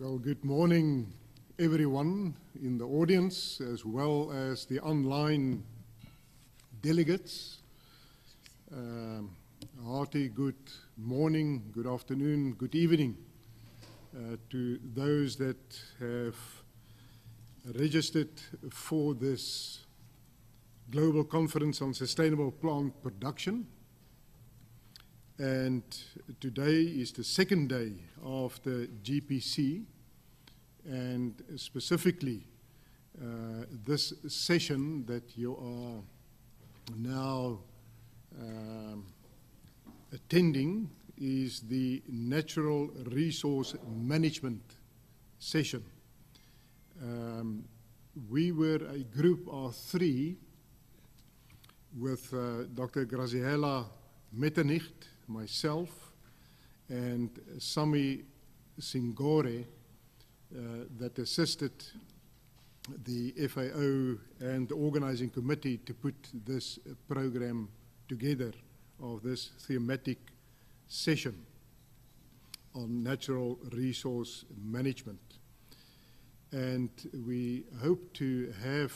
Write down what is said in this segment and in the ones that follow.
Well, good morning, everyone in the audience, as well as the online delegates. Hearty good morning, good afternoon, good evening to those that have registered for this Global Conference on Sustainable Plant Production. And today is the second day of the GPC, and specifically this session that you are now attending is the Natural Resource Management session. We were a group of three with Dr. Graziella Metternich, myself, and Sami Singore that assisted the FAO and the organizing committee to put this program together of this thematic session on natural resource management. And we hope to have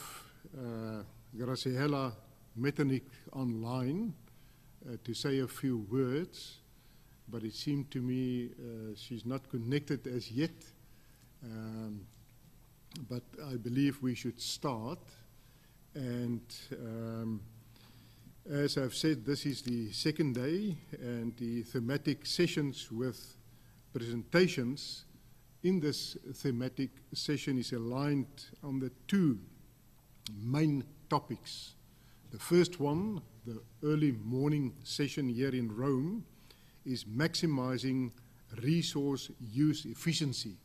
Graziella Metternich online to say a few words, but it seemed to me she's not connected as yet. But I believe we should start. And as I've said, this is the second day, and the thematic sessions with presentations in this thematic session is aligned on the two main topics. The first one, the early morning session here in Rome, is maximizing resource use efficiency.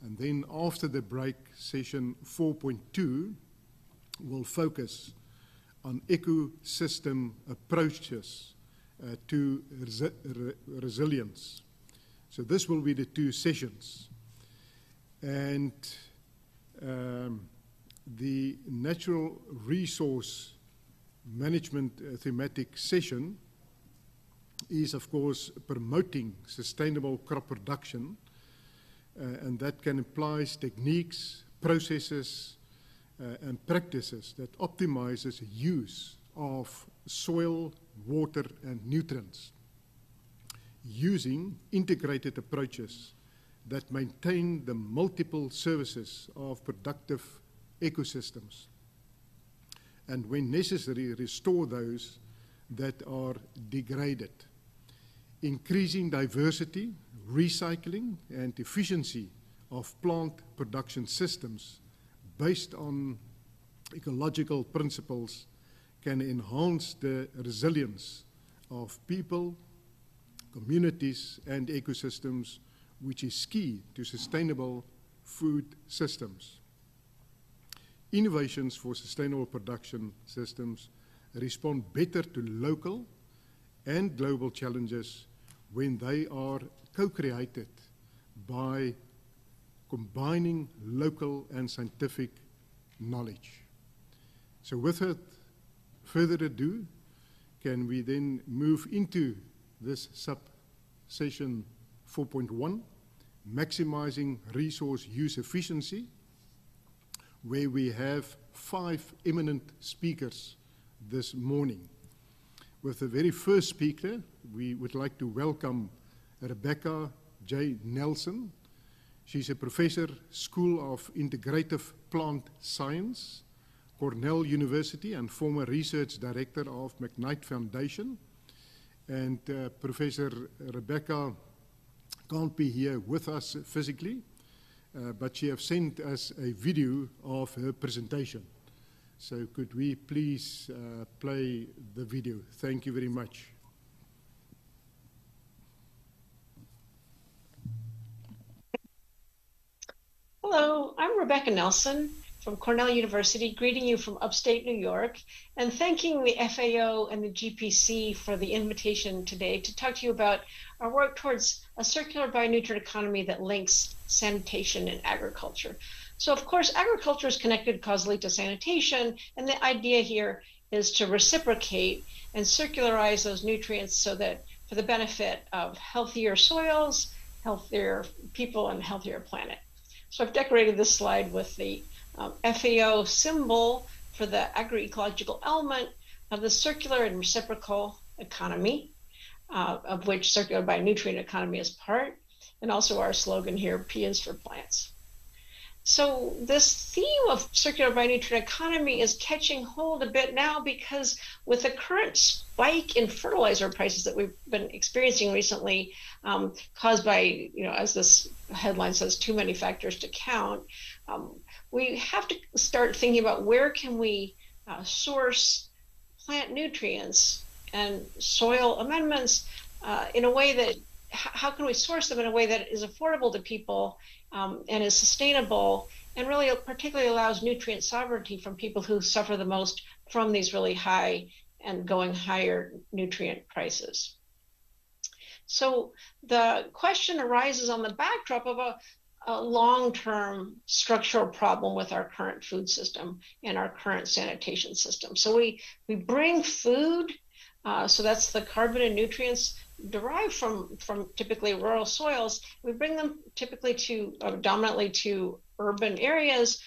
And then after the break, session 4.2 will focus on ecosystem approaches to resilience. So this will be the two sessions. And the natural resource management thematic session is, of course, promoting sustainable crop production, and that can imply techniques, processes, and practices that optimizes use of soil, water, and nutrients, using integrated approaches that maintain the multiple services of productive ecosystems, and when necessary, restore those that are degraded. Increasing diversity, recycling, and efficiency of plant production systems based on ecological principles can enhance the resilience of people, communities, and ecosystems, which is key to sustainable food systems. Innovations for sustainable production systems respond better to local and global challenges when they are co-created by combining local and scientific knowledge. So without further ado, can we then move into this sub-session 4.1, maximizing resource use efficiency, where we have 5 eminent speakers this morning. With the very first speaker, we would like to welcome Rebecca J. Nelson. She's a professor, School of Integrative Plant Science, Cornell University, and former research director of McKnight Foundation. And Professor Rebecca can't be here with us physically, but she has sent us a video of her presentation. So could we please play the video? Thank you very much. Hello, I'm Rebecca Nelson from Cornell University, greeting you from upstate New York, and thanking the FAO and the GPC for the invitation today to talk to you about our work towards a circular bionutrient economy that links sanitation and agriculture. So of course, agriculture is connected causally to sanitation, and the idea here is to reciprocate and circularize those nutrients so that for the benefit of healthier soils, healthier people and healthier planet. So I've decorated this slide with the FAO symbol for the agroecological element of the circular and reciprocal economy, of which circular bionutrient economy is part, and also our slogan here, P is for plants. So this theme of circular bionutrient economy is catching hold a bit now, because with the current spike in fertilizer prices that we've been experiencing recently, caused by, as this headline says, too many factors to count, we have to start thinking about where can we source plant nutrients and soil amendments in a way that, how can we source them in a way that is affordable to people and is sustainable, and really particularly allows nutrient sovereignty from people who suffer the most from these really high and going higher nutrient prices. So the question arises on the backdrop of a long-term structural problem with our current food system and our current sanitation system. So we bring food, so that's the carbon and nutrients derived from typically rural soils. We bring them typically to, dominantly to urban areas,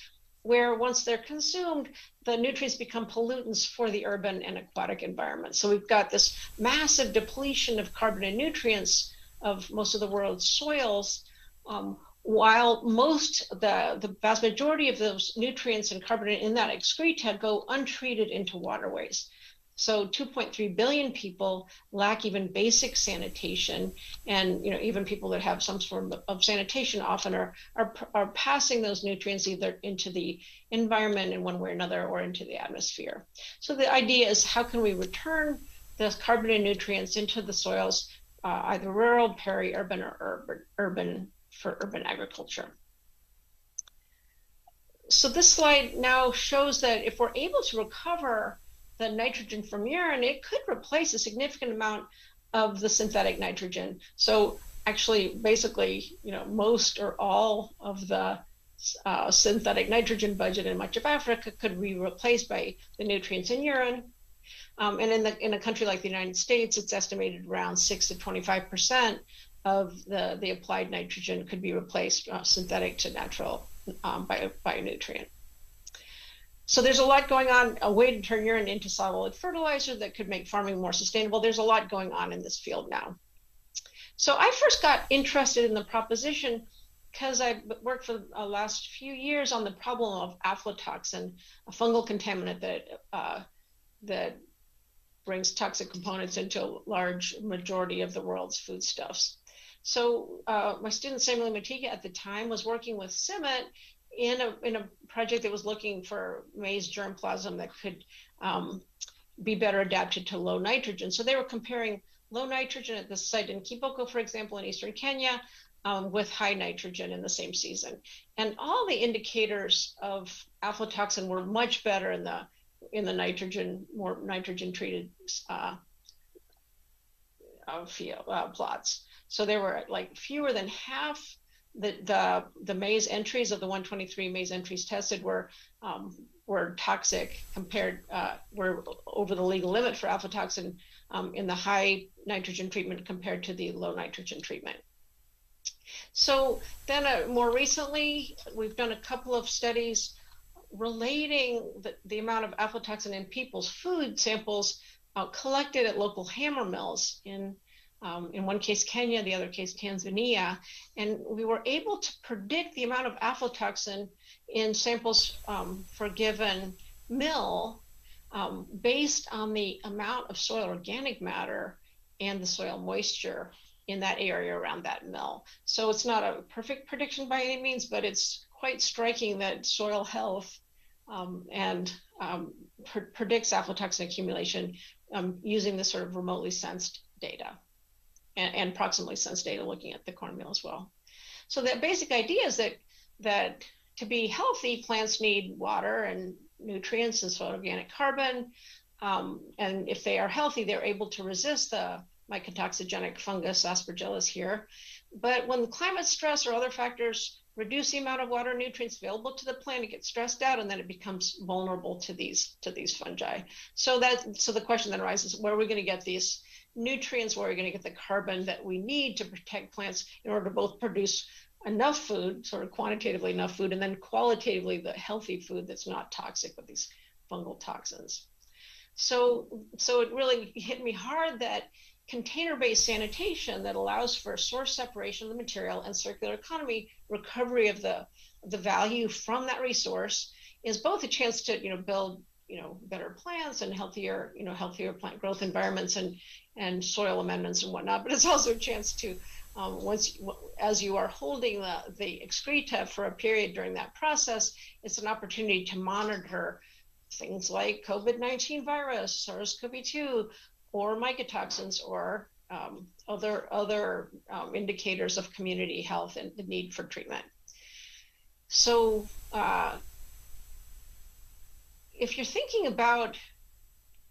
where once they're consumed, the nutrients become pollutants for the urban and aquatic environment. So we've got this massive depletion of carbon and nutrients of most of the world's soils, while the vast majority of those nutrients and carbon in that excreta go untreated into waterways. So 2.3 billion people lack even basic sanitation, and even people that have some sort of sanitation often are passing those nutrients either into the environment in one way or another, or into the atmosphere. So the idea is, how can we return the carbon and nutrients into the soils, either rural, peri-urban, or urban for urban agriculture? So this slide now shows that if we're able to recover the nitrogen from urine, it could replace a significant amount of the synthetic nitrogen. So actually, basically, most or all of the synthetic nitrogen budget in much of Africa could be replaced by the nutrients in urine. And in a country like the United States, it's estimated around 6 to 25% of the applied nitrogen could be replaced synthetic to natural bionutrient. So there's a lot going on, a way to turn urine into solid fertilizer that could make farming more sustainable. There's a lot going on in this field now. So I first got interested in the proposition because I worked for the last few years on the problem of aflatoxin, a fungal contaminant that brings toxic components into a large majority of the world's foodstuffs. So my student Samuel Matiga at the time was working with CIMMYT in a project that was looking for maize germplasm that could be better adapted to low nitrogen. So they were comparing low nitrogen at the site in Kiboko, for example, in eastern Kenya, with high nitrogen in the same season. And all the indicators of aflatoxin were much better in the nitrogen, more nitrogen treated plots. So there were like fewer than half the maize entries of the 123 maize entries tested were toxic compared, were over the legal limit for aflatoxin in the high nitrogen treatment compared to the low nitrogen treatment. So then more recently, we've done a couple of studies relating the amount of aflatoxin in people's food samples collected at local hammer mills in one case Kenya, the other case Tanzania, and we were able to predict the amount of aflatoxin in samples for a given mill based on the amount of soil organic matter and the soil moisture in that area around that mill. So it's not a perfect prediction by any means, but it's quite striking that soil health predicts aflatoxin accumulation using this sort of remotely sensed data. And proximally sensed data looking at the corn meal as well. So the basic idea is that to be healthy, plants need water and nutrients and soil organic carbon. And if they are healthy, they're able to resist the mycotoxigenic fungus aspergillus here. But when climate stress or other factors reduce the amount of water and nutrients available to the plant, it gets stressed out, and then it becomes vulnerable to these fungi. So the question then arises, where are we going to get these nutrients, where we're going to get the carbon that we need to protect plants in order to both produce enough food, sort of quantitatively enough food, and then qualitatively the healthy food that's not toxic with these fungal toxins. So it really hit me hard that container-based sanitation that allows for source separation of the material and circular economy recovery of the value from that resource is both a chance to build better plants and healthier plant growth environments and soil amendments and whatnot, but it's also a chance to as you are holding the excreta for a period during that process, it's an opportunity to monitor things like COVID-19 virus, SARS-CoV-2, or mycotoxins, or other indicators of community health and the need for treatment. So if you're thinking about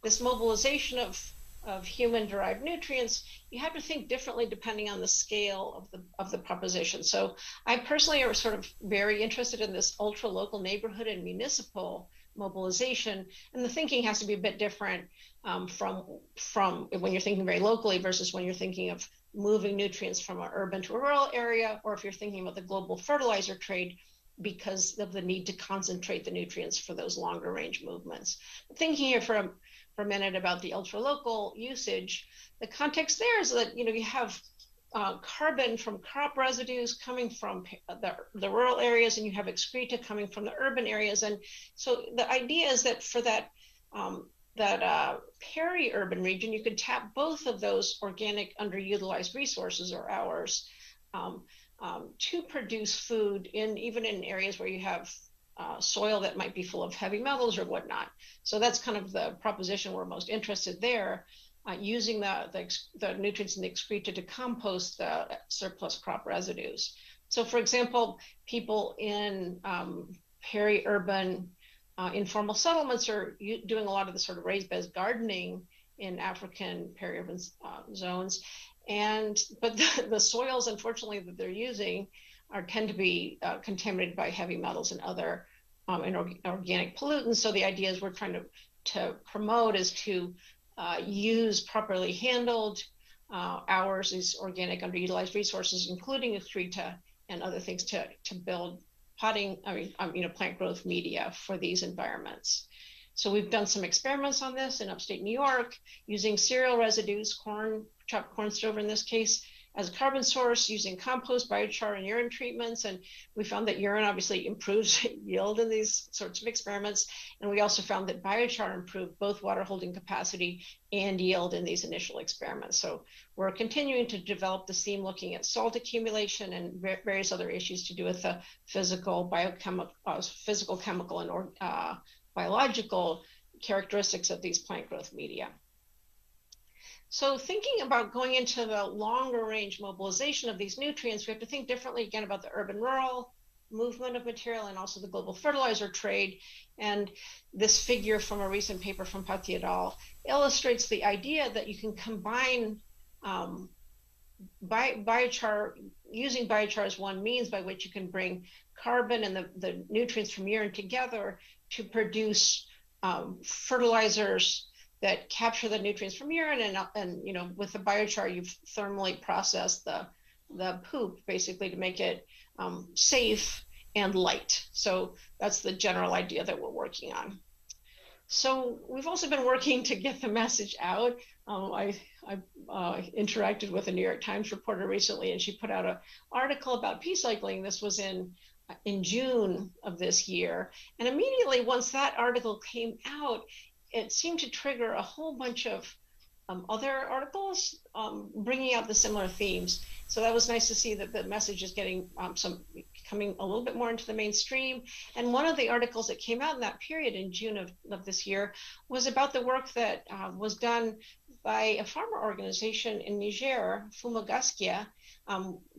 this mobilization of human-derived nutrients, you have to think differently depending on the scale of the proposition. So I personally are sort of very interested in this ultra-local neighborhood and municipal mobilization, and the thinking has to be a bit different from when you're thinking very locally versus when you're thinking of moving nutrients from an urban to a rural area, or if you're thinking about the global fertilizer trade because of the need to concentrate the nutrients for those longer range movements. Thinking here for a minute about the ultra local usage, the context there is that you have carbon from crop residues coming from the rural areas, and you have excreta coming from the urban areas. And so the idea is that for that peri-urban region, you could tap both of those organic underutilized resources, or ours, to produce food even in areas where you have soil that might be full of heavy metals or whatnot. So that's kind of the proposition we're most interested there. Using the nutrients in the excreta to compost the surplus crop residues. So for example, people in peri-urban informal settlements are doing a lot of the sort of raised beds gardening in African peri-urban zones. But the soils, unfortunately, that they're using tend to be contaminated by heavy metals and other inorganic pollutants. So the idea is we're trying to promote is to use properly handled these organic underutilized resources, including excreta and other things, to build plant growth media for these environments. So we've done some experiments on this in upstate New York using cereal residues, chopped corn stover in this case, as a carbon source, using compost, biochar, and urine treatments. And we found that urine obviously improves yield in these sorts of experiments. And we also found that biochar improved both water holding capacity and yield in these initial experiments. So we're continuing to develop the theme, looking at salt accumulation and various other issues to do with the physical, chemical, and biological characteristics of these plant growth media. So thinking about going into the longer range mobilization of these nutrients, we have to think differently again about the urban-rural movement of material and also the global fertilizer trade. And this figure from a recent paper from Patti et al. Illustrates the idea that you can combine biochar, using biochar as one means by which you can bring carbon and the nutrients from urine together to produce fertilizers that capture the nutrients from urine, and with the biochar, you've thermally processed the poop basically to make it safe and light. So that's the general idea that we're working on. So we've also been working to get the message out. I interacted with a New York Times reporter recently, and she put out an article about pea cycling. This was in June of this year. And immediately once that article came out, it seemed to trigger a whole bunch of other articles bringing out the similar themes. So that was nice to see that the message is getting coming a little bit more into the mainstream. And one of the articles that came out in that period in June of this year was about the work that was done by a farmer organization in Niger, Fumogaskia,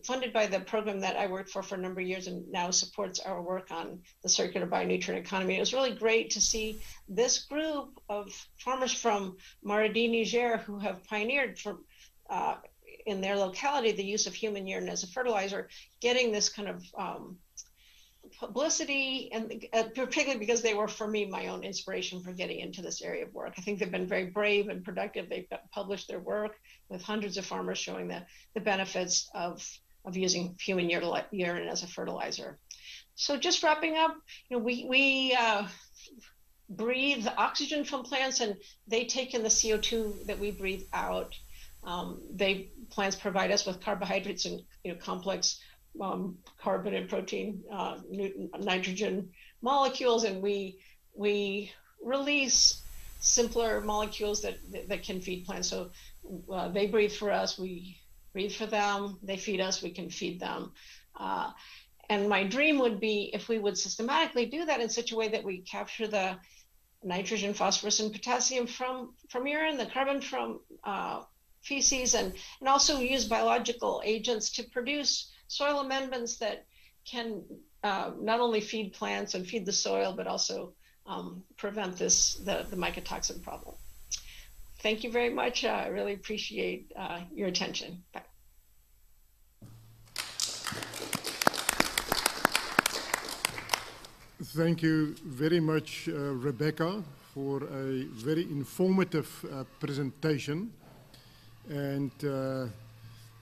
funded by the program that I worked for a number of years and now supports our work on the circular bionutrient economy. It was really great to see this group of farmers from Maradi, Niger, who have pioneered in their locality the use of human urine as a fertilizer, getting this kind of publicity, and particularly because they were, for me, my own inspiration for getting into this area of work. I think they've been very brave and productive. They've published their work with hundreds of farmers showing the benefits of using human urine as a fertilizer. So just wrapping up, we breathe oxygen from plants, and they take in the CO2 that we breathe out. Plants provide us with carbohydrates and complex carbon and protein, nitrogen molecules, and we release simpler molecules that can feed plants. So they breathe for us, we breathe for them, they feed us, we can feed them. And my dream would be if we would systematically do that in such a way that we capture the nitrogen, phosphorus, and potassium from urine, the carbon from feces, and also use biological agents to produce soil amendments that can not only feed plants and feed the soil, but also prevent the mycotoxin problem. Thank you very much. I really appreciate your attention. Bye. Thank you very much, Rebecca, for a very informative presentation, and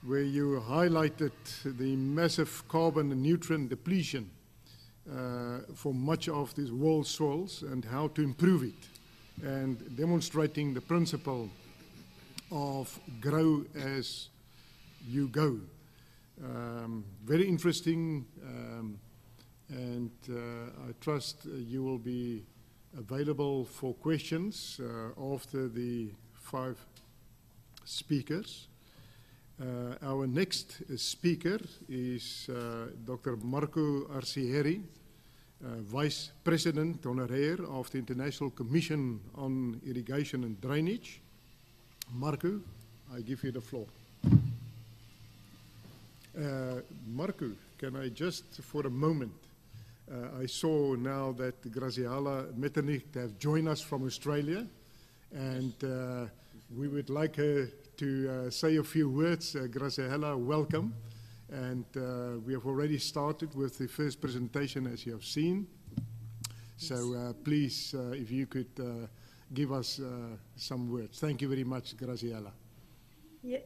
where you highlighted the massive carbon and nutrient depletion for much of these world soils and how to improve it, and demonstrating the principle of grow as you go. Very interesting, and I trust you will be available for questions after the 5 speakers. Our next speaker is Dr. Marco Arsieri, Vice President Honoraire of the International Commission on Irrigation and Drainage. Marco, I give you the floor. Marco, can I just for a moment, I saw now that Graziella Metternich have joined us from Australia, and we would like her to say a few words. Graziella, welcome. And we have already started with the first presentation, as you have seen. So please, if you could give us some words. Thank you very much, Graziella. Yeah.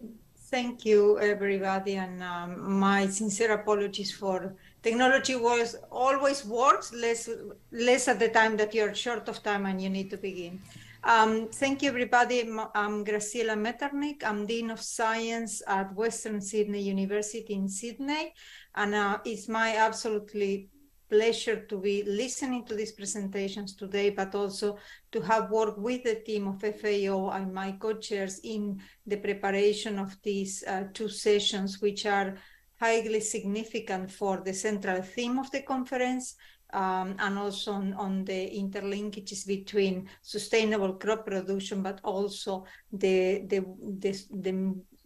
Thank you, everybody, and my sincere apologies for technology always works, less at the time that you're short of time and you need to begin. Thank you, everybody. I'm Graziella Metternich. I'm Dean of Science at Western Sydney University in Sydney, and it's my absolutely pleasure to be listening to these presentations today, but also to have worked with the team of FAO and my co-chairs in the preparation of these 2 sessions, which are highly significant for the central theme of the conference, and also on the interlinkages between sustainable crop production, but also the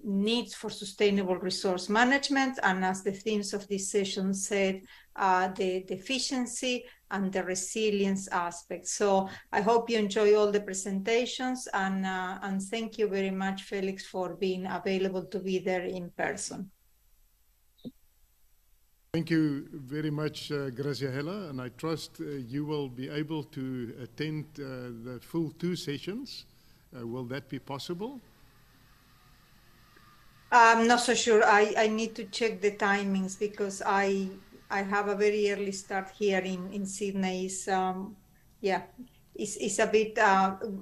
needs for sustainable resource management, and as the themes of this session said, the efficiency and the resilience aspect. So I hope you enjoy all the presentations, and thank you very much, Felix, for being available to be there in person. Thank you very much, Graziella, and I trust you will be able to attend the full 2 sessions. Will that be possible? I'm not so sure. I need to check the timings because I have a very early start here in Sydney. It's a bit,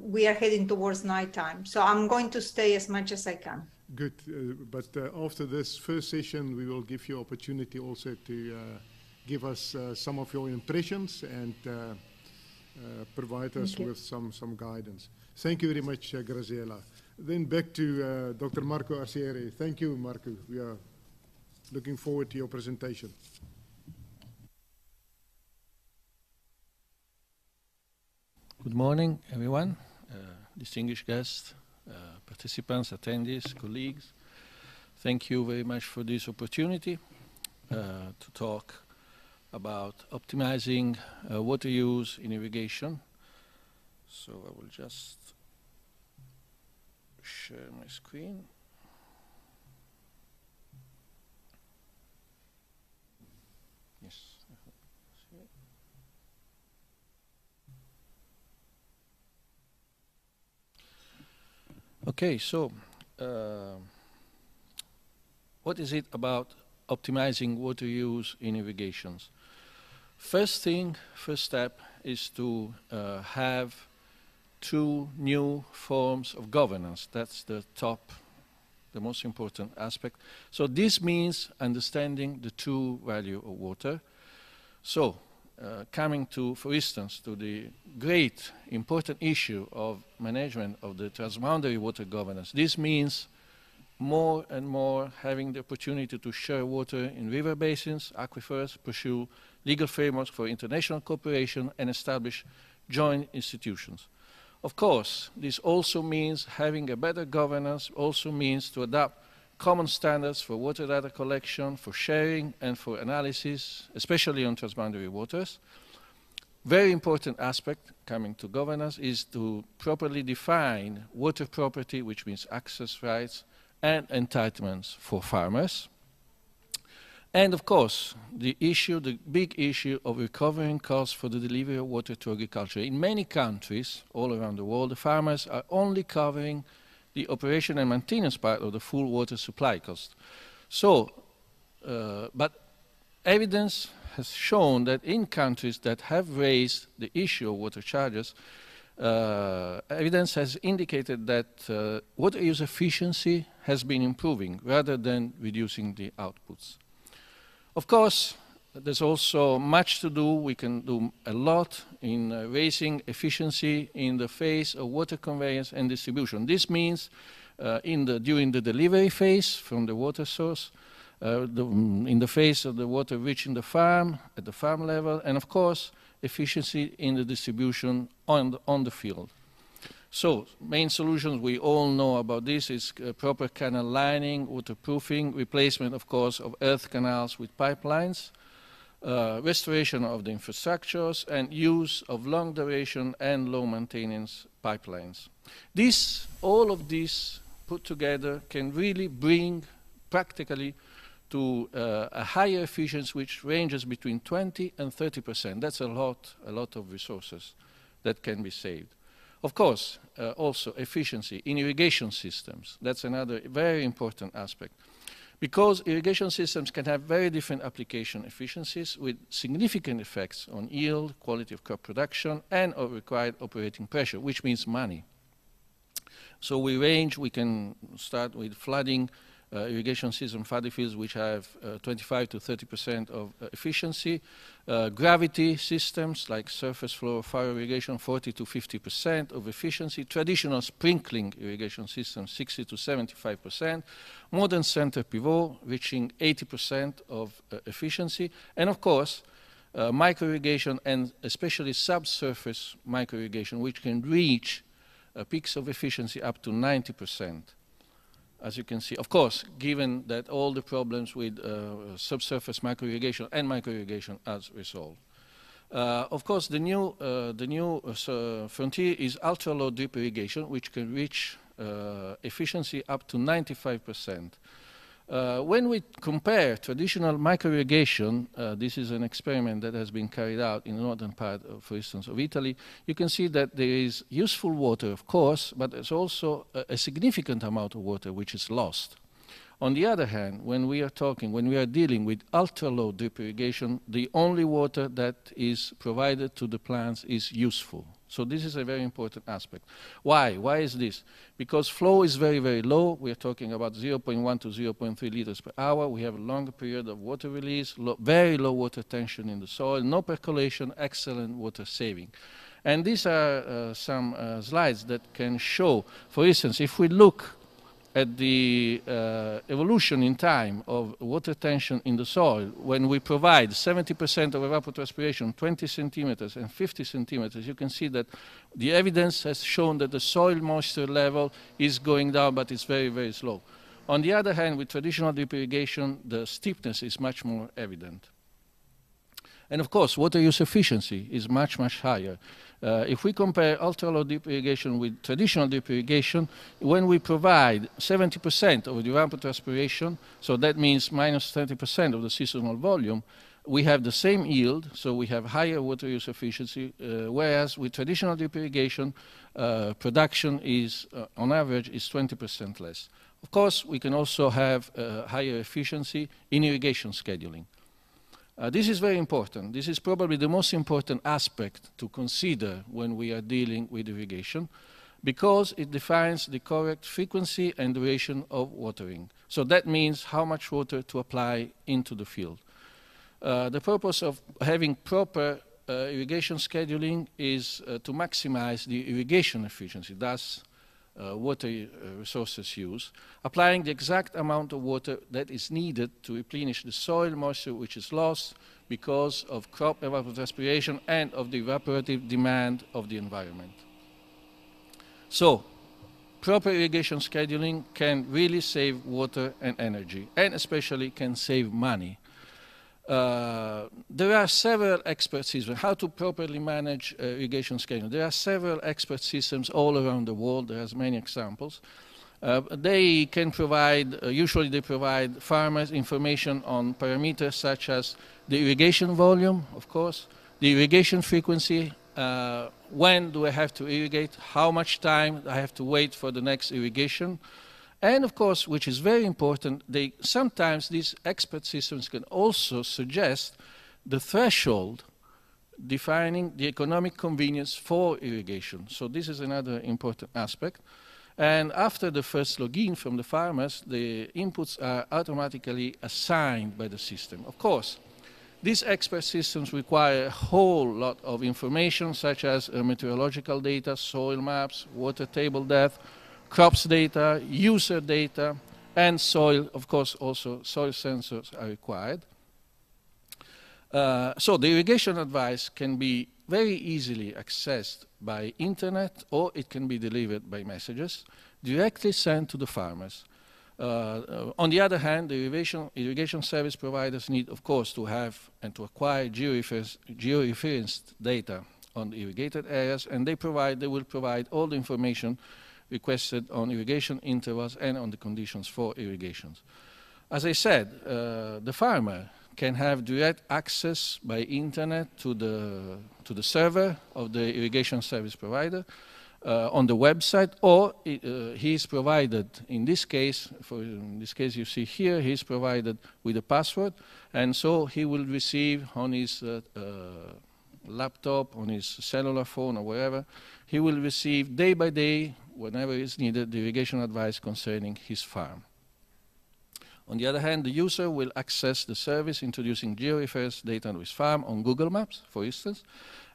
we are heading towards nighttime. So I'm going to stay as much as I can. Good, but after this first session, we will give you opportunity also to give us some of your impressions and provide us with some guidance. Thank you very much, Graziella. Then back to Dr. Marco Arsieri. Thank you, Marco. We are looking forward to your presentation. Good morning, everyone, distinguished guests, participants, attendees, colleagues. Thank you very much for this opportunity to talk about optimizing water use in irrigation. So I will just share my screen. Yes. Okay, so what is it about optimizing water use in irrigations? First step is to have 2 new forms of governance. That's the most important aspect. So this means understanding the true value of water. So coming to, for instance, to the great important issue of management of the transboundary water governance. This means more and more having the opportunity to share water in river basins, aquifers, pursue legal frameworks for international cooperation, and establish joint institutions. Of course, this also means having a better governance, also means to adopt common standards for water data collection, for sharing, and for analysis, especially on transboundary waters. Very important aspect coming to governance is to properly define water property, which means access rights and entitlements for farmers. And of course, the big issue of recovering costs for the delivery of water to agriculture. In many countries all around the world, the farmers are only covering the operation and maintenance part of the full water supply cost. So, but evidence has shown that in countries that have raised the issue of water charges, evidence has indicated that water use efficiency has been improving rather than reducing the outputs. Of course, there's also much to do. We can do a lot in raising efficiency in the phase of water conveyance and distribution. This means during the delivery phase from the water source, in the phase of the water reaching the farm, at the farm level, and of course, efficiency in the distribution on the field. So, main solutions we all know about this is proper canal lining, waterproofing, replacement, of course, of earth canals with pipelines, restoration of the infrastructures, and use of long duration and low maintenance pipelines. All of this put together can really bring practically to a higher efficiency which ranges between 20 and 30%. That's a lot of resources that can be saved. Of course, also efficiency in irrigation systems. That's another very important aspect. Because irrigation systems can have very different application efficiencies with significant effects on yield, quality of crop production, and of required operating pressure, which means money. So we can start with flooding irrigation system flooding fields which have 25 to 30% of efficiency. Gravity systems like surface flow furrow irrigation, 40 to 50% of efficiency. Traditional sprinkling irrigation systems, 60 to 75%. Modern center pivot reaching 80% of efficiency. And of course, micro irrigation and especially subsurface micro irrigation, which can reach peaks of efficiency up to 90%. As you can see, of course, given that all the problems with subsurface microirrigation and microirrigation are resolved. Of course, the new frontier is ultra-low drip irrigation, which can reach efficiency up to 95%. When we compare traditional microirrigation, this is an experiment that has been carried out in the northern part, for instance, of Italy, you can see that there is useful water, of course, but there's also a significant amount of water which is lost. On the other hand, when we are dealing with ultra-low drip irrigation, the only water that is provided to the plants is useful. So this is a very important aspect. Why? Why is this? Because flow is very, very low. We are talking about 0.1 to 0.3 liters per hour. We have a longer period of water release, very low water tension in the soil, no percolation, excellent water saving. And these are some slides that can show, for instance, if we look at the evolution in time of water tension in the soil, when we provide 70% of evapotranspiration, 20 centimeters and 50 centimeters, you can see that the evidence has shown that the soil moisture level is going down, but it's very, very slow. On the other hand, with traditional drip irrigation, the steepness is much more evident. And of course, water use efficiency is much, much higher. If we compare ultra-low drip irrigation with traditional drip irrigation, when we provide 70% of the evapotranspiration, so that means minus 30% of the seasonal volume, we have the same yield, so we have higher water use efficiency, whereas with traditional drip irrigation, production is, on average, is 20% less. Of course, we can also have higher efficiency in irrigation scheduling. This is very important. This is probably the most important aspect to consider when we are dealing with irrigation, because it defines the correct frequency and duration of watering. So that means how much water to apply into the field. The purpose of having proper irrigation scheduling is to maximize the irrigation efficiency, thus water resources use, applying the exact amount of water that is needed to replenish the soil moisture which is lost because of crop evapotranspiration and of the evaporative demand of the environment. So, proper irrigation scheduling can really save water and energy, and especially can save money. There are several expert systems, how to properly manage irrigation scheduling. There are several expert systems all around the world. There's many examples. They can provide, usually they provide farmers information on parameters such as the irrigation volume, of course, the irrigation frequency, when do I have to irrigate, how much time I have to wait for the next irrigation. And of course, which is very important, sometimes these expert systems can also suggest the threshold defining the economic convenience for irrigation. So this is another important aspect. And after the first login from the farmers, the inputs are automatically assigned by the system. Of course, these expert systems require a whole lot of information, such as meteorological data, soil maps, water table depth, crops data, user data, and soil, of course, also soil sensors are required. So the irrigation advice can be very easily accessed by internet, or it can be delivered by messages directly sent to the farmers. On the other hand, the irrigation service providers need, of course, to have and to acquire georeferenced data on the irrigated areas, and they will provide all the information requested on irrigation intervals and on the conditions for irrigations. As I said, the farmer can have direct access by internet to the server of the irrigation service provider on the website, or he is provided, in this case you see here, he is provided with a password, and so he will receive on his laptop, on his cellular phone or wherever, he will receive day by day, whenever is needed, the irrigation advice concerning his farm. On the other hand, the user will access the service introducing georeference data on his farm on Google Maps, for instance,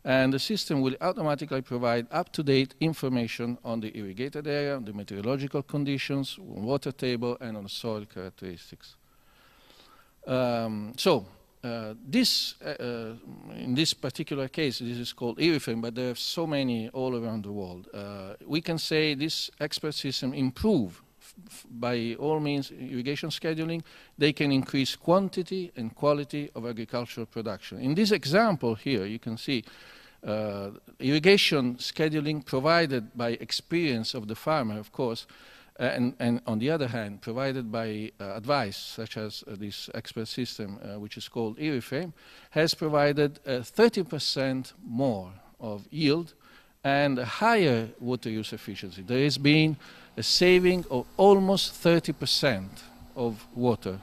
and the system will automatically provide up-to-date information on the irrigated area, the meteorological conditions, water table, and on soil characteristics. In this particular case, this is called IRIFRAME, but there are so many all around the world. We can say this expert system improve by all means irrigation scheduling. They can increase quantity and quality of agricultural production. In this example here, you can see irrigation scheduling provided by experience of the farmer, of course, and on the other hand, provided by advice, such as this expert system, which is called IRIFRAME, has provided 30% more of yield and a higher water use efficiency. There has been a saving of almost 30% of water.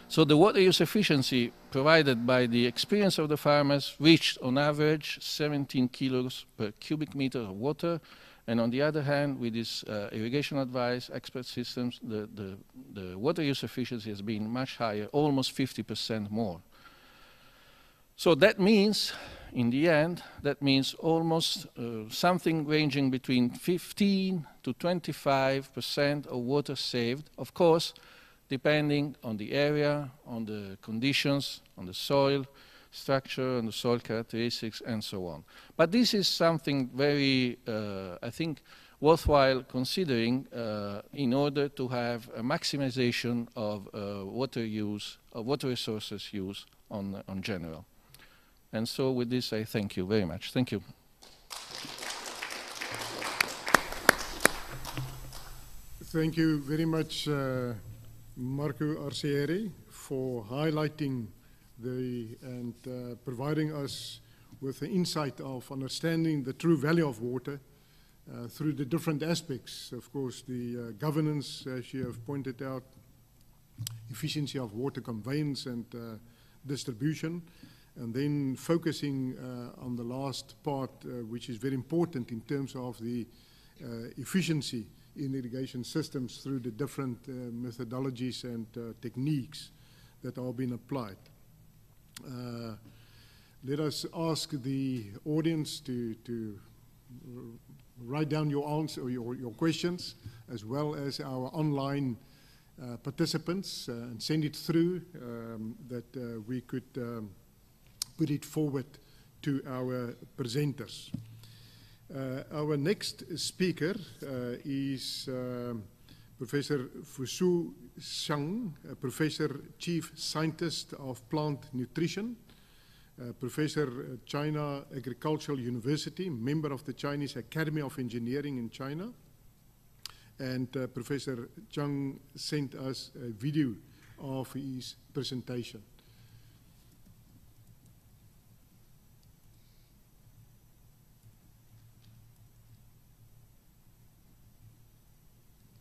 So the water use efficiency provided by the experience of the farmers reached on average 17 kilos per cubic meter of water. And on the other hand, with this irrigation advice, expert systems, the water use efficiency has been much higher, almost 50% more. So that means, in the end, that means almost something ranging between 15 to 25% of water saved, of course, depending on the area, on the conditions, on the soil structure, on the soil characteristics, and so on. But this is something very, I think, worthwhile considering in order to have a maximization of water use, of water resources use on general. And so with this, I thank you very much. Thank you. Thank you very much, Marco Arcieri, for highlighting and providing us with the insight of understanding the true value of water through the different aspects. Of course, the governance, as you have pointed out, efficiency of water conveyance and distribution, and then focusing on the last part, which is very important in terms of the efficiency in irrigation systems through the different methodologies and techniques that are being applied. Let us ask the audience to write down your answer or your questions, as well as our online participants, and send it through that we could put it forward to our presenters. Our next speaker is Professor Fusu Shang, Professor Chief Scientist of Plant Nutrition, Professor China Agricultural University, member of the Chinese Academy of Engineering in China. And Professor Chang sent us a video of his presentation.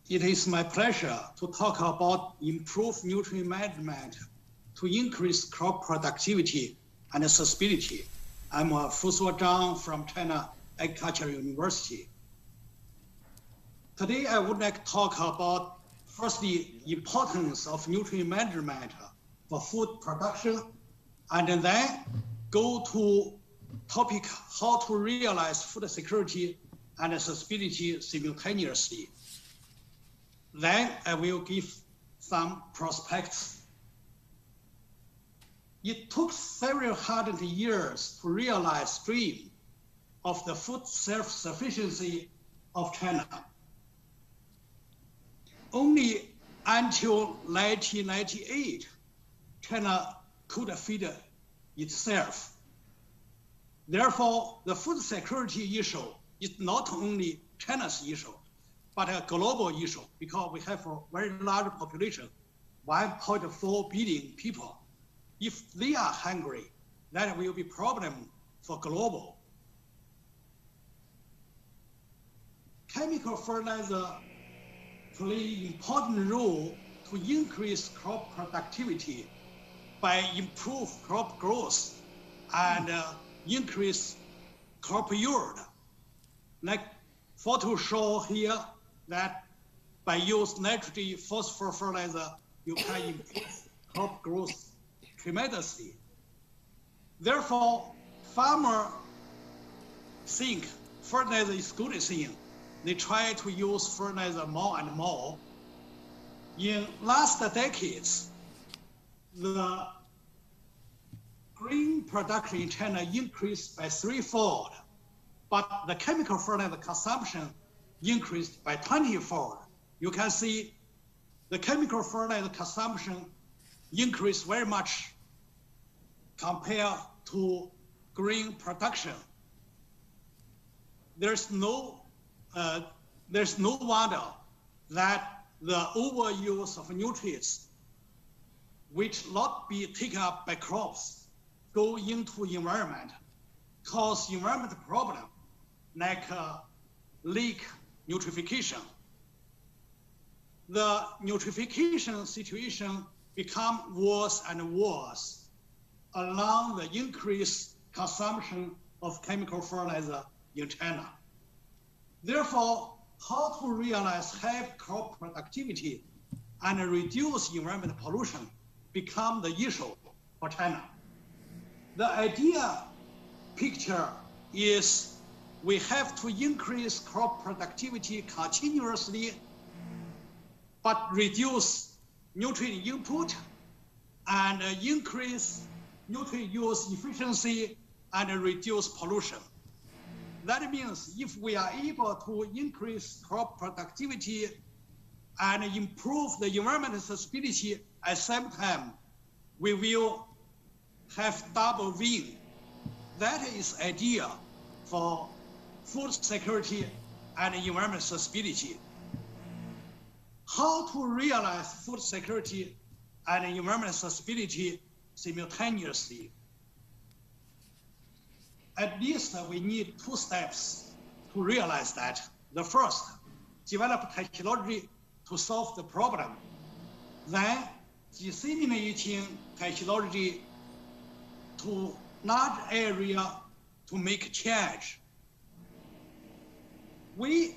It is my pleasure to talk about improved nutrient management to increase crop productivity and sustainability. I'm Fusu Zhang from China Agricultural University. Today, I would like to talk about, first, the importance of nutrient management for food production, and then go to topic how to realize food security and sustainability simultaneously. Then I will give some prospects. It took several hundred years to realize the dream of the food self-sufficiency of China. Only until 1998, China could feed itself. Therefore, the food security issue is not only China's issue, but a global issue, because we have a very large population, 1.4 billion people. If they are hungry, that will be a problem for global. Chemical fertilizer play an important role to increase crop productivity by improve crop growth and increase crop yield. Like photo show here that by use nitrogen phosphor fertilizer, you can improve crop growth tremendously. Therefore, farmers think fertilizer is good thing. They try to use fertilizer more and more. In last decades, the grain production in China increased by threefold, but the chemical fertilizer consumption increased by 20-fold. You can see the chemical fertilizer consumption increased very much compared to grain production. There's no wonder that the overuse of nutrients, which not be taken up by crops, go into environment, cause environmental problem like leak nutrification. The nutrification situation become worse and worse along the increased consumption of chemical fertilizer in China. Therefore, how to realize high crop productivity and reduce environmental pollution become the issue for China. The idea picture is we have to increase crop productivity continuously, but reduce nutrient input and increase nutrient use efficiency and reduce pollution. That means if we are able to increase crop productivity and improve the environmental sustainability at the same time, we will have double win. That is idea for food security and environmental sustainability. How to realize food security and environmental sustainability simultaneously. At least we need 2 steps to realize that. The first, develop technology to solve the problem. Then disseminating technology to large area to make change. We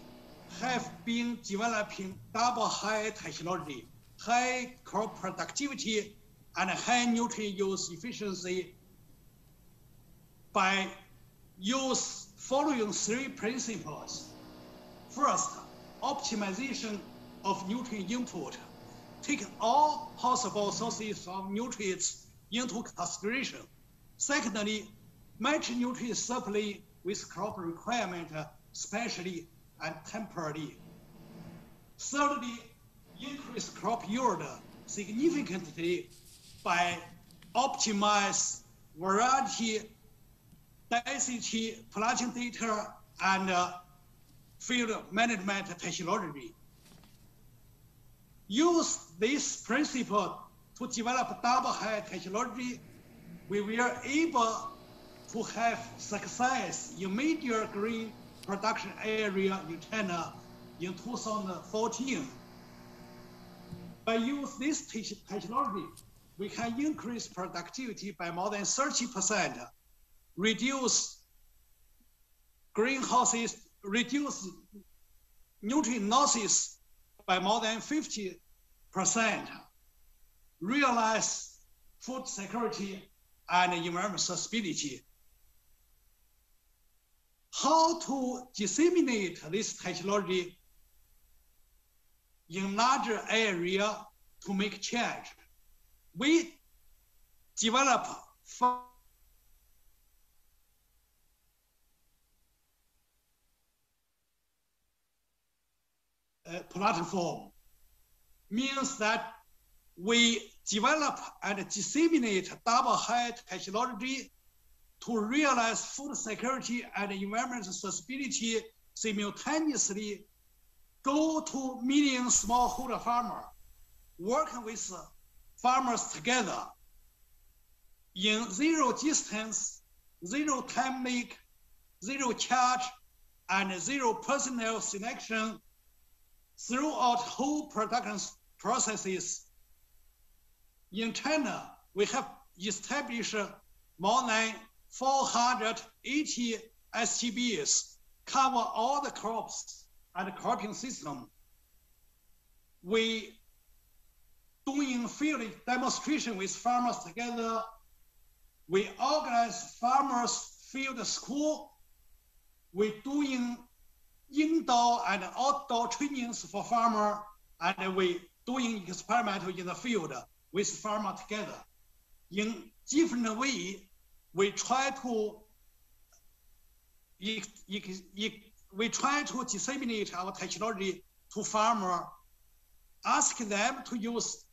have been developing double high technology, high crop productivity, and high nutrient use efficiency by following 3 principles. First, optimization of nutrient input. Take all possible sources of nutrients into consideration. Secondly, match nutrient supply with crop requirement, spatially and temporally. Thirdly, increase crop yield significantly by optimize variety, density, planting data, and field management technology. Use this principle to develop double high technology. We were able to have success in major grain production area in China in 2014. By use this technology, we can increase productivity by more than 30%, reduce greenhouses, reduce nutrient losses by more than 50%, realize food security and environmental sustainability. How to disseminate this technology in larger area to make change? We develop platform, means that we develop and disseminate double high technology to realize food security and environmental sustainability simultaneously. Go to million smallholder farmers, working with farmers together in zero distance, zero time make, zero charge, and zero personnel selection throughout whole production processes. In China, we have established more than 480 STBs, cover all the crops and cropping system. We doing field demonstration with farmers together. We organize farmers field school. We doing indoor and outdoor trainings for farmer, and we doing experimental in the field with farmer together. In different way, we try to disseminate our technology to farmer, ask them to use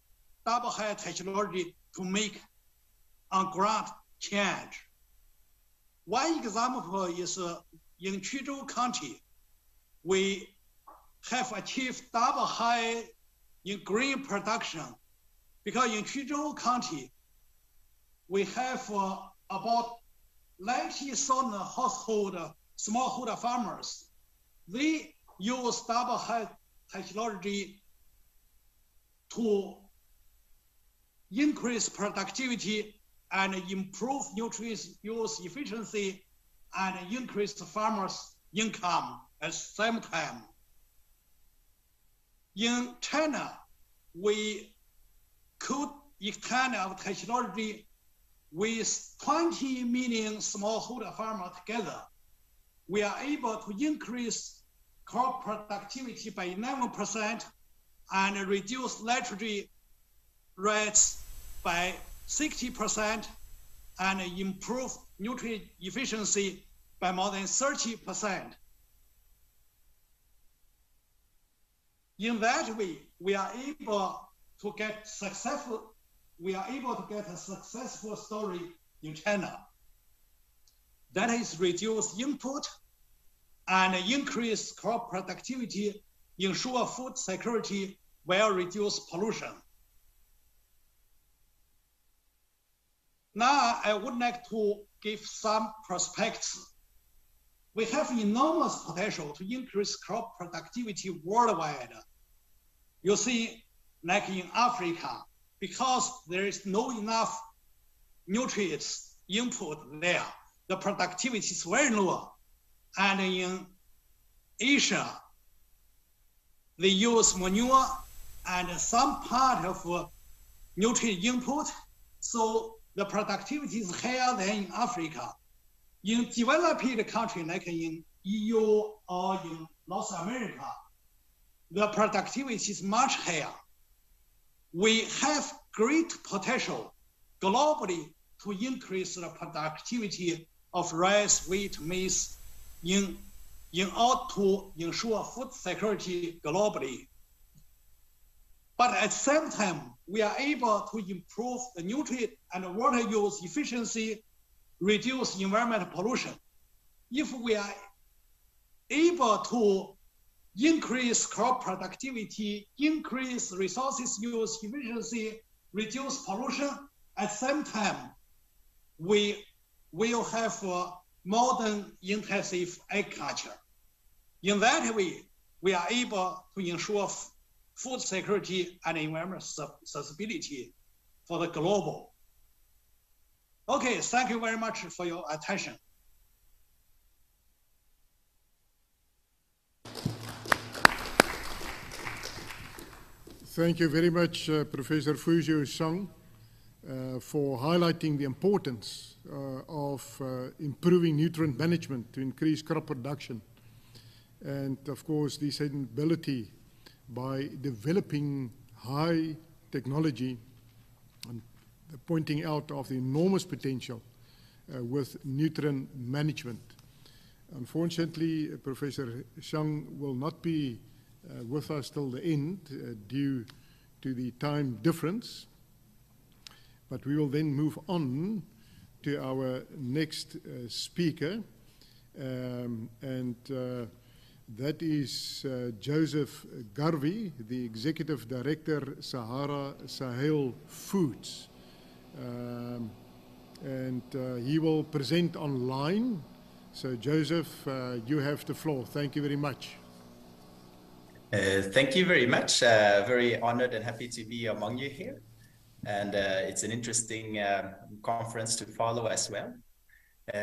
double high technology to make on-ground change. One example is in Quzhou County, we have achieved double high in grain production because in Quzhou County, we have about 90,000 household smallholder farmers. They use double high technology to increase productivity and improve nutrient use efficiency and increase the farmers' income at the same time. In China, we could extend our technology with 20 million smallholder farmers together. We are able to increase crop productivity by 11% and reduce nitrogen rates by 60% and improve nutrient efficiency by more than 30%. In that way, we are able to get successful. We are able to get a successful story in China. That is reduce input and increase crop productivity, ensure food security while reduce pollution. Now, I would like to give some perspectives. We have enormous potential to increase crop productivity worldwide. You see, like in Africa, because there is no enough nutrients input there, the productivity is very low. And in Asia, they use manure and some part of nutrient input, so the productivity is higher than in Africa. In developed countries like in EU or in North America, the productivity is much higher. We have great potential globally to increase the productivity of rice, wheat, maize in order to ensure food security globally. But at the same time, we are able to improve the nutrient and water use efficiency, reduce environmental pollution. If we are able to increase crop productivity, increase resources use efficiency, reduce pollution, at the same time, we will have modern intensive agriculture. In that way, we are able to ensure food security and environmental sustainability for the global. Okay, thank you very much for your attention. Thank you very much, Professor Fuzhou Shang, for highlighting the importance of improving nutrient management to increase crop production. And of course, the sustainability by developing high technology and pointing out of the enormous potential with nutrient management. Unfortunately, Professor Shang will not be with us till the end due to the time difference, but we will then move on to our next speaker, and that is Joseph Garvey, the Executive Director, Sahara Sahel Foods. And he will present online. So Joseph, you have the floor. Thank you very much. Thank you very much. Very honored and happy to be among you here. And it's an interesting conference to follow as well.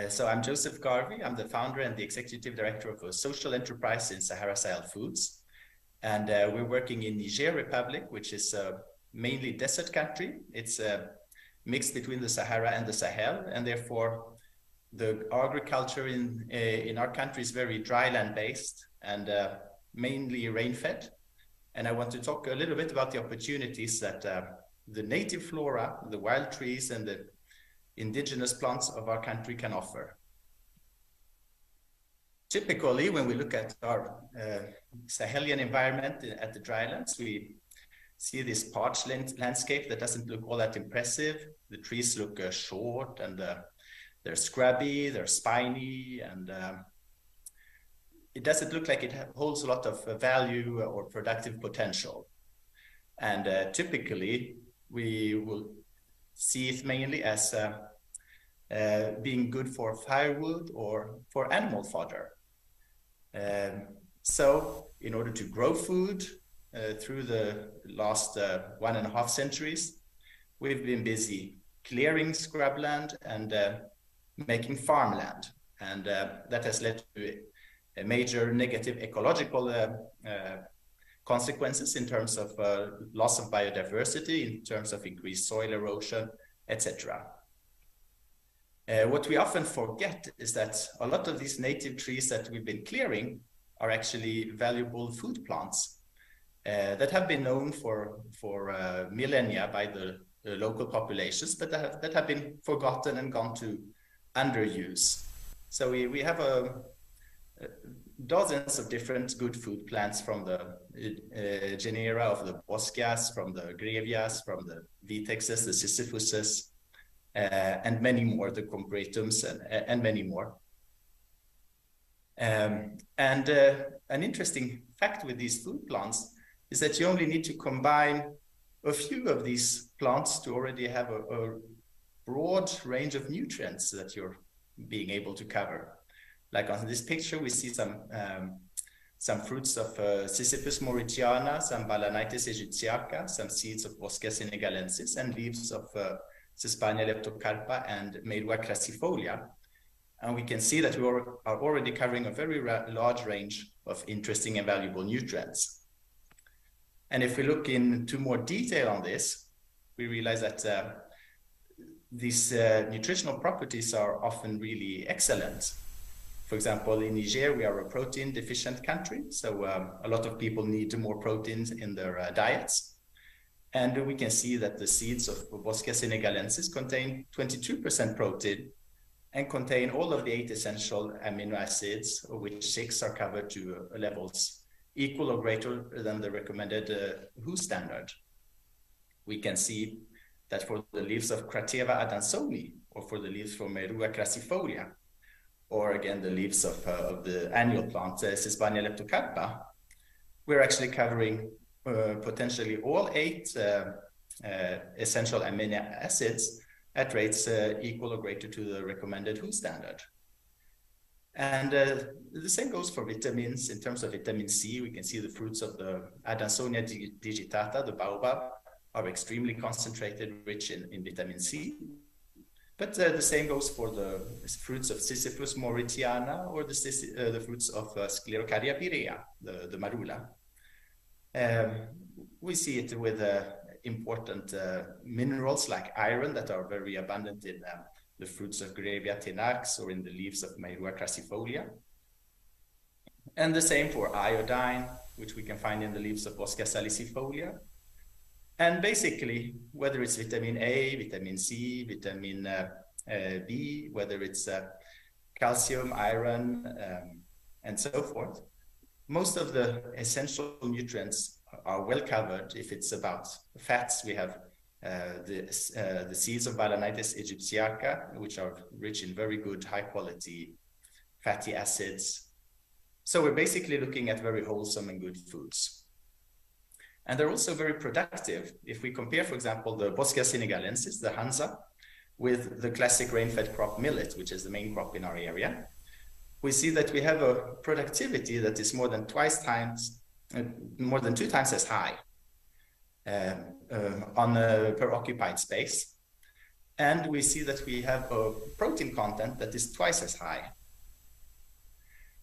So I'm Joseph Garvey. I'm the founder and the executive director of a social enterprise in Sahara Sahel Foods. And we're working in Niger Republic, which is a mainly desert country. It's mixed between the Sahara and the Sahel. And therefore, the agriculture in our country is very dryland based and mainly rain-fed. And I want to talk a little bit about the opportunities that the native flora, the wild trees, and the indigenous plants of our country can offer. Typically, when we look at our Sahelian environment at the drylands, we see this parched landscape that doesn't look all that impressive. The trees look short and they're scrubby, they're spiny, and it doesn't look like it holds a lot of value or productive potential. And typically, we will see it mainly as being good for firewood or for animal fodder. So in order to grow food through the last 1.5 centuries, we've been busy clearing scrubland and making farmland. And that has led to a major negative ecological consequences in terms of loss of biodiversity, in terms of increased soil erosion, etc. What we often forget is that a lot of these native trees that we've been clearing are actually valuable food plants that have been known for millennia by the local populations, but that have been forgotten and gone to underuse. So we have dozens of different good food plants, from the genera of the Boscias, from the Grevias, from the Vitexes, the Sisyphuses, and many more, the Compratums, and many more. And an interesting fact with these food plants is that you only need to combine a few of these plants to already have broad range of nutrients that you're being able to cover. Like on this picture, we see some fruits of Sisyphus mauritiana, some Balanitis aegyptiaca, some seeds of Boscia senegalensis, and leaves of Sespania leptocarpa and Meirua crassifolia. And we can see that we are already covering a very large range of interesting and valuable nutrients. And if we look into more detail on this, we realize that these nutritional properties are often really excellent. For example, in Niger, we are a protein deficient country. So a lot of people need more proteins in their diets. And we can see that the seeds of Boscia senegalensis contain 22% protein and contain all of the 8 essential amino acids, of which 6 are covered to levels equal or greater than the recommended WHO standard. We can see that for the leaves of Crateva adansoni, or for the leaves from Meirua crassifolia, or again the leaves of the annual plant Sespania leptocarpa, we're actually covering potentially all 8 essential amino acids at rates equal or greater to the recommended WHO standard. And the same goes for vitamins. In terms of vitamin C, we can see the fruits of the Adansonia digitata, the baobab, are extremely concentrated, rich in vitamin C. But the same goes for the fruits of Sisyphus mauritiana or the fruits of Sclerocardia pirea, the marula. We see it with important minerals like iron that are very abundant in the fruits of Grevia tenax or in the leaves of Meirua crassifolia. And the same for iodine, which we can find in the leaves of Boscia salicifolia. And basically, whether it's vitamin A, vitamin C, vitamin B, whether it's calcium, iron, and so forth, most of the essential nutrients are well covered. If it's about fats, we have the seeds of Balanitis aegyptiaca, which are rich in very good, high-quality fatty acids. So we're basically looking at very wholesome and good foods. And they're also very productive. If we compare, for example, the Boscia senegalensis, the Hansa, with the classic rain-fed crop millet, which is the main crop in our area, we see that we have a productivity that is more than 2 times as high on per occupied space. And we see that we have a protein content that is 2 as high.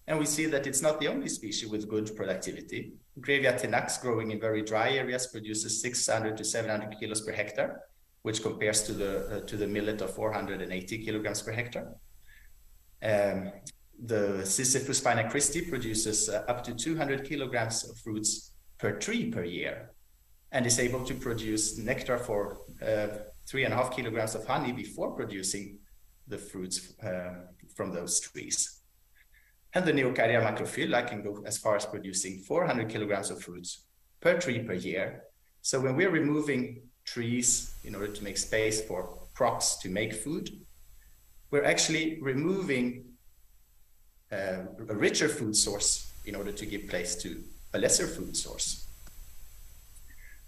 And we see that it's not the only species with good productivity. Grevia tenax, growing in very dry areas, produces 600 to 700 kilos per hectare, which compares to the millet of 480 kilograms per hectare. The Sisyphus spina Christi produces up to 200 kilograms of fruits per tree per year, and is able to produce nectar for 3.5 kilograms of honey before producing the fruits from those trees. And the Neocaria macrophylla can go as far as producing 400 kilograms of fruits per tree per year. So when we're removing trees in order to make space for crops to make food, we're actually removing a richer food source in order to give place to a lesser food source.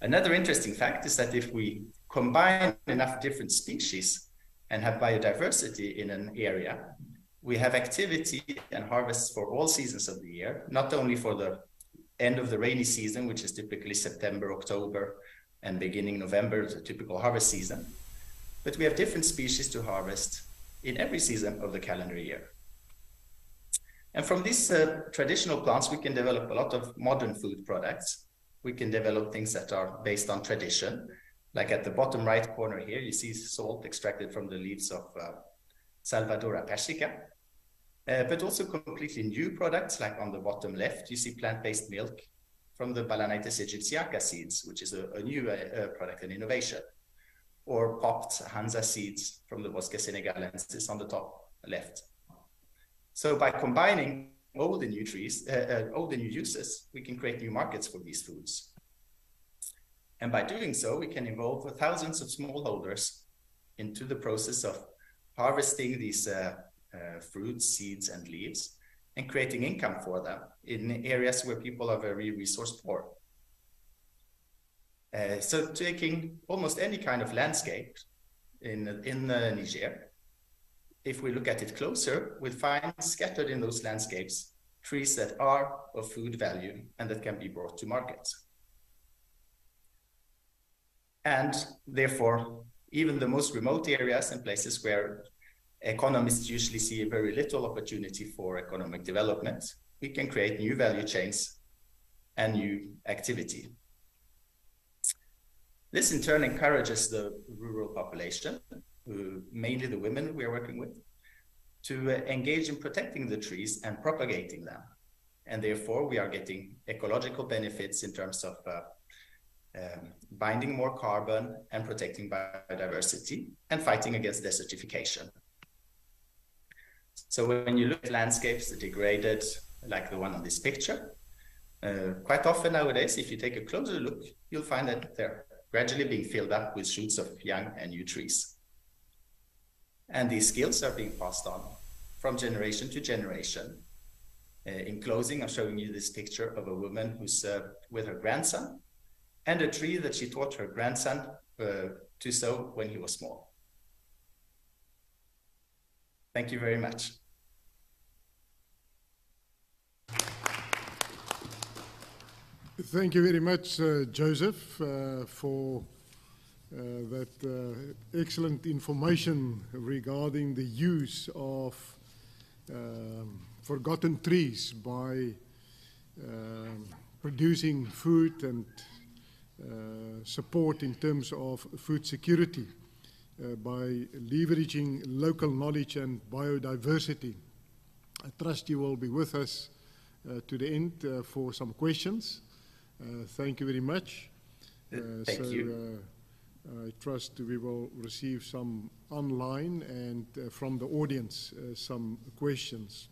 Another interesting fact is that if we combine enough different species and have biodiversity in an area, we have activity and harvests for all seasons of the year, not only for the end of the rainy season, which is typically September, October, and beginning November, the typical harvest season, but we have different species to harvest in every season of the calendar year. And from these traditional plants, we can develop a lot of modern food products. We can develop things that are based on tradition. Like at the bottom right corner here, you see salt extracted from the leaves of Salvadora persica, but also completely new products. Like on the bottom left, you see plant-based milk from the Balanitis aegyptiaca seeds, which is a new product and innovation, or popped Hansa seeds from the Boscia senegalensis on the top left. So by combining all the new trees, all the new uses, we can create new markets for these foods. And by doing so, we can involve thousands of smallholders into the process of harvesting these fruits, seeds, and leaves, and creating income for them in areas where people are very resource poor. So taking almost any kind of landscape, in Niger. If we look at it closer, we'll find scattered in those landscapes trees that are of food value and that can be brought to market. And therefore, even the most remote areas and places where economists usually see very little opportunity for economic development, we can create new value chains and new activity. This in turn encourages the rural population, mainly the women we are working with, to engage in protecting the trees and propagating them. And therefore, we are getting ecological benefits in terms of binding more carbon and protecting biodiversity and fighting against desertification. So when you look at landscapes that degraded, like the one on this picture, quite often nowadays, if you take a closer look, you'll find that they're gradually being filled up with shoots of young and new trees. And these skills are being passed on from generation to generation. In closing, I'm showing you this picture of a woman who's with her grandson and a tree that she taught her grandson to sow when he was small. Thank you very much. Thank you very much, Joseph, for that excellent information regarding the use of forgotten trees by producing food and support in terms of food security by leveraging local knowledge and biodiversity. I trust you will be with us to the end for some questions. Thank you very much. Thank you. I trust we will receive some online and from the audience some questions.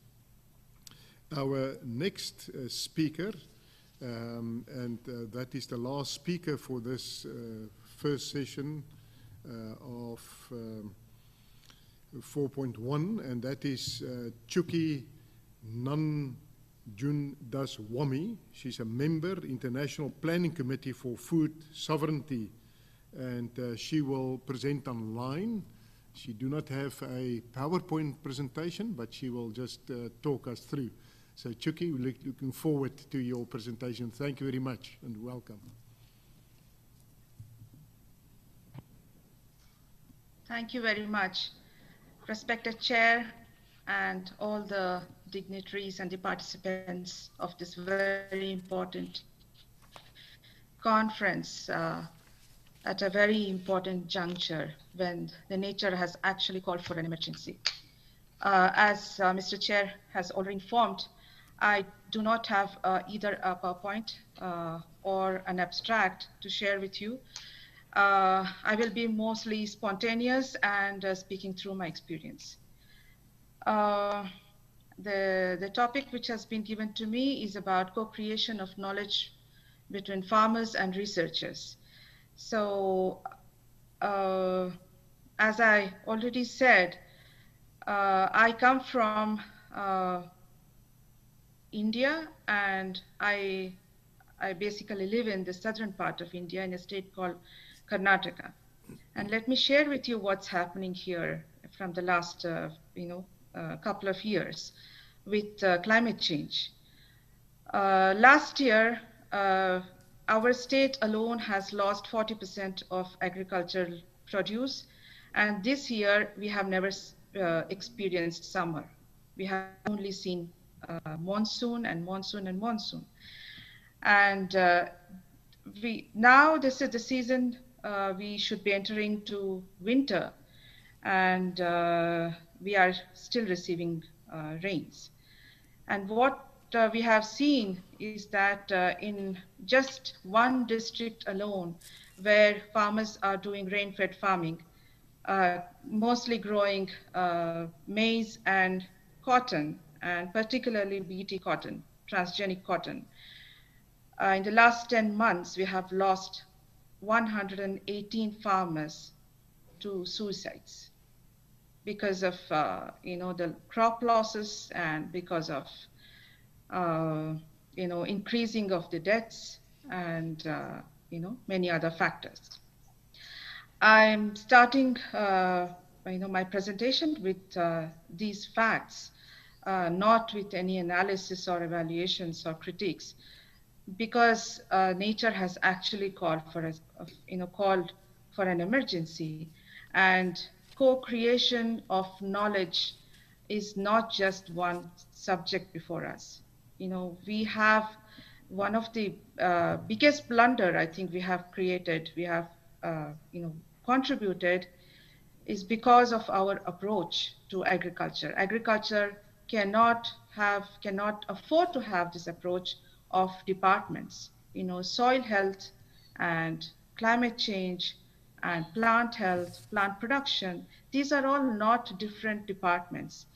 Our next speaker, and that is the last speaker for this first session of 4.1, and that is Chuki Nanjundaswamy. She's a member, International Planning Committee for Food Sovereignty, and she will present online. She do not have a PowerPoint presentation, but she will just talk us through. So Chuki, we're looking forward to your presentation. Thank you very much and welcome. Thank you very much. Respected Chair and all the dignitaries and the participants of this very important conference at a very important juncture when the nature has actually called for an emergency. As Mr. Chair has already informed, I do not have either a PowerPoint or an abstract to share with you. I will be mostly spontaneous and speaking through my experience. The topic which has been given to me is about co-creation of knowledge between farmers and researchers. So, as I already said, I come from India, and I basically live in the southern part of India in a state called Karnataka. And let me share with you what's happening here from the last couple of years with climate change. Last year, our state alone has lost 40% of agricultural produce, and this year we have never experienced summer. We have only seen monsoon and monsoon and monsoon. And now this is the season we should be entering to winter, and we are still receiving rains. And what we have seen is that in just one district alone, where farmers are doing rain-fed farming, mostly growing maize and cotton, and particularly BT cotton, transgenic cotton. In the last 10 months, we have lost 118 farmers to suicides because of the crop losses and because of increasing of the deaths and many other factors. I'm starting my presentation with these facts, not with any analysis or evaluations or critiques, because nature has actually called for an emergency, and co-creation of knowledge is not just one subject before us. We have one of the biggest blunder I think we have contributed is because of our approach to agriculture. Agriculture cannot afford to have this approach of departments. Soil health and climate change and plant health, plant production, these are all not different departments.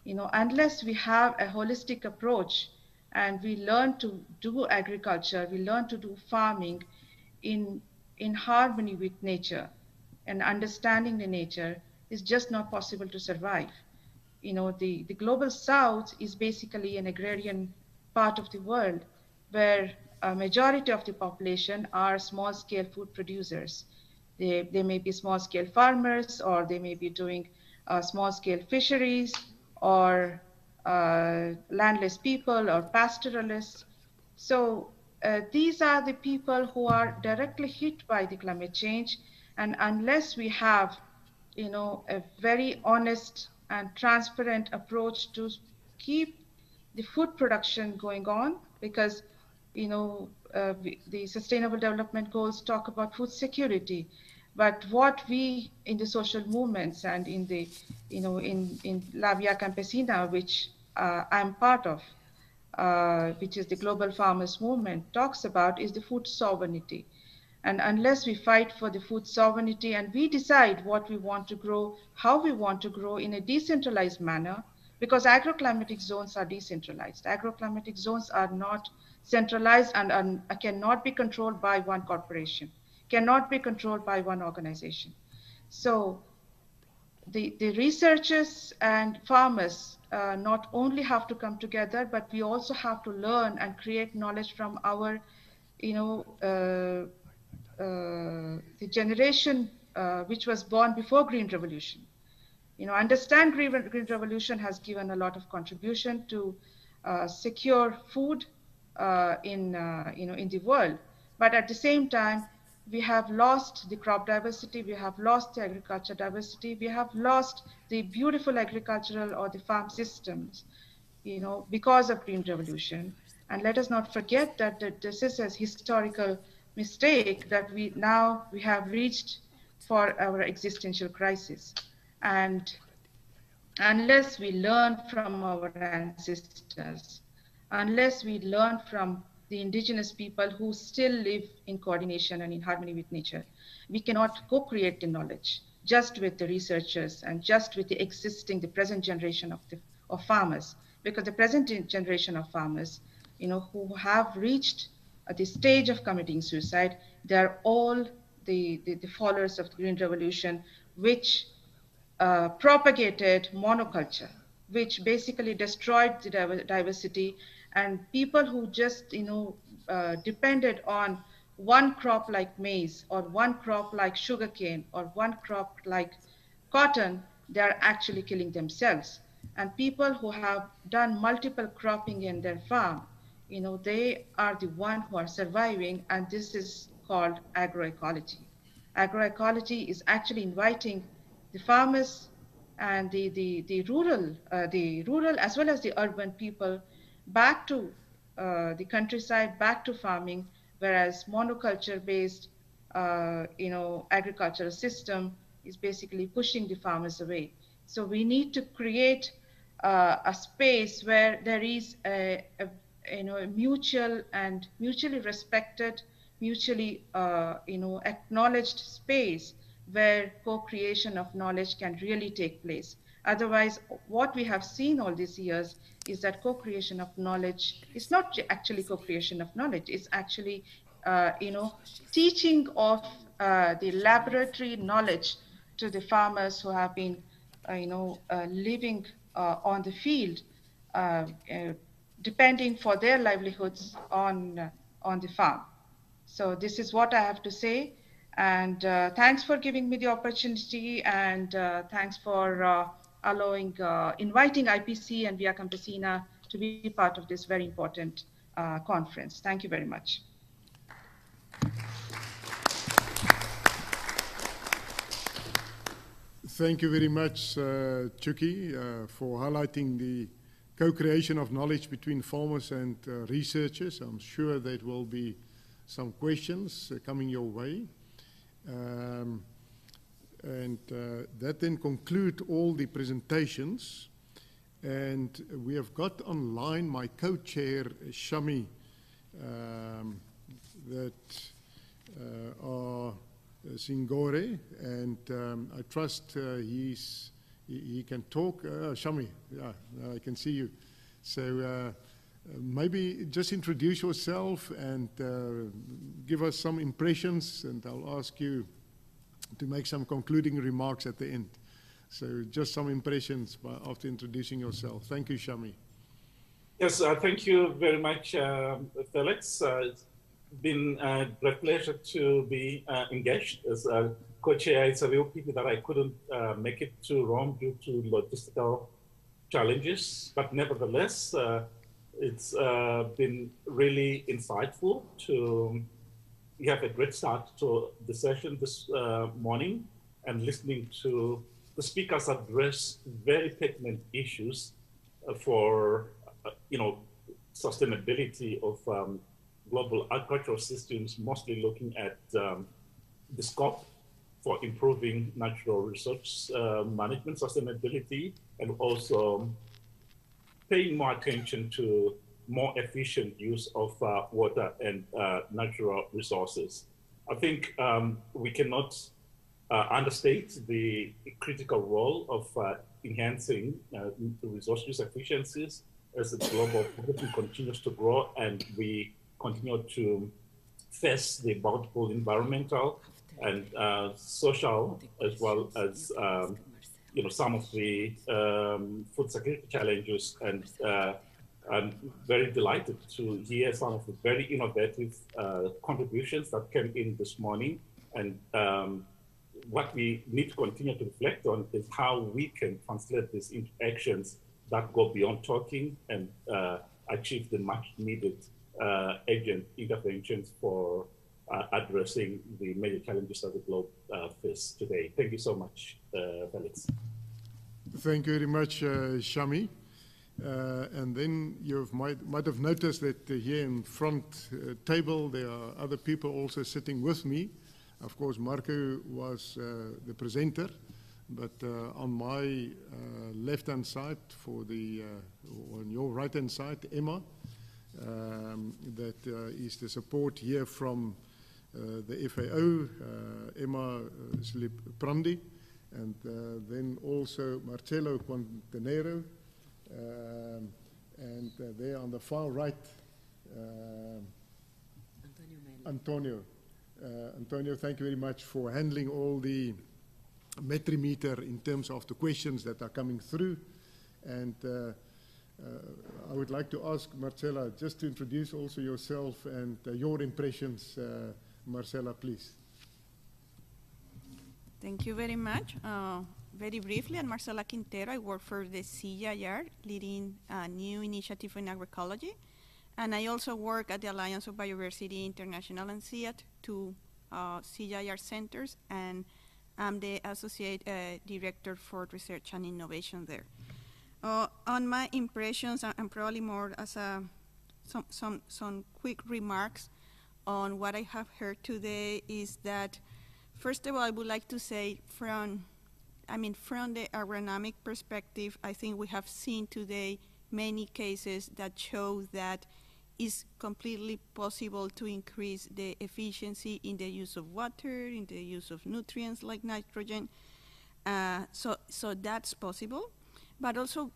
Unless we have a holistic approach and we learn to do agriculture, we learn to do farming in harmony with nature, and understanding the nature, is just not possible to survive. The global south is basically an agrarian part of the world where a majority of the population are small scale food producers. They may be small scale farmers, or they may be doing small scale fisheries, or landless people, or pastoralists. So these are the people who are directly hit by the climate change. And unless we have, a very honest and transparent approach to keep the food production going on, because, the Sustainable Development Goals talk about food security, but what we in the social movements and in the, in La Via Campesina, which I'm part of, which is the Global Farmers Movement, talks about is the food sovereignty. And unless we fight for the food sovereignty and we decide what we want to grow, how we want to grow in a decentralized manner, because agroclimatic zones are decentralized. Agroclimatic zones are not centralized and cannot be controlled by one corporation, cannot be controlled by one organization. So the researchers and farmers not only have to come together, but we also have to learn and create knowledge from our, the generation which was born before Green Revolution. Understand Green Revolution has given a lot of contribution to secure food in the world. But at the same time, we have lost the crop diversity, we have lost the agriculture diversity, we have lost the beautiful agricultural or the farm systems, because of Green Revolution. And let us not forget that this is a historical mistake that we have reached for our existential crisis. And unless we learn from our ancestors, unless we learn from the indigenous people who still live in coordination and in harmony with nature, we cannot co-create the knowledge just with the researchers and just with the present generation of farmers. Because the present generation of farmers, who have reached the stage of committing suicide, they're all the followers of the Green Revolution, which propagated monoculture, which basically destroyed the diversity, and people who just depended on one crop like maize, or one crop like sugarcane, or one crop like cotton, they are actually killing themselves. And people who have done multiple cropping in their farm, they are the one who are surviving, and this is called agroecology. Agroecology is actually inviting the farmers and the rural as well as the urban people back to the countryside, back to farming, whereas monoculture-based agricultural system is basically pushing the farmers away. So we need to create a space where there is a mutual and mutually respected, mutually acknowledged space where co-creation of knowledge can really take place. Otherwise, what we have seen all these years is that co-creation of knowledge is not actually co-creation of knowledge. It's actually, teaching of the laboratory knowledge to the farmers who have been, living on the field, depending for their livelihoods on the farm. So this is what I have to say. And thanks for giving me the opportunity, and thanks for inviting IPC and Via Campesina to be part of this very important conference. Thank you very much. Thank you very much, Chuki, for highlighting the co-creation of knowledge between farmers and researchers. I'm sure there will be some questions coming your way. That then conclude all the presentations. And we have got online my co-chair, Shami, that are Singore, and I trust he can talk. Shami, yeah, I can see you. So maybe just introduce yourself and give us some impressions, and I'll ask you to make some concluding remarks at the end. So just some impressions after introducing yourself. Thank you, Shami. Yes, thank you very much, Felix. It's been a great pleasure to be engaged as a co-chair. It's a real pity that I couldn't make it to Rome due to logistical challenges, but nevertheless, it's been really insightful to have a great start to the session this morning, and listening to the speakers address very pertinent issues for sustainability of global agricultural systems, mostly looking at the scope for improving natural resource management sustainability, and also paying more attention to more efficient use of water and natural resources. I think we cannot understate the critical role of enhancing resource use efficiencies as the global population continues to grow and we continue to face the multiple environmental and social, as well as some of the food security challenges. And I'm very delighted to hear some of the very innovative contributions that came in this morning. And what we need to continue to reflect on is how we can translate these into actions that go beyond talking and achieve the much needed urgent interventions for addressing the major challenges that the globe faces today. Thank you so much, Felix. Thank you very much, Shami. And then you might have noticed that here in front table, there are other people also sitting with me. Of course, Marco was the presenter, but on my left-hand side, on your right-hand side, Emma, that is the support here from the FAO, Emma Slip-Prandi, and then also Marcello Quantanero, and there on the far right, Antonio. Antonio, thank you very much for handling all the metrimeter in terms of the questions that are coming through. And I would like to ask Marcella just to introduce also yourself and your impressions. Marcella, please. Thank you very much. Very briefly, I'm Marcela Quintero. I work for the CIR, leading a new initiative in agroecology. And I also work at the Alliance of Biodiversity International and CIAT, two CIR centers, and I'm the Associate Director for Research and Innovation there. On my impressions, and probably more as some quick remarks on what I have heard today is that, first of all, I would like to say from the agronomic perspective, I think we have seen today many cases that show that it's completely possible to increase the efficiency in the use of water, in the use of nutrients like nitrogen. So that's possible. But also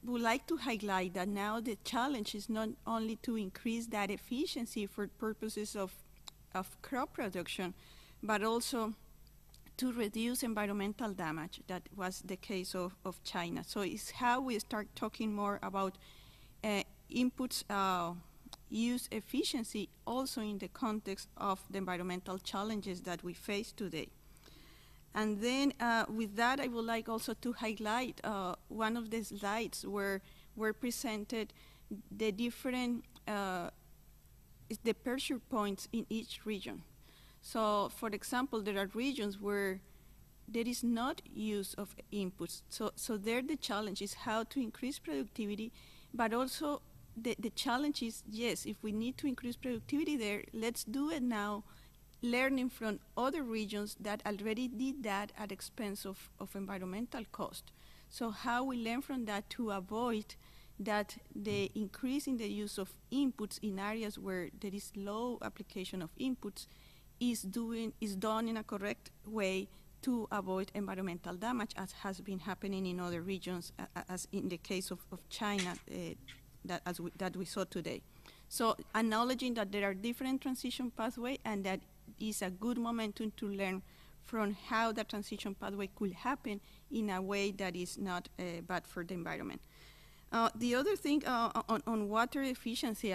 would like to highlight that now the challenge is not only to increase that efficiency for purposes of crop production, but also to reduce environmental damage. That was the case of China. So it's how we start talking more about inputs use efficiency also in the context of the environmental challenges that we face today. And then with that, I would like also to highlight one of the slides where were presented the different the pressure points in each region. So, for example, there are regions where there is not use of inputs. So there the challenge is how to increase productivity, but also the challenge is, yes, if we need to increase productivity there, let's do it now, learning from other regions that already did that at expense of environmental cost. So how we learn from that to avoid that the increase in the use of inputs in areas where there is low application of inputs is done in a correct way to avoid environmental damage, as has been happening in other regions, as in the case of China that we saw today. So acknowledging that there are different transition pathways and that is a good momentum to learn from how the transition pathway could happen in a way that is not bad for the environment. The other thing on water efficiency,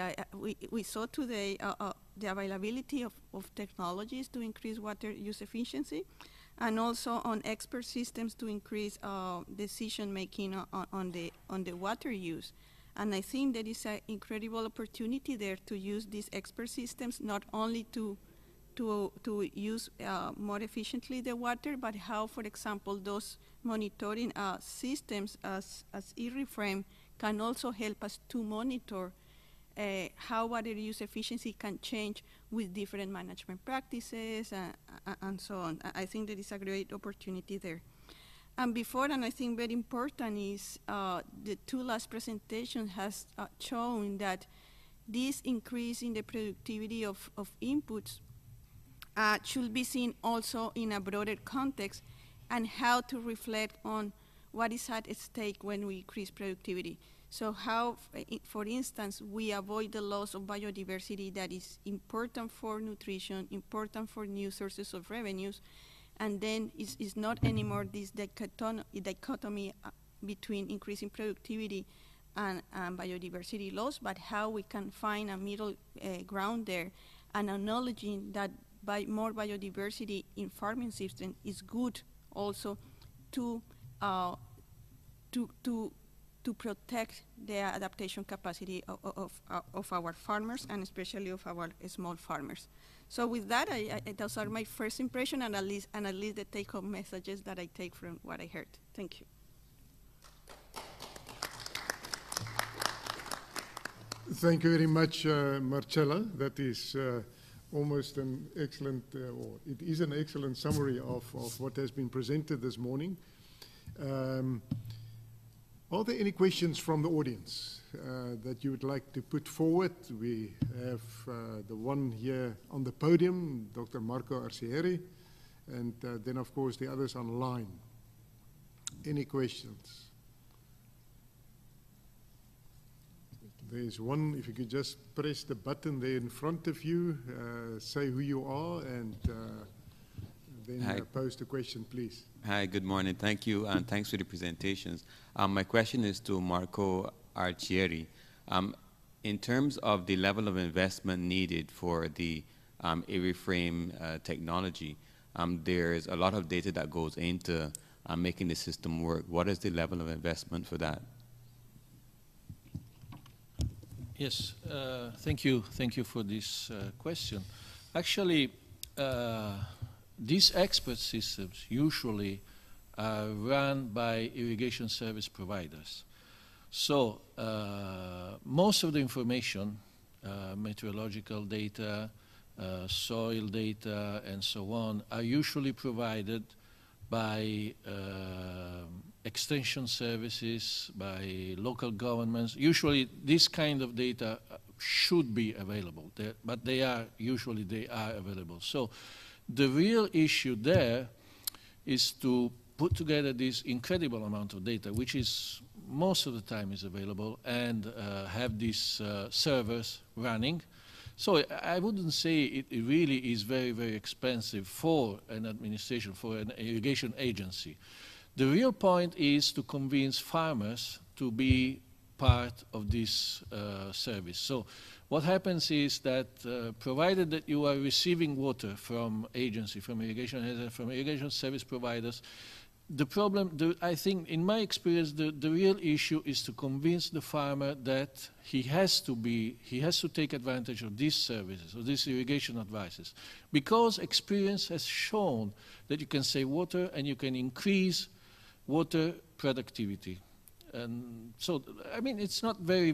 we saw today the availability of technologies to increase water use efficiency, and also on expert systems to increase decision making on the water use. And I think there is an incredible opportunity there to use these expert systems, not only to use more efficiently the water, but how, for example, those monitoring systems as eReframe can also help us to monitor how water use efficiency can change with different management practices and so on. I think there is a great opportunity there. And before, and I think very important, is the two last presentations has shown that this increase in the productivity of inputs should be seen also in a broader context and how to reflect on what is at stake when we increase productivity. So how, for instance, we avoid the loss of biodiversity that is important for nutrition, important for new sources of revenues, and then it's not anymore this dichotomy between increasing productivity and biodiversity loss, but how we can find a middle ground there, and acknowledging that more biodiversity in farming systems is good also to protect the adaptation capacity of our farmers, and especially of our small farmers. So with that, those are my first impression, and at least the take-home messages that I take from what I heard. Thank you. Thank you very much, Marcella. That is almost an excellent, or it is an excellent summary of what has been presented this morning. Are there any questions from the audience that you would like to put forward? We have the one here on the podium, Dr. Marco Arcieri, and then, of course, the others online. Any questions? There's one. If you could just press the button there in front of you, say who you are, and then pose the question, please. Hi, good morning. Thank you, and thanks for the presentations. My question is to Marco Arcieri. In terms of the level of investment needed for the eReframe technology, there's a lot of data that goes into making the system work. What is the level of investment for that? Yes, thank you for this question. Actually, these expert systems usually are run by irrigation service providers. So most of the information, meteorological data, soil data, and so on, are usually provided by extension services, by local governments. Usually this kind of data should be available, but they are available. So the real issue there is to put together this incredible amount of data, which is most of the time is available, and have these servers running. So I wouldn't say it really is very, very expensive for an administration, for an irrigation agency. The real point is to convince farmers to be part of this service. So what happens is that provided that you are receiving water from agency, from irrigation service providers, the problem, I think, in my experience, the real issue is to convince the farmer that he has to take advantage of these services, of these irrigation advices, because experience has shown that you can save water and you can increase water productivity. And so, I mean, it's not very,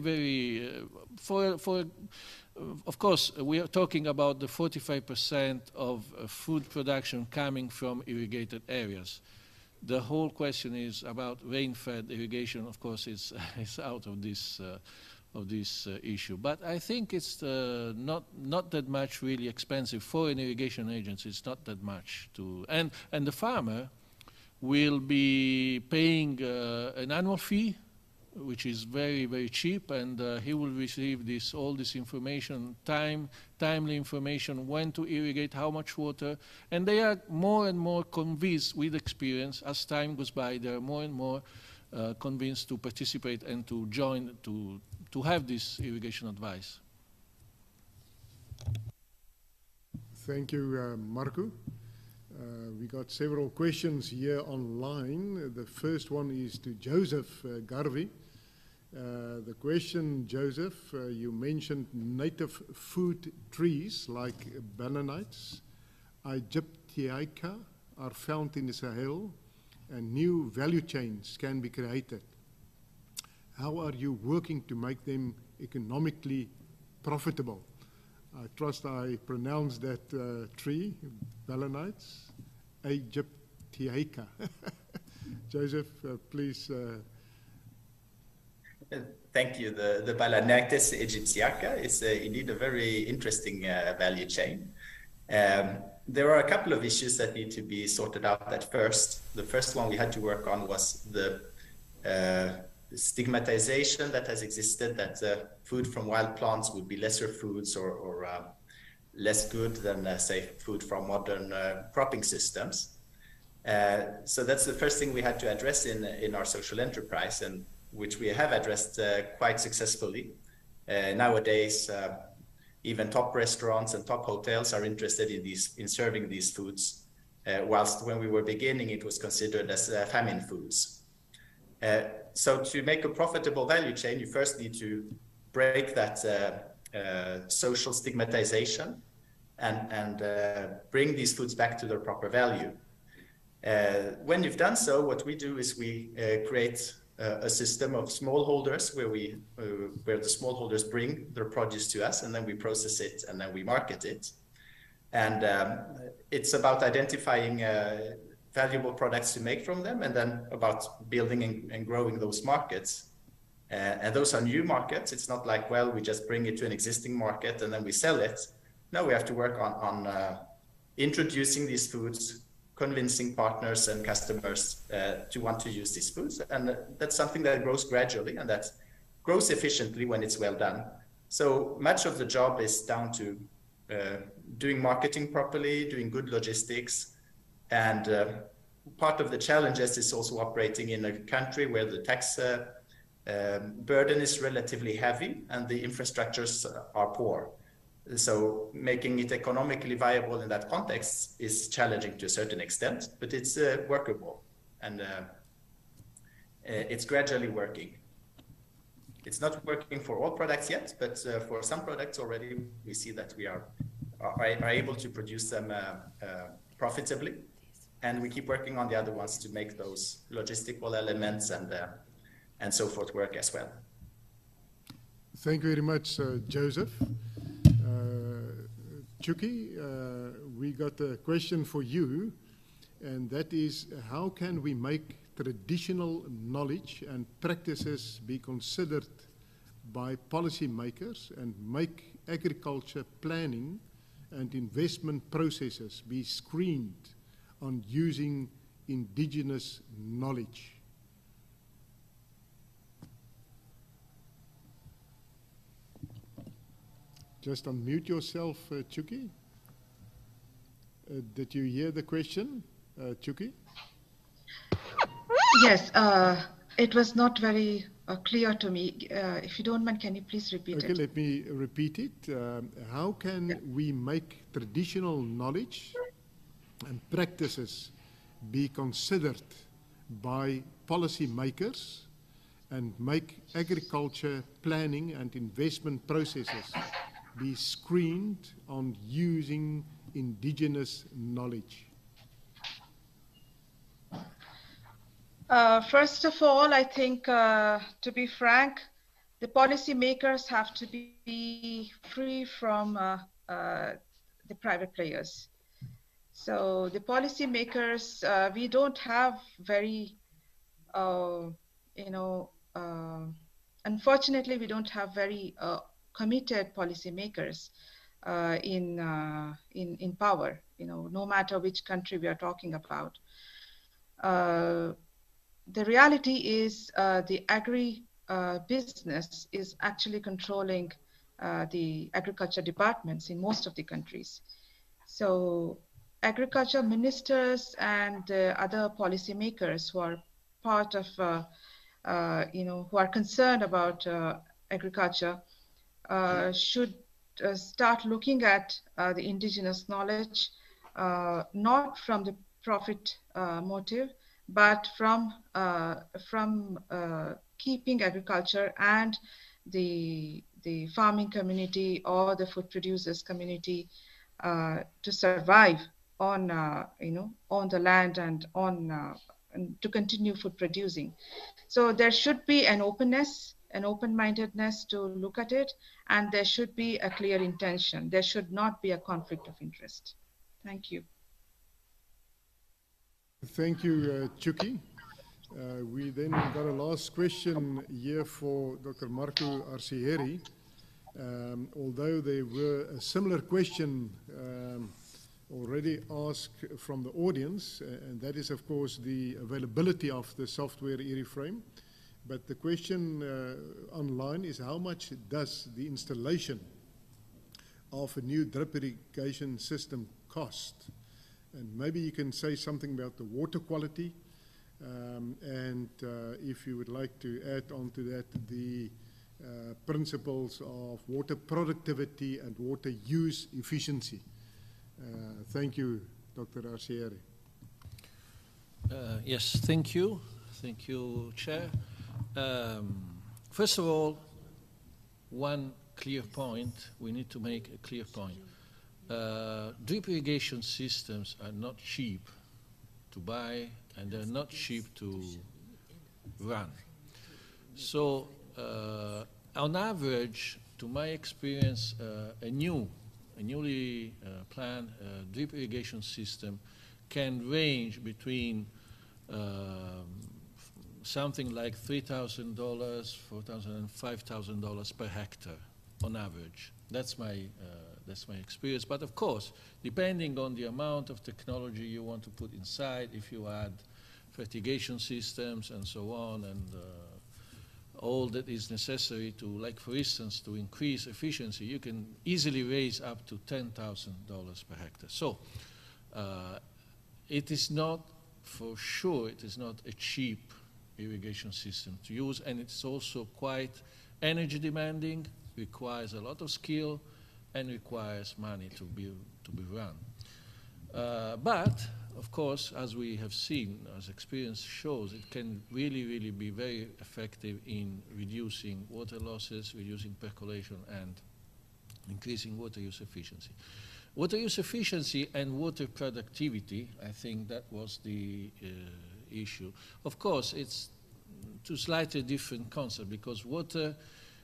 of course, we are talking about the 45% of food production coming from irrigated areas. The whole question is about rain-fed irrigation, of course, is out of this issue. But I think it's not that much really expensive for an irrigation agency. It's not that much to, and the farmer will be paying an annual fee, which is very, very cheap, and he will receive all this information, timely information, when to irrigate, how much water, and they are more and more convinced with experience. As time goes by, they are more and more convinced to participate and to join, to have this irrigation advice. Thank you, Marco. We got several questions here online. The first one is to Joseph Garvey. The question, Joseph, you mentioned native food trees like bananites, Aegyptiaca, are found in the Sahel, and new value chains can be created. How are you working to make them economically profitable? I trust I pronounced that tree, balanites, Aegyptiaca. Joseph, please. Thank you. The Balanites aegyptiaca is indeed a very interesting value chain. There are a couple of issues that need to be sorted out at first. The first one we had to work on was the stigmatization that has existed, that food from wild plants would be lesser foods or less good than, say, food from modern cropping systems. So that's the first thing we had to address in our social enterprise, and which we have addressed quite successfully. Nowadays, even top restaurants and top hotels are interested in serving these foods, whilst when we were beginning, it was considered as famine foods. So to make a profitable value chain, you first need to break that social stigmatization and bring these foods back to their proper value. When you've done so, what we do is we create a system of smallholders where the smallholders bring their produce to us, and then we process it and then we market it. And it's about identifying valuable products to make from them, and then about building and growing those markets. And those are new markets. It's not like, well, we just bring it to an existing market and then we sell it. No, we have to work on introducing these foods, convincing partners and customers to want to use these foods. And that's something that grows gradually and that grows efficiently when it's well done. So much of the job is down to doing marketing properly, doing good logistics. And part of the challenges is also operating in a country where the tax burden is relatively heavy and the infrastructures are poor. So making it economically viable in that context is challenging to a certain extent, but it's workable, and it's gradually working. It's not working for all products yet, but for some products already, we see that we are able to produce them profitably, and we keep working on the other ones to make those logistical elements and so forth work as well. Thank you very much, Joseph. Chucky, we got a question for you, and that is, how can we make traditional knowledge and practices be considered by policymakers and make agriculture planning and investment processes be screened on using indigenous knowledge? Just unmute yourself, Chucky. Did you hear the question, Chucky? Yes, It was not very clear to me. If you don't mind, can you please repeat it? Okay, let me repeat it. How can we make traditional knowledge and practices be considered by policymakers and make agriculture planning and investment processes be screened on using indigenous knowledge? First of all, I think, to be frank, the policymakers have to be free from the private players. So the policymakers, we don't have very, unfortunately, we don't have very committed policymakers in power. No matter which country we are talking about. The reality is the agri business is actually controlling the agriculture departments in most of the countries. So agriculture ministers and other policymakers who are part of, who are concerned about agriculture should start looking at the indigenous knowledge, not from the profit motive, but from keeping agriculture and the farming community or the food producers community to survive on on the land and and to continue food producing. So there should be an openness, an open-mindedness to look at it, and there should be a clear intention. There should not be a conflict of interest. Thank you. Thank you, Chuki. We then got a last question here for Dr. Marco Arcieri. Although there were a similar question already asked from the audience, and that is, of course, the availability of the software ERIFrame. But the question online is, how much does the installation of a new drip irrigation system cost? And maybe you can say something about the water quality, and if you would like to add on to that, the principles of water productivity and water use efficiency. Thank you, Dr. Arcieri. Yes, thank you. Thank you, Chair. First of all, one clear point, we need to make a clear point. Drip irrigation systems are not cheap to buy, and they're not cheap to run. So, on average, to my experience, a newly planned drip irrigation system can range between something like $3,000, $4,000, and $5,000 per hectare on average. That's my experience. But of course, depending on the amount of technology you want to put inside, if you add fertigation systems and so on, and all that is necessary to, like for instance, to increase efficiency, you can easily raise up to $10,000 per hectare. So it is not, for sure, it is not a cheap irrigation system to use, and it's also quite energy demanding, requires a lot of skill, and requires money to be run. But, of course, as we have seen, as experience shows, it can really be very effective in reducing water losses, reducing percolation, and increasing water use efficiency. Water use efficiency and water productivity, I think that was the issue. Of course, it's two slightly different concepts, because water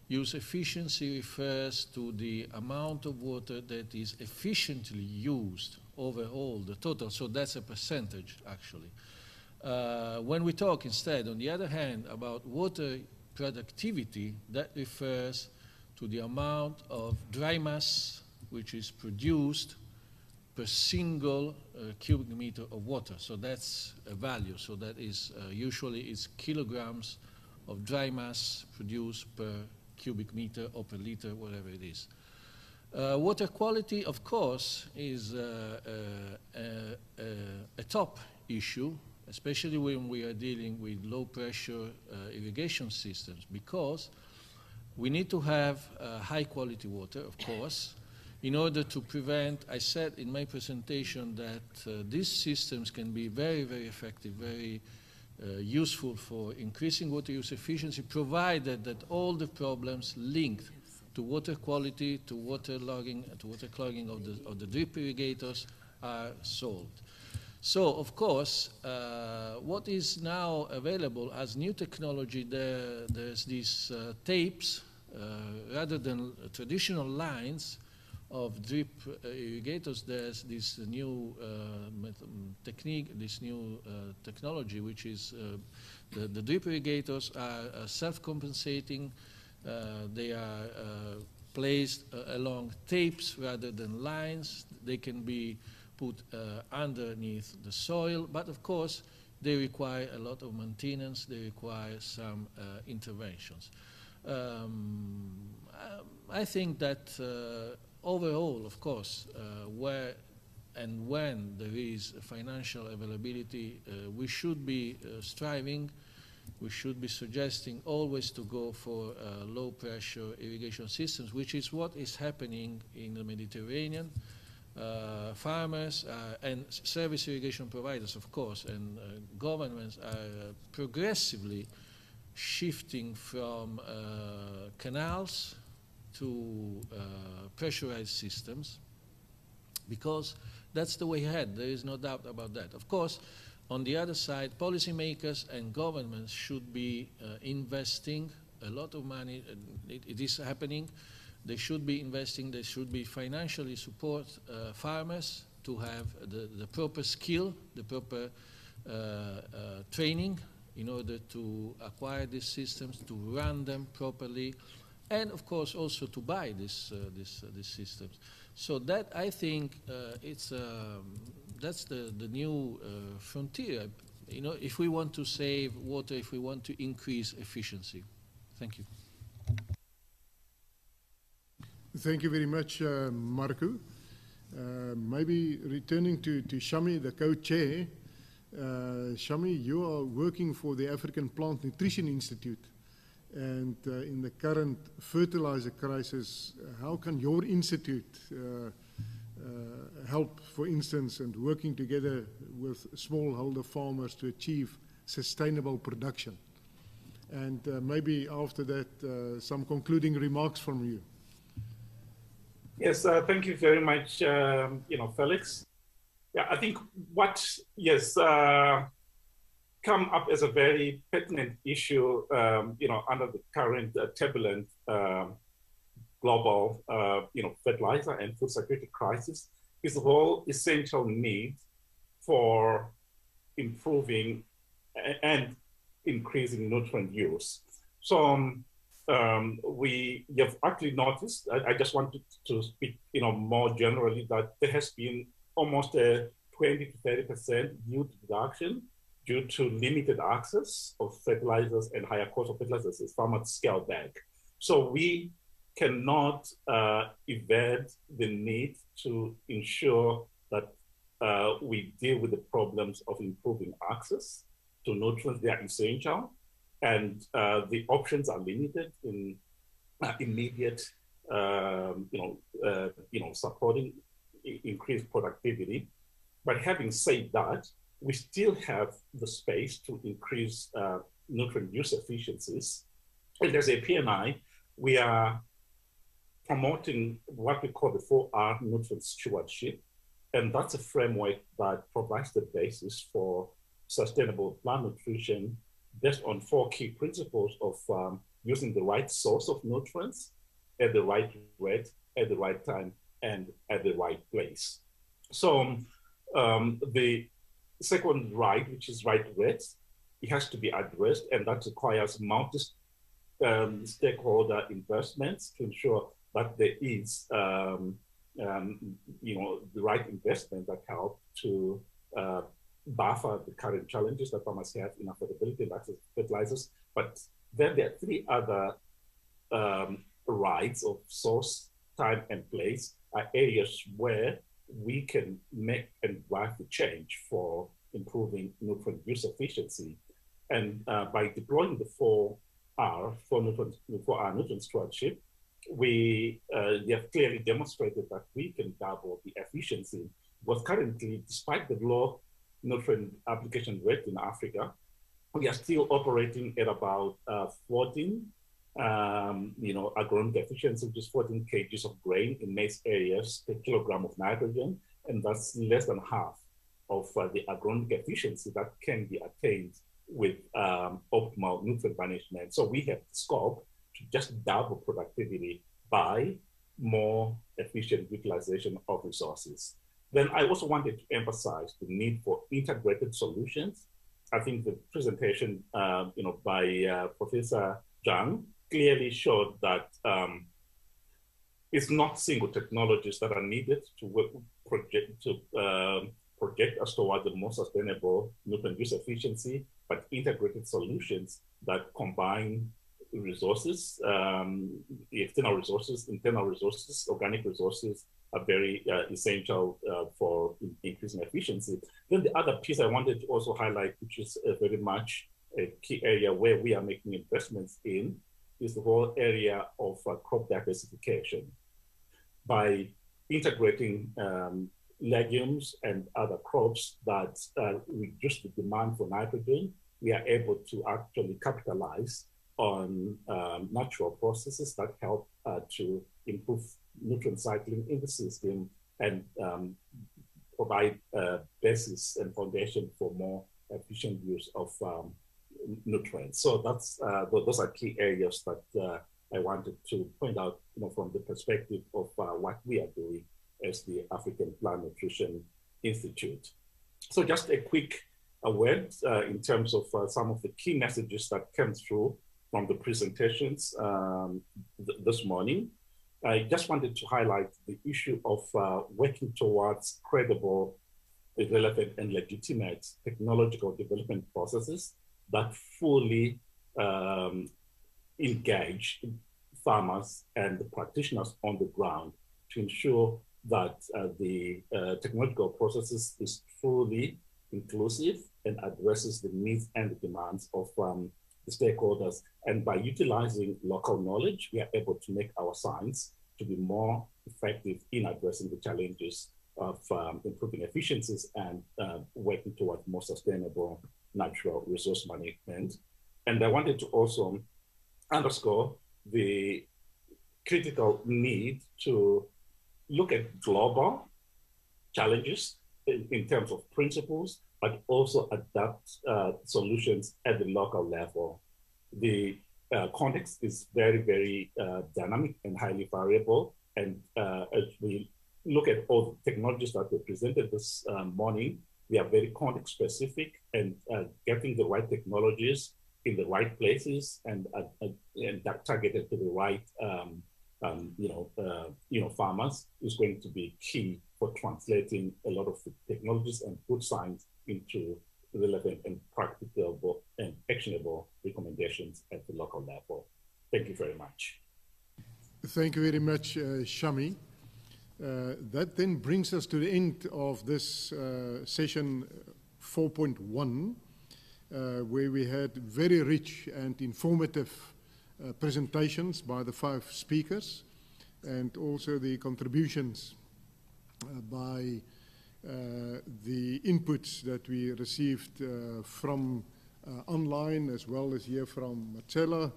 use efficiency refers to the amount of water that is efficiently used overall, the total, so that's a percentage, actually. When we talk instead, on the other hand, about water productivity, that refers to the amount of dry mass which is produced per single cubic meter of water. So that's a value. So that is usually is kilograms of dry mass produced per cubic meter or per liter, whatever it is. Water quality, of course, is a top issue especially when we are dealing with low-pressure irrigation systems, because we need to have high-quality water, of course, in order to prevent. I said in my presentation that these systems can be very, very effective, very useful for increasing water use efficiency, provided that all the problems linked to water quality, to water logging, to water clogging of the drip irrigators are solved. So, of course, what is now available as new technology, there's these tapes, rather than traditional lines of drip irrigators, there's this new technique, this new technology, which is the drip irrigators are self-compensating. They are placed along tapes rather than lines. They can be put underneath the soil, but of course they require a lot of maintenance, they require some interventions. I think that overall, of course, where and when there is financial availability, we should be striving, we should be suggesting always to go for low pressure irrigation systems, which is what is happening in the Mediterranean. Farmers and service irrigation providers, of course, and governments are progressively shifting from canals to pressurized systems, because that's the way ahead. There is no doubt about that. Of course, on the other side, policymakers and governments should be investing a lot of money. It is happening. They should be investing, they should be financially support farmers to have the proper skill, the proper training in order to acquire these systems, to run them properly, and of course also to buy these systems. So that, I think, that's the new frontier, you know, if we want to save water, if we want to increase efficiency. Thank you. Thank you very much, Marco. Maybe returning to Shami, the co-chair. Shami, you are working for the African Plant Nutrition Institute, and in the current fertilizer crisis, how can your institute help, for instance, and working together with smallholder farmers to achieve sustainable production? And maybe after that, some concluding remarks from you. Yes, thank you very much, Felix. Yeah, I think what, come up as a very pertinent issue, under the current turbulent global, fertilizer and food security crisis, is the whole essential need for improving and increasing nutrient use. So we have actually noticed, I just wanted to speak, more generally, that there has been almost a 20 to 30% yield reduction due to limited access of fertilizers and higher cost of fertilizers as farmers scale back. So we cannot evade the need to ensure that we deal with the problems of improving access to nutrients. They are essential, and the options are limited in immediate, supporting increased productivity. But having said that, we still have the space to increase nutrient use efficiencies. And as a PNI, we are promoting what we call the 4R nutrient stewardship. And that's a framework that provides the basis for sustainable plant nutrition based on 4 key principles of using the right source of nutrients at the right rate, at the right time, and at the right place. So the second right, which is right rate, it has to be addressed, and that requires multi-stakeholder investments to ensure that there is the right investment that help to buffer the current challenges that farmers have in affordability and access to fertilizers. But then there are 3 other rights of source, time, and place are areas where we can make and drive the change for improving nutrient use efficiency. And by deploying the 4R, 4R nutrient stewardship, we have clearly demonstrated that we can double the efficiency. Because currently, despite the low nutrient application rate in Africa, we are still operating at about 14, agronomic efficiency, which is 14 kgs of grain in maize areas per kilogram of nitrogen, and that's less than half of the agronomic efficiency that can be attained with optimal nutrient management. So we have the scope to just double productivity by more efficient utilization of resources. Then I also wanted to emphasize the need for integrated solutions. I think the presentation, by Professor Zhang clearly showed that it's not single technologies that are needed to project us toward the more sustainable nutrient use efficiency, but integrated solutions that combine resources, external resources, internal resources, organic resources are very essential for increasing efficiency. Then the other piece I wanted to also highlight, which is very much a key area where we are making investments in, is the whole area of crop diversification. By integrating legumes and other crops that reduce the demand for nitrogen, we are able to actually capitalize on natural processes that help to improve nutrient cycling in the system and provide a basis and foundation for more efficient use of nutrients. So that's those are key areas that I wanted to point out, from the perspective of what we are doing as the African Plant Nutrition Institute. So just a quick word in terms of some of the key messages that came through from the presentations this morning. I just wanted to highlight the issue of working towards credible, relevant, and legitimate technological development processes that fully engage farmers and the practitioners on the ground to ensure that the technological processes is fully inclusive and addresses the needs and the demands of the stakeholders. And by utilizing local knowledge, we are able to make our science to be more effective in addressing the challenges of improving efficiencies and working towards more sustainable natural resource management. And I wanted to also underscore the critical need to look at global challenges in terms of principles, but also adapt solutions at the local level. The context is very, very dynamic and highly variable. And as we look at all the technologies that were presented this morning, we are very context specific, and getting the right technologies in the right places and targeted to the right farmers is going to be key for translating a lot of the technologies and good science into relevant and practicable and actionable recommendations at the local level. Thank you very much. Thank you very much, Shami. That then brings us to the end of this session 4.1, where we had very rich and informative presentations by the 5 speakers, and also the contributions by the inputs that we received from online as well as here from Marcella.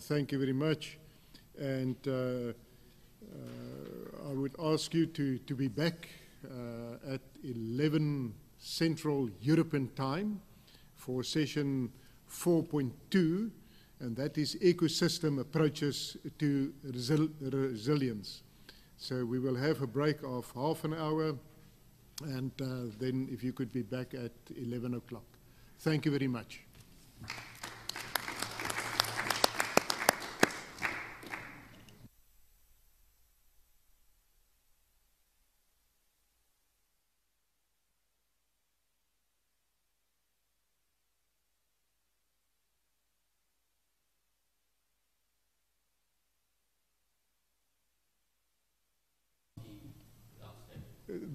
Thank you very much. And I would ask you to be back at 11 Central European Time for session 4.2, and that is ecosystem approaches to resilience. So we will have a break of half an hour, and then if you could be back at 11 o'clock. Thank you very much.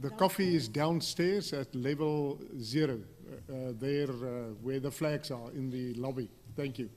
The coffee is downstairs at level 0. there where the flags are in the lobby. Thank you.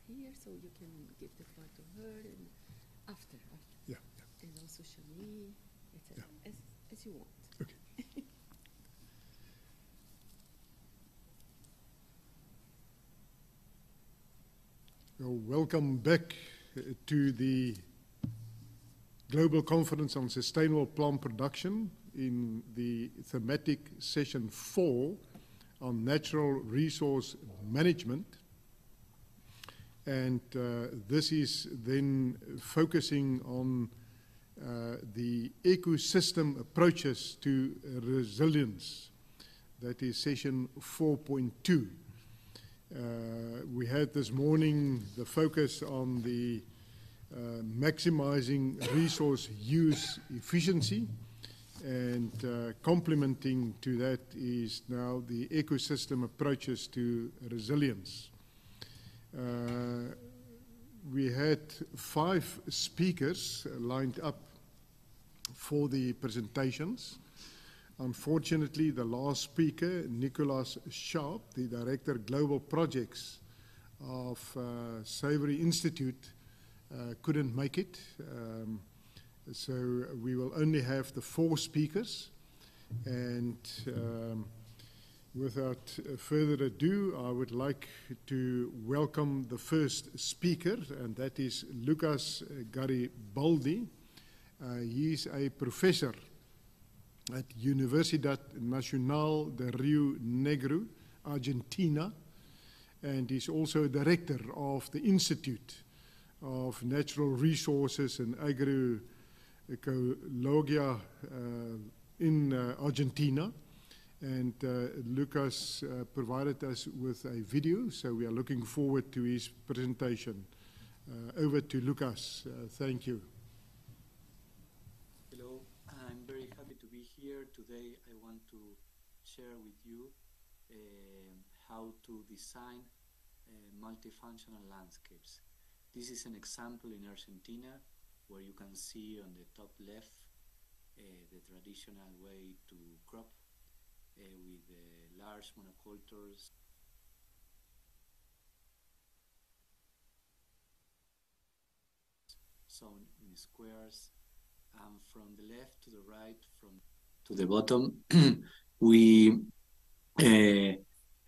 here, so you can give the floor to her and after. Yeah. And also Shani, etc. Yeah. As you want. Okay. Well, welcome back to the Global Conference on Sustainable Plant Production in the thematic session 4 on natural resource management. And this is then focusing on the ecosystem approaches to resilience. That is session 4.2. We had this morning the focus on the maximizing resource use efficiency, and complementing to that is now the ecosystem approaches to resilience. We had 5 speakers lined up for the presentations. Unfortunately, the last speaker, Nicholas Sharp, the Director Global Projects of Savory Institute, couldn't make it. So we will only have the 4 speakers. And without further ado, I would like to welcome the first speaker, and that is Lucas Garibaldi. He is a professor at Universidad Nacional de Rio Negro, Argentina, and is also a director of the Institute of Natural Resources and Agroecologia in Argentina. And Lucas provided us with a video, so we are looking forward to his presentation. Over to Lucas. Thank you. Hello, I'm very happy to be here. Today I want to share with you how to design multifunctional landscapes. This is an example in Argentina where you can see on the top left the traditional way to crop with large monocultures. Sown in squares, and from the left to the right, from to the bottom, we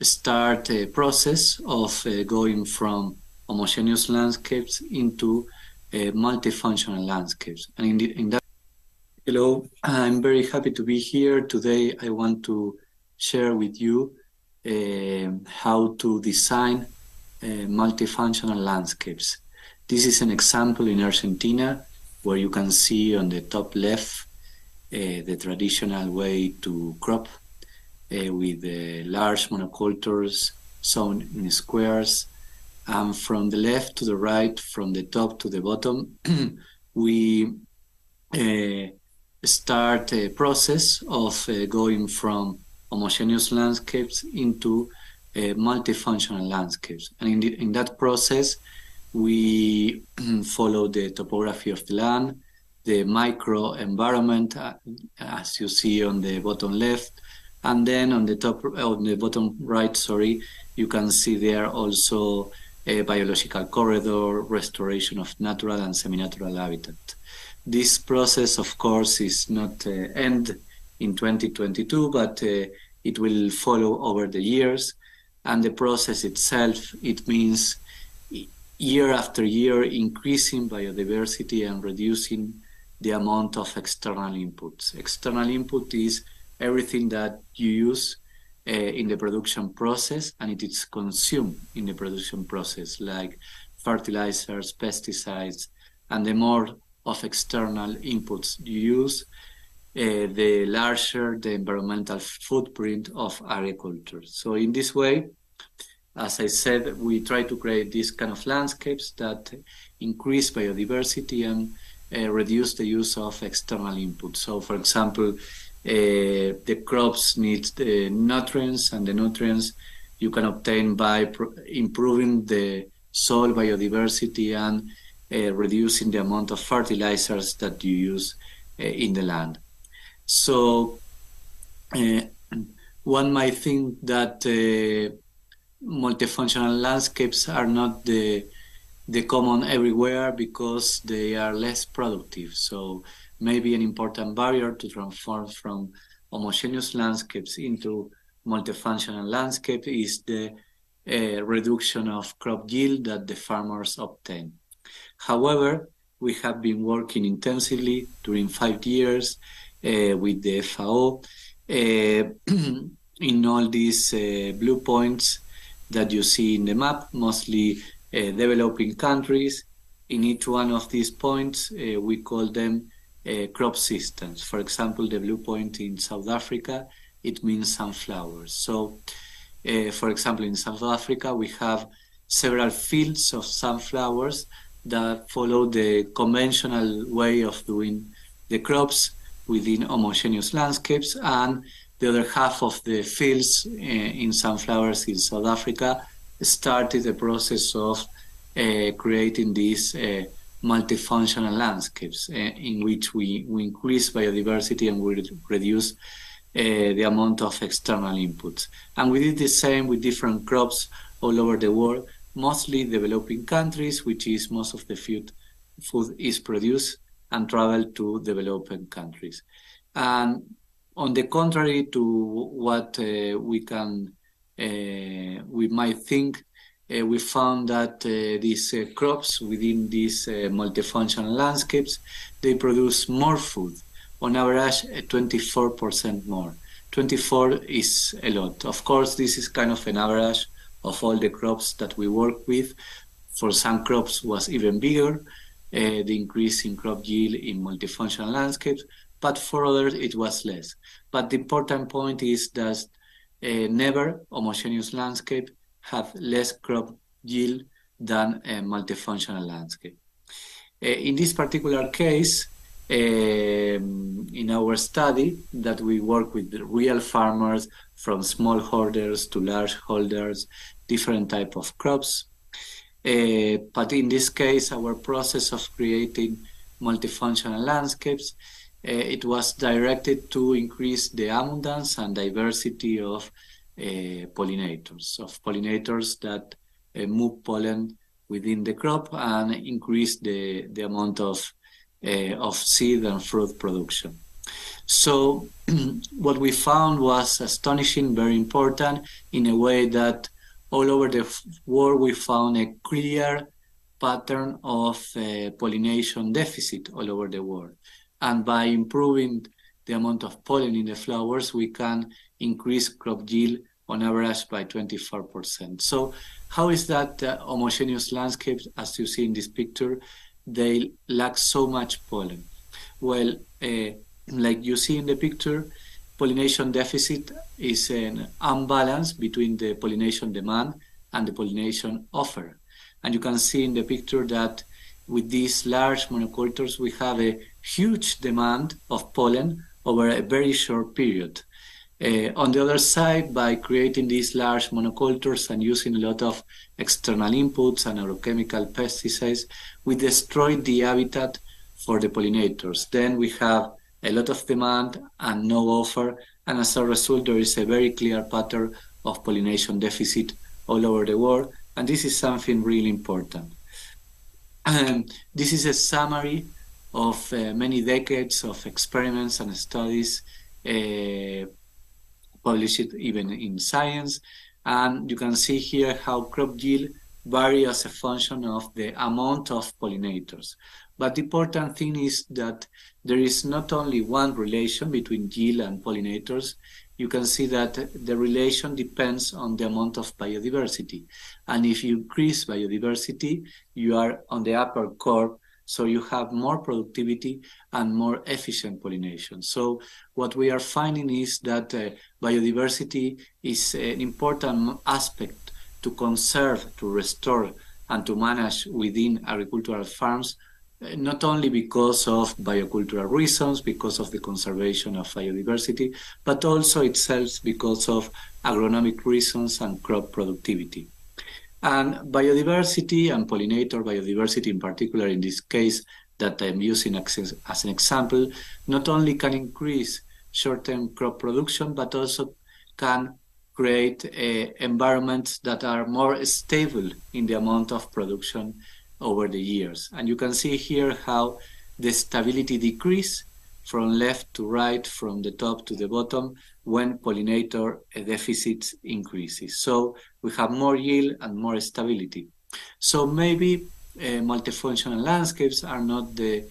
start a process of going from homogeneous landscapes into multifunctional landscapes. And in that, hello, I'm very happy to be here. Today I want to share with you how to design multifunctional landscapes. This is an example in Argentina where you can see on the top left the traditional way to crop with large monocultures sown in squares. And from the left to the right, from the top to the bottom, we start a process of going from homogeneous landscapes into multifunctional landscapes. And in that process, we follow the topography of the land, the microenvironment, as you see on the bottom left, and then on the bottom right, you can see there also a biological corridor, restoration of natural and semi-natural habitat. This process, of course, is not end in 2022, but it will follow over the years. And the process itself, it means year after year increasing biodiversity and reducing the amount of external inputs. External input is everything that you use in the production process, and it is consumed in the production process, like fertilizers, pesticides, and the more of external inputs you use, the larger the environmental footprint of agriculture. So in this way, as I said, we try to create these kind of landscapes that increase biodiversity and reduce the use of external inputs. So for example, the crops need the nutrients, and the nutrients you can obtain by improving the soil biodiversity and reducing the amount of fertilizers that you use in the land. So one might think that multifunctional landscapes are not the the common everywhere because they are less productive. So maybe an important barrier to transform from homogeneous landscapes into multifunctional landscape is the reduction of crop yield that the farmers obtain. However, we have been working intensively during 5 years with the FAO in all these blue points that you see in the map, mostly developing countries. In each one of these points, we call them crop systems. For example, the blue point in South Africa, it means sunflowers. So, for example, in South Africa, we have several fields of sunflowers that follow the conventional way of doing the crops within homogeneous landscapes, and the other half of the fields in sunflowers in South Africa started the process of creating these multifunctional landscapes in which we increase biodiversity and we reduce the amount of external inputs. And we did the same with different crops all over the world, mostly developing countries, which is most of the food is produced and travel to developing countries. And on the contrary to what we might think, we found that these crops within these multifunctional landscapes, they produce more food, on average 24% more. 24 is a lot. Of course, this is kind of an average of all the crops that we work with. For some crops was even bigger, the increase in crop yield in multifunctional landscapes, but for others it was less. But the important point is that never homogeneous landscape have less crop yield than a multifunctional landscape. In this particular case, in our study that we work with the real farmers from small holders to large holders, different type of crops. But in this case, our process of creating multifunctional landscapes, it was directed to increase the abundance and diversity of pollinators that move pollen within the crop and increase the amount of seed and fruit production. So what we found was astonishing, very important, in a way that all over the world we found a clear pattern of pollination deficit all over the world. And by improving the amount of pollen in the flowers, we can increase crop yield on average by 24%. So how is that homogeneous landscapes, as you see in this picture, they lack so much pollen? Well, like you see in the picture, pollination deficit is an imbalance between the pollination demand and the pollination offer. And you can see in the picture that with these large monocultures, we have a huge demand of pollen over a very short period. On the other side, by creating these large monocultures and using a lot of external inputs and agrochemical pesticides, we destroy the habitat for the pollinators. Then we have a lot of demand and no offer, and as a result, there is a very clear pattern of pollination deficit all over the world, and this is something really important. This is a summary of many decades of experiments and studies published even in Science, and you can see here how crop yield varies as a function of the amount of pollinators. But the important thing is that there is not only one relation between yield and pollinators. You can see that the relation depends on the amount of biodiversity. And if you increase biodiversity, you are on the upper curve, so you have more productivity and more efficient pollination. So what we are finding is that biodiversity is an important aspect to conserve, to restore, and to manage within agricultural farms, not only because of biocultural reasons, because of the conservation of biodiversity, but also itself because of agronomic reasons and crop productivity. And biodiversity and pollinator biodiversity in particular, in this case that I'm using as an example, not only can increase short-term crop production, but also can create environments that are more stable in the amount of production over the years. And you can see here how the stability decrease from left to right, from the top to the bottom, when pollinator deficit increases. So we have more yield and more stability. So maybe multifunctional landscapes are not the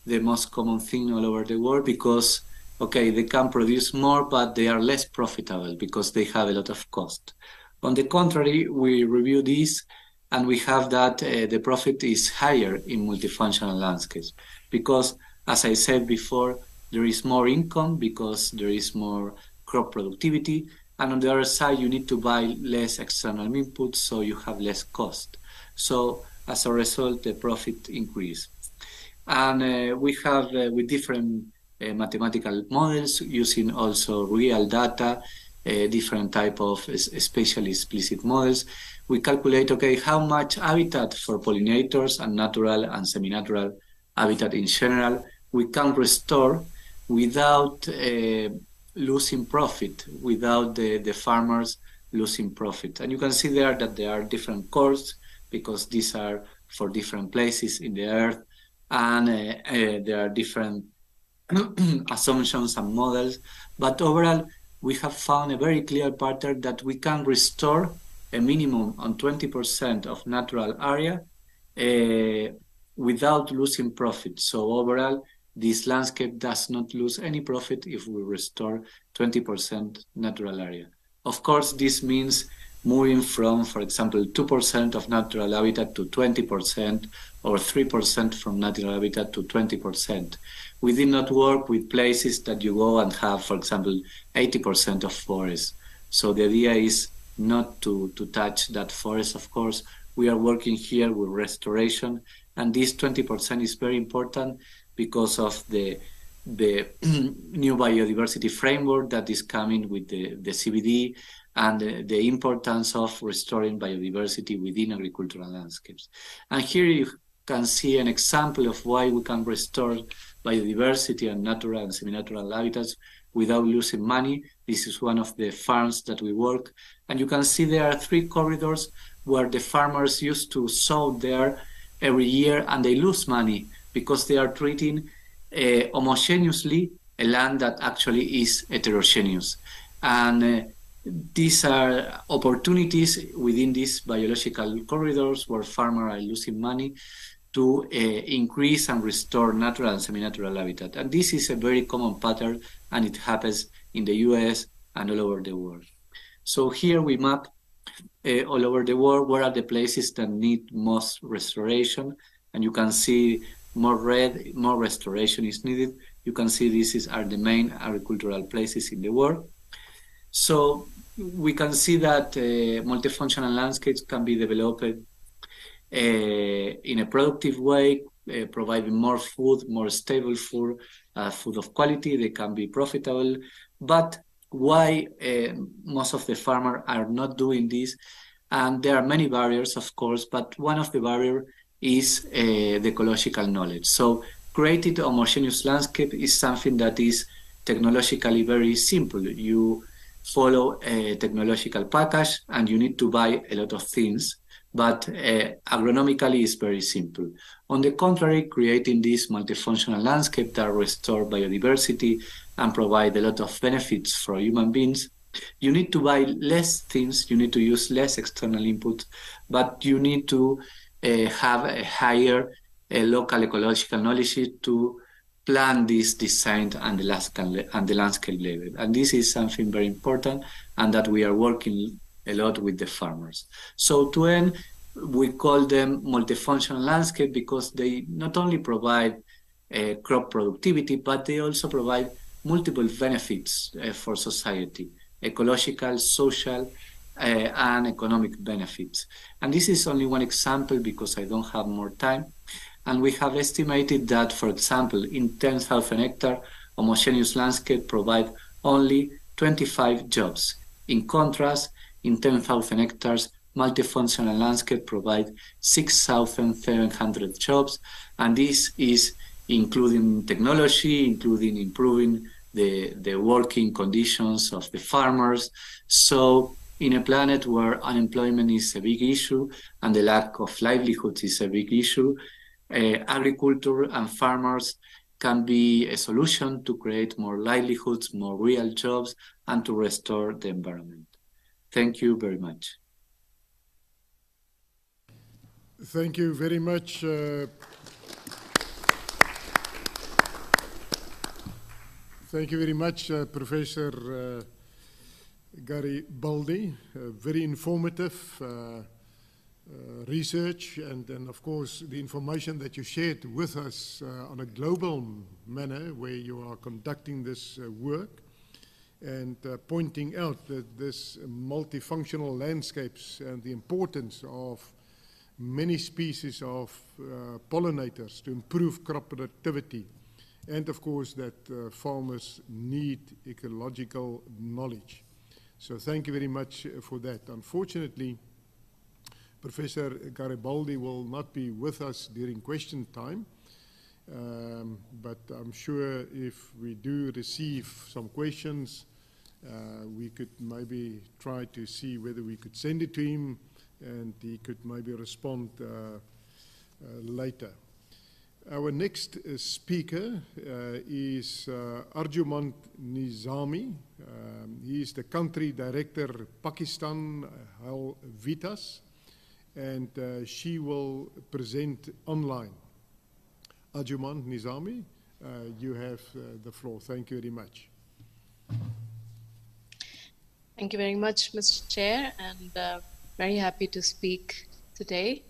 most common thing all over the world, because, okay, they can produce more, but they are less profitable because they have a lot of cost. On the contrary, we review this and we have that the profit is higher in multifunctional landscapes because, as I said before, there is more income because there is more crop productivity, and on the other side, you need to buy less external inputs, so you have less cost. So as a result, the profit increase. And we have with different mathematical models using also real data, different type of spatially explicit models. We calculate, okay, how much habitat for pollinators and natural and semi-natural habitat in general we can restore without losing profit, without the farmers losing profit. And you can see there that there are different curves because these are for different places in the earth, and there are different assumptions and models. But overall, we have found a very clear pattern that we can restore a minimum on 20% of natural area without losing profit. So overall, this landscape does not lose any profit if we restore 20% natural area. Of course, this means moving from, for example, 2% of natural habitat to 20%, or 3% from natural habitat to 20%. We did not work with places that you go and have, for example, 80% of forest. So the idea is not to touch that forest, of course. We are working here with restoration, and this 20% is very important because of the new biodiversity framework that is coming with the CBD, and the importance of restoring biodiversity within agricultural landscapes. And here you can see an example of why we can restore biodiversity and natural and semi-natural habitats without losing money. This is one of the farms that we work. And you can see there are 3 corridors where the farmers used to sow there every year, and they lose money because they are treating homogeneously a land that actually is heterogeneous. And these are opportunities within these biological corridors where farmers are losing money to increase and restore natural and semi-natural habitat. And this is a very common pattern, and it happens in the US and all over the world. So here we map all over the world where are the places that need most restoration, and you can see more red, more restoration is needed. You can see are the main agricultural places in the world. So we can see that multifunctional landscapes can be developed in a productive way, providing more food, more stable food, food of quality. They can be profitable. But why most of the farmers are not doing this? And there are many barriers, of course, but one of the barriers is the ecological knowledge. So creating a homogeneous landscape is something that is technologically very simple. You follow a technological package and you need to buy a lot of things, but agronomically it's very simple. On the contrary, creating this multifunctional landscape that restore biodiversity and provide a lot of benefits for human beings, you need to buy less things, you need to use less external input, but you need to have a higher local ecological knowledge to plan this design and the landscape level. And this is something very important, and that we are working a lot with the farmers. So to end, we call them multifunctional landscape because they not only provide crop productivity, but they also provide multiple benefits for society, ecological, social, and economic benefits. And this is only one example because I don't have more time. And we have estimated that, for example, in 10,000 hectares, homogeneous landscape provide only 25 jobs. In contrast, in 10,000 hectares, multifunctional landscape provide 6,700 jobs. And this is including technology, including improving the working conditions of the farmers. So in a planet where unemployment is a big issue and the lack of livelihoods is a big issue, agriculture and farmers can be a solution to create more livelihoods, more real jobs, and to restore the environment. Thank you very much. Thank you very much. Thank you very much, Professor Garibaldi. Very informative research, and of course the information that you shared with us on a global manner where you are conducting this work, and pointing out that this multifunctional landscapes and the importance of many species of pollinators to improve crop productivity, and of course that farmers need ecological knowledge. So thank you very much for that. Unfortunately, Professor Garibaldi will not be with us during question time, but I'm sure if we do receive some questions, we could maybe try to see whether we could send it to him and he could maybe respond later. Our next speaker is Arjuman Nizami. He is the country director, Pakistan Hal Vitas, and she will present online. Arjuman Nizami, you have the floor. Thank you very much. Thank you very much, Mr. Chair, and very happy to speak today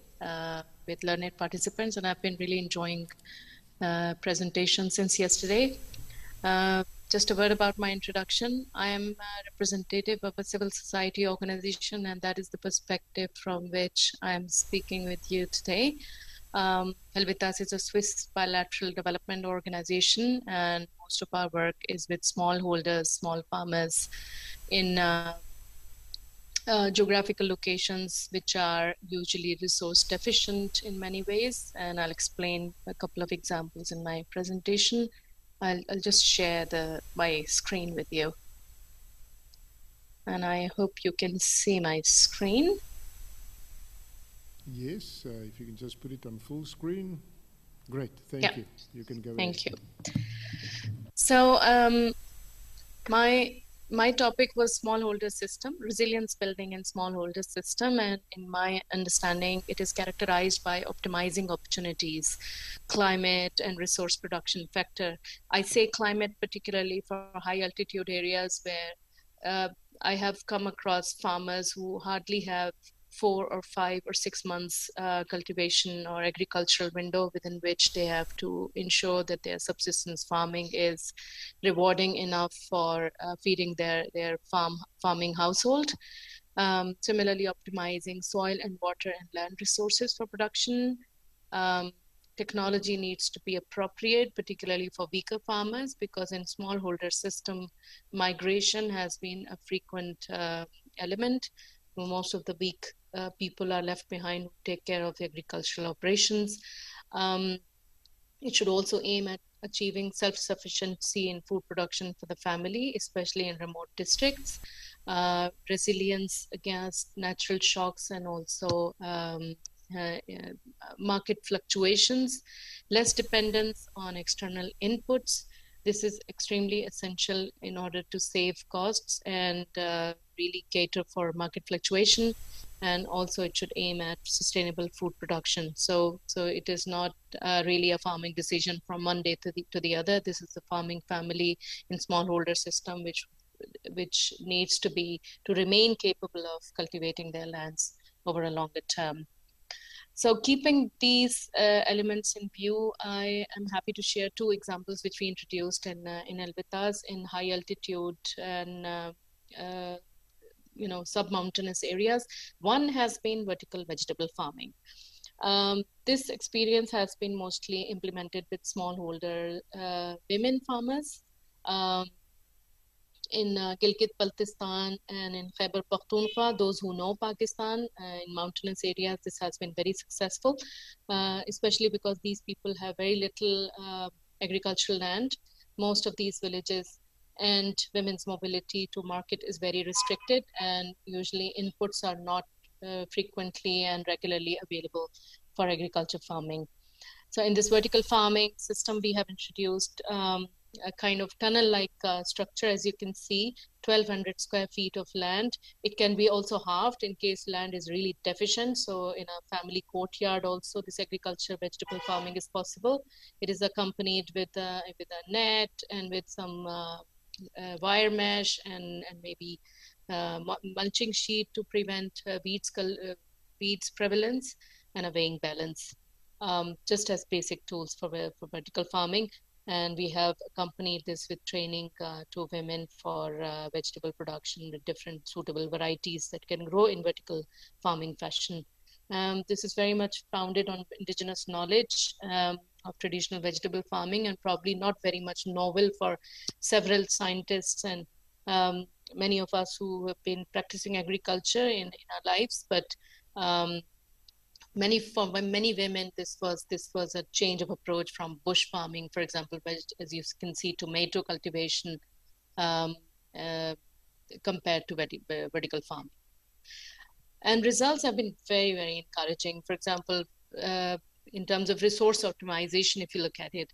with learned participants, and I've been really enjoying presentations since yesterday. Just a word about my introduction. I am a representative of a civil society organization, and that is the perspective from which I am speaking with you today. Helvetas is a Swiss bilateral development organization, and most of our work is with smallholders, small farmers in geographical locations which are usually resource deficient in many ways, and I'll explain a couple of examples in my presentation. I'll just share my screen with you, and I hope you can see my screen. Yes, if you can just put it on full screen. Great, thank you. You can go ahead. Thank you. So my topic was smallholder system, resilience building in smallholder system, and in my understanding, it is characterized by optimizing opportunities, climate and resource production factor. I say climate particularly for high altitude areas where I have come across farmers who hardly have 4 or 5 or 6 months cultivation or agricultural window within which they have to ensure that their subsistence farming is rewarding enough for feeding their farming household. Similarly, optimizing soil and water and land resources for production. Technology needs to be appropriate, particularly for weaker farmers, because in smallholder system, migration has been a frequent element. Most of the weak people are left behind to take care of the agricultural operations. It should also aim at achieving self-sufficiency in food production for the family, especially in remote districts, resilience against natural shocks and also market fluctuations, less dependence on external inputs. This is extremely essential in order to save costs and really cater for market fluctuation. And also it should aim at sustainable food production. So it is not really a farming decision from one day to the other. This is the farming family in smallholder system which needs to remain capable of cultivating their lands over a longer term. So keeping these elements in view, I am happy to share 2 examples which we introduced in Helvetas in high altitude and sub-mountainous areas. One has been vertical vegetable farming. This experience has been mostly implemented with smallholder women farmers. In Gilgit-Baltistan and in Khyber Pakhtunkhwa, those who know Pakistan, in mountainous areas, this has been very successful, especially because these people have very little agricultural land. Most of these villages and women's mobility to market is very restricted, and usually inputs are not frequently and regularly available for agriculture farming. So in this vertical farming system, we have introduced a kind of tunnel-like structure. As you can see, 1,200 square feet of land. It can be also halved in case land is really deficient. So in a family courtyard also, this agriculture vegetable farming is possible. It is accompanied with a net and with some wire mesh and maybe mulching sheet to prevent weeds prevalence, and a weighing balance, just as basic tools for vertical farming. And we have accompanied this with training to women for vegetable production with different suitable varieties that can grow in vertical farming fashion. This is very much founded on indigenous knowledge of traditional vegetable farming, and probably not very much novel for several scientists and many of us who have been practicing agriculture in our lives. But for many women, this was a change of approach from bush farming, for example, as you can see, tomato cultivation compared to vertical farming. And results have been very, very encouraging. For example, in terms of resource optimization, if you look at it,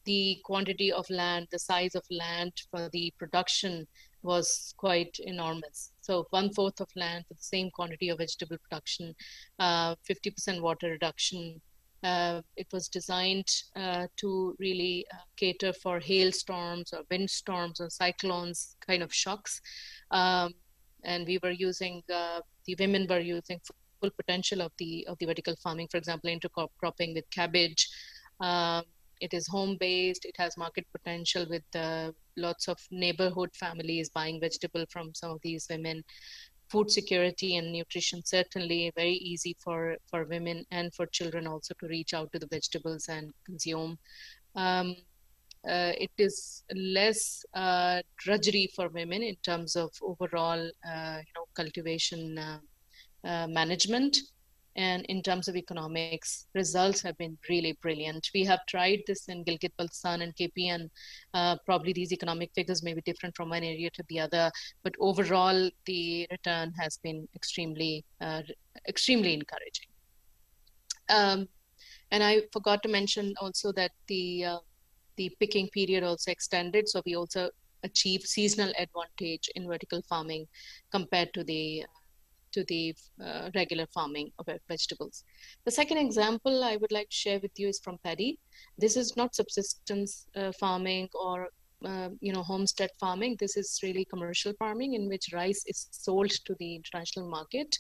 the quantity of land, the size of land for the production was quite enormous. So 1/4 of land for the same quantity of vegetable production, 50% water reduction. It was designed to really cater for hailstorms or windstorms or cyclones kind of shocks. And we were using, the women were using full potential of the vertical farming, for example, intercropping with cabbage. It is home-based. It has market potential with lots of neighborhood families buying vegetable from some of these women. Food security and nutrition, certainly very easy for women and for children also to reach out to the vegetables and consume. It is less drudgery for women in terms of overall cultivation management. And in terms of economics, results have been really brilliant. We have tried this in Gilgit-Baltistan and KP, and probably these economic figures may be different from one area to the other, but overall the return has been extremely encouraging. And I forgot to mention also that the picking period also extended, so we also achieved seasonal advantage in vertical farming compared to the regular farming of vegetables. The second example I would like to share with you is from paddy. This is not subsistence farming or homestead farming. This is really commercial farming in which rice is sold to the international market.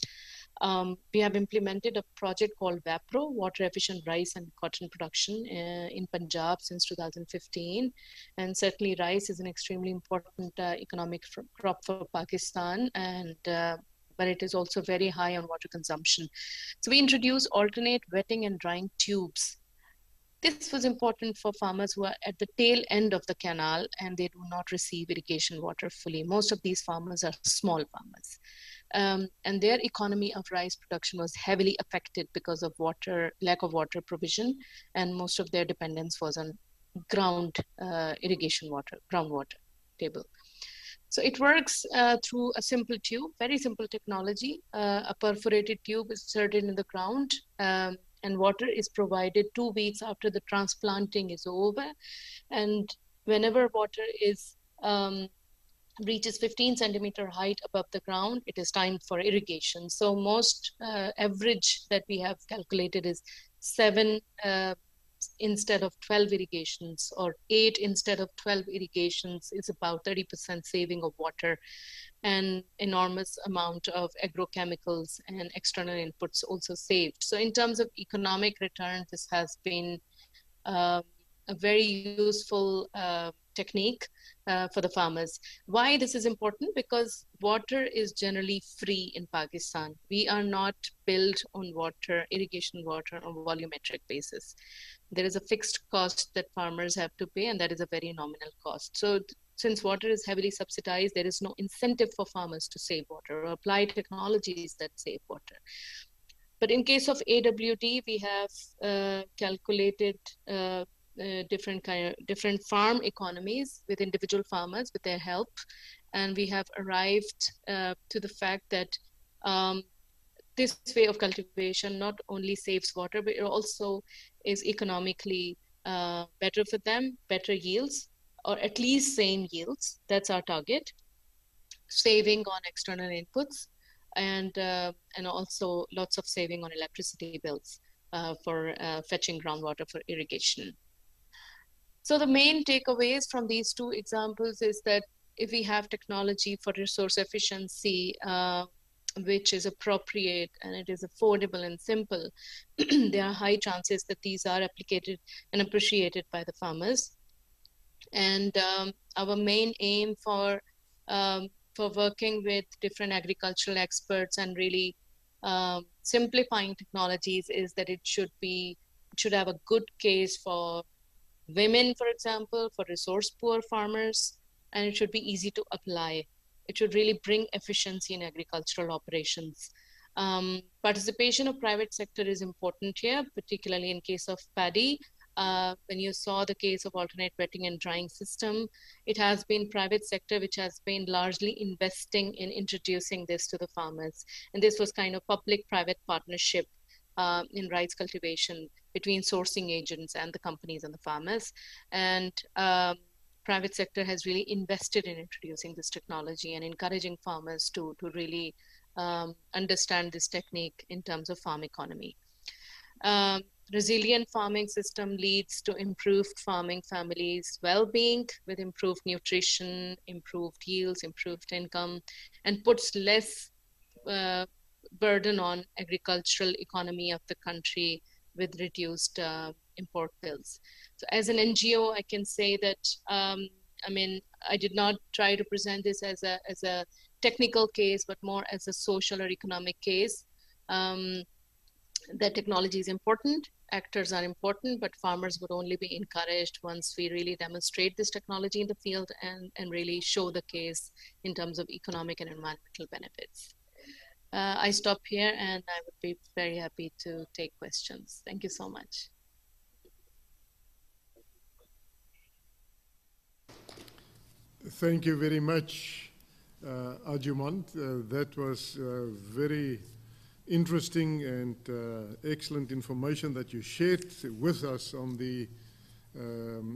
We have implemented a project called WAPRO, Water Efficient Rice and Cotton Production, in Punjab since 2015. And certainly rice is an extremely important economic crop for Pakistan, and but it is also very high on water consumption. So we introduced alternate wetting and drying tubes. This was important for farmers who are at the tail end of the canal and they do not receive irrigation water fully. Most of these farmers are small farmers. And their economy of rice production was heavily affected because of lack of water provision, and most of their dependence was on irrigation water, groundwater table. So it works through a simple tube, very simple technology. A perforated tube is inserted in the ground, and water is provided 2 weeks after the transplanting is over. And whenever water reaches 15 centimeter height above the ground, it is time for irrigation. So most average that we have calculated is 7 instead of 12 irrigations, or 8 instead of 12 irrigations is about 30% saving of water, and enormous amount of agrochemicals and external inputs also saved. So in terms of economic return, this has been a very useful technique for the farmers. Why this is important? Because water is generally free in Pakistan. We are not built on irrigation water on a volumetric basis. There is a fixed cost that farmers have to pay, and that is a very nominal cost. So since water is heavily subsidized, there is no incentive for farmers to save water or apply technologies that save water. But in case of AWD, we have calculated different farm economies with individual farmers with their help, and we have arrived to the fact that this way of cultivation not only saves water, but it also is economically better for them, better yields, or at least same yields. That's our target. Saving on external inputs, and also lots of saving on electricity bills for fetching groundwater for irrigation. So the main takeaways from these two examples is that if we have technology for resource efficiency, which is appropriate and it is affordable and simple, there are high chances that these are applicated and appreciated by the farmers. And our main aim for working with different agricultural experts and really simplifying technologies is that it should have a good case for women, for example, for resource poor farmers, and it should be easy to apply. It should really bring efficiency in agricultural operations. Participation of private sector is important here, particularly in case of paddy. When you saw the case of alternate wetting and drying system, it has been private sector which has been largely investing in introducing this to the farmers. And this was kind of public-private partnership in rice cultivation between sourcing agents and the companies and the farmers. And private sector has really invested in introducing this technology and encouraging farmers to really understand this technique in terms of farm economy. Resilient farming system leads to improved farming families' well-being with improved nutrition, improved yields, improved income, and puts less burden on agricultural economy of the country with reduced import bills. So as an NGO, I can say that, I did not try to present this as a technical case, but more as a social or economic case. That technology is important, actors are important, but farmers would only be encouraged once we really demonstrate this technology in the field and really show the case in terms of economic and environmental benefits. I stop here and I would be very happy to take questions. Thank you so much. Thank you very much, Arjumand. That was very interesting and excellent information that you shared with us on the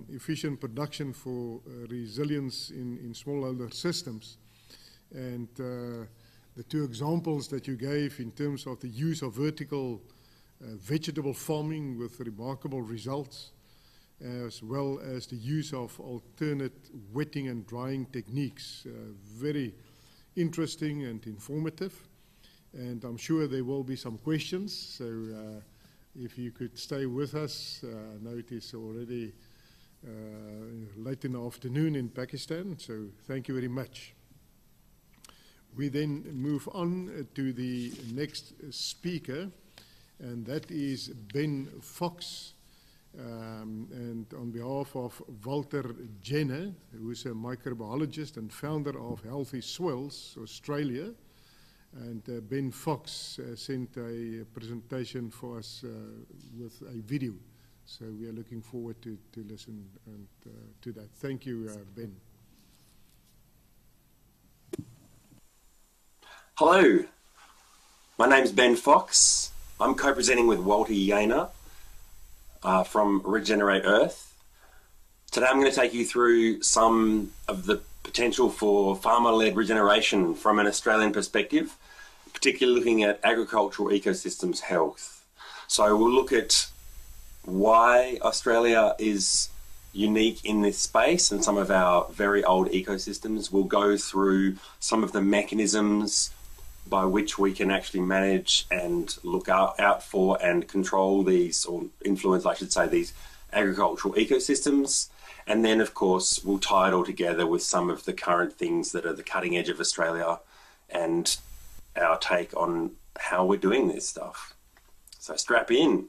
efficient production for resilience in smallholder systems. And the two examples that you gave in terms of the use of vertical vegetable farming with remarkable results, as well as the use of alternate wetting and drying techniques. Very interesting and informative. And I'm sure there will be some questions. So if you could stay with us, I know it is already late in the afternoon in Pakistan. So thank you very much. We then move on to the next speaker, and that is Ben Fox. And on behalf of Walter Jenner, who is a microbiologist and founder of Healthy Soils Australia, and Ben Fox sent a presentation for us with a video. So we are looking forward to listen and, to that. Thank you, Ben. Hello, my name's Ben Fox. I'm co-presenting with Walter Jenner from Regenerate Earth. Today I'm going to take you through some of the potential for farmer-led regeneration from an Australian perspective, particularly looking at agricultural ecosystems health. So we'll look at why Australia is unique in this space and some of our very old ecosystems. We'll go through some of the mechanisms by which we can actually manage and look out for and control these, or influence, I should say, these agricultural ecosystems. And then, of course, we'll tie it all together with some of the current things that are the cutting edge of Australia and our take on how we're doing this stuff. So strap in.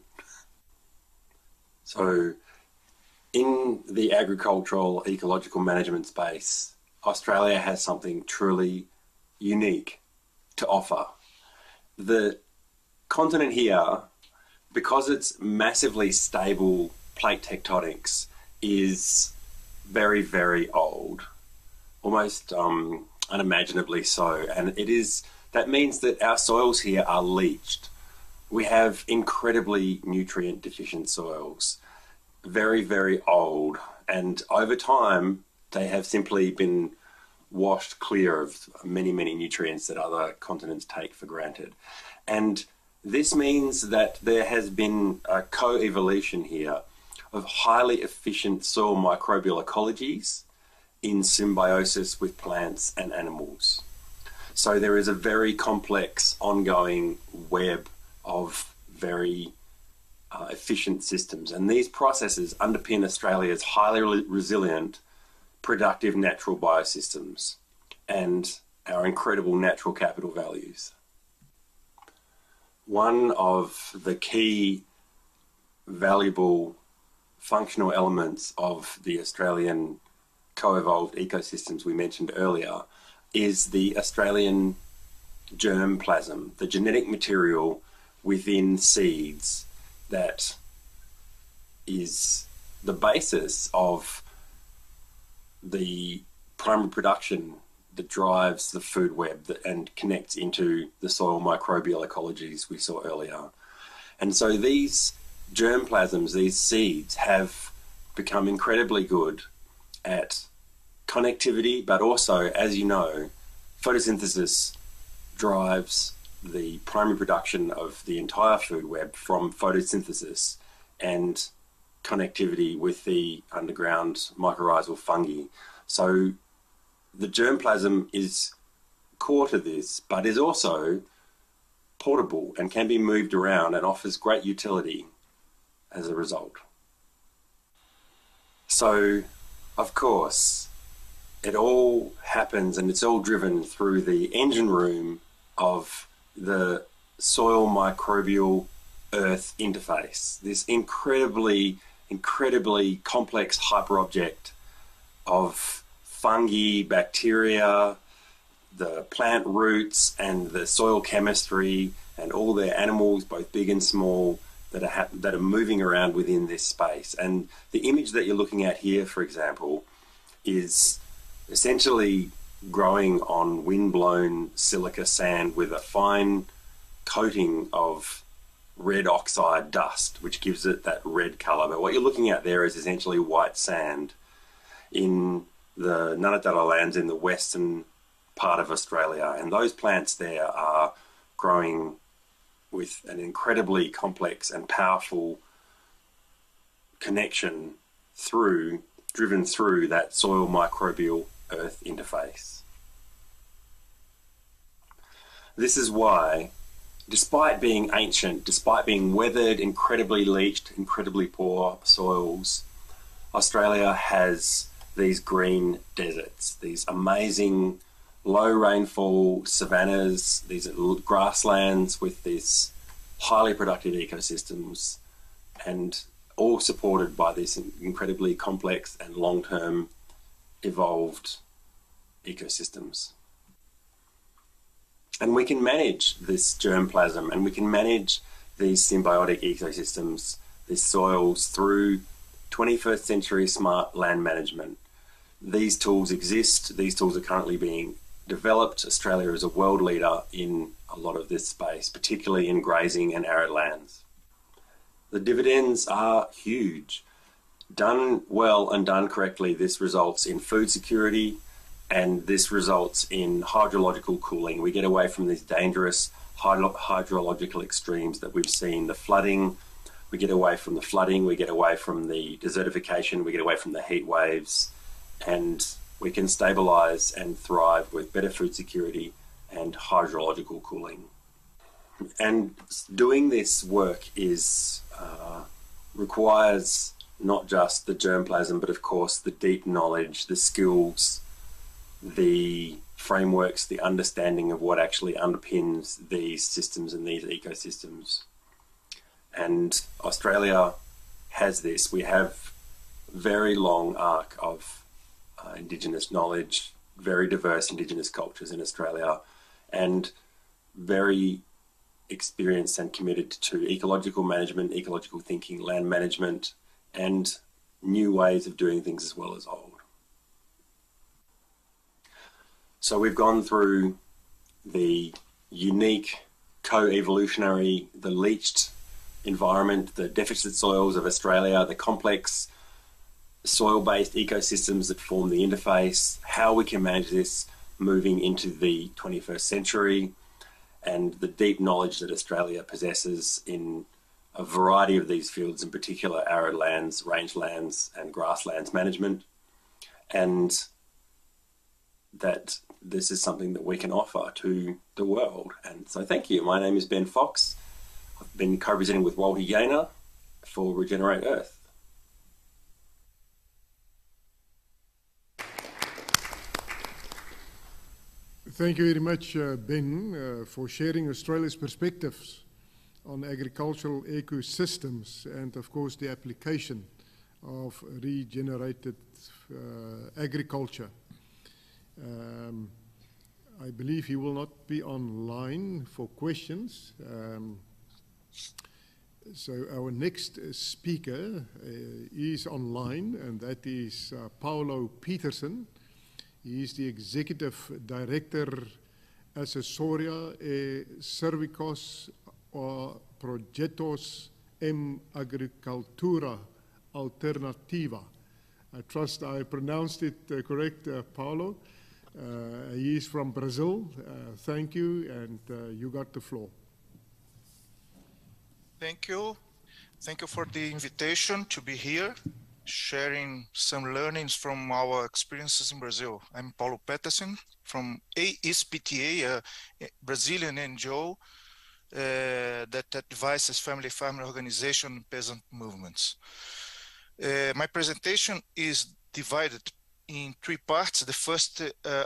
So in the agricultural ecological management space, Australia has something truly unique to offer. The continent here, because it's massively stable plate tectonics is very, very old, almost unimaginably so. And that means that our soils here are leached. We have incredibly nutrient deficient soils, very, very old. And over time, they have simply been washed clear of many, many nutrients that other continents take for granted. And this means that there has been a co-evolution here of highly efficient soil microbial ecologies in symbiosis with plants and animals. So there is a very complex ongoing web of very efficient systems. And these processes underpin Australia's highly resilient, productive natural biosystems and our incredible natural capital values. One of the key valuable functional elements of the Australian co-evolved ecosystems we mentioned earlier is the Australian germplasm, the genetic material within seeds that is the basis of the primary production that drives the food web and connects into the soil microbial ecologies we saw earlier. And so these germplasms, these seeds, have become incredibly good at connectivity, but also, as you know, photosynthesis drives the primary production of the entire food web from photosynthesis and connectivity with the underground mycorrhizal fungi. So the germplasm is core to this, but is also portable and can be moved around and offers great utility as a result. So, of course, it all happens and it's all driven through the engine room of the soil microbial earth interface, this incredibly complex hyperobject of fungi, bacteria, the plant roots and the soil chemistry and all the animals, both big and small, that are moving around within this space. And the image that you're looking at here, for example, is essentially growing on wind-blown silica sand with a fine coating of red oxide dust, which gives it that red colour. But what you're looking at there is essentially white sand in the Nunatala lands in the western part of Australia. And those plants there are growing with an incredibly complex and powerful connection driven through that soil microbial earth interface. This is why, despite being ancient, despite being weathered, incredibly leached, incredibly poor soils, Australia has these green deserts, these amazing low rainfall savannas, these grasslands with these highly productive ecosystems, and all supported by these incredibly complex and long-term evolved ecosystems. And we can manage this germplasm and we can manage these symbiotic ecosystems, these soils, through 21st century smart land management. These tools exist. These tools are currently being developed. Australia is a world leader in a lot of this space, particularly in grazing and arid lands. The dividends are huge. Done well and done correctly, this results in food security, and this results in hydrological cooling. We get away from these dangerous hydrological extremes that we've seen, the flooding. We get away from the flooding, we get away from the desertification, we get away from the heat waves, and we can stabilize and thrive with better food security and hydrological cooling. And doing this work requires not just the germplasm, but of course the deep knowledge, the skills, the frameworks, the understanding of what actually underpins these systems and these ecosystems. And Australia has this. We have very long arc of Indigenous knowledge, very diverse Indigenous cultures in Australia, and very experienced and committed to ecological management, ecological thinking, land management, and new ways of doing things as well as old. So we've gone through the unique co-evolutionary, the leached environment, the deficit soils of Australia, the complex soil-based ecosystems that form the interface, how we can manage this moving into the 21st century, and the deep knowledge that Australia possesses in a variety of these fields, in particular arid lands, rangelands, and grasslands management, and that this is something that we can offer to the world. And so thank you. My name is Ben Fox. I've been co-presenting with Walter Yainer for Regenerate Earth. Thank you very much, Ben, for sharing Australia's perspectives on agricultural ecosystems and, of course, the application of regenerated agriculture. I believe he will not be online for questions. So our next speaker is online, and that is Paulo Peterson. He is the Executive Director Asesoria e Servicios o Proyectos en Agricultura Alternativa. I trust I pronounced it correct, Paulo. He is from Brazil. Thank you, and you got the floor. Thank you. Thank you for the invitation to be here, sharing some learnings from our experiences in Brazil. I'm Paulo Peterson from ASPTA, a Brazilian NGO that advises family farming organization and peasant movements. My presentation is divided in three parts. The first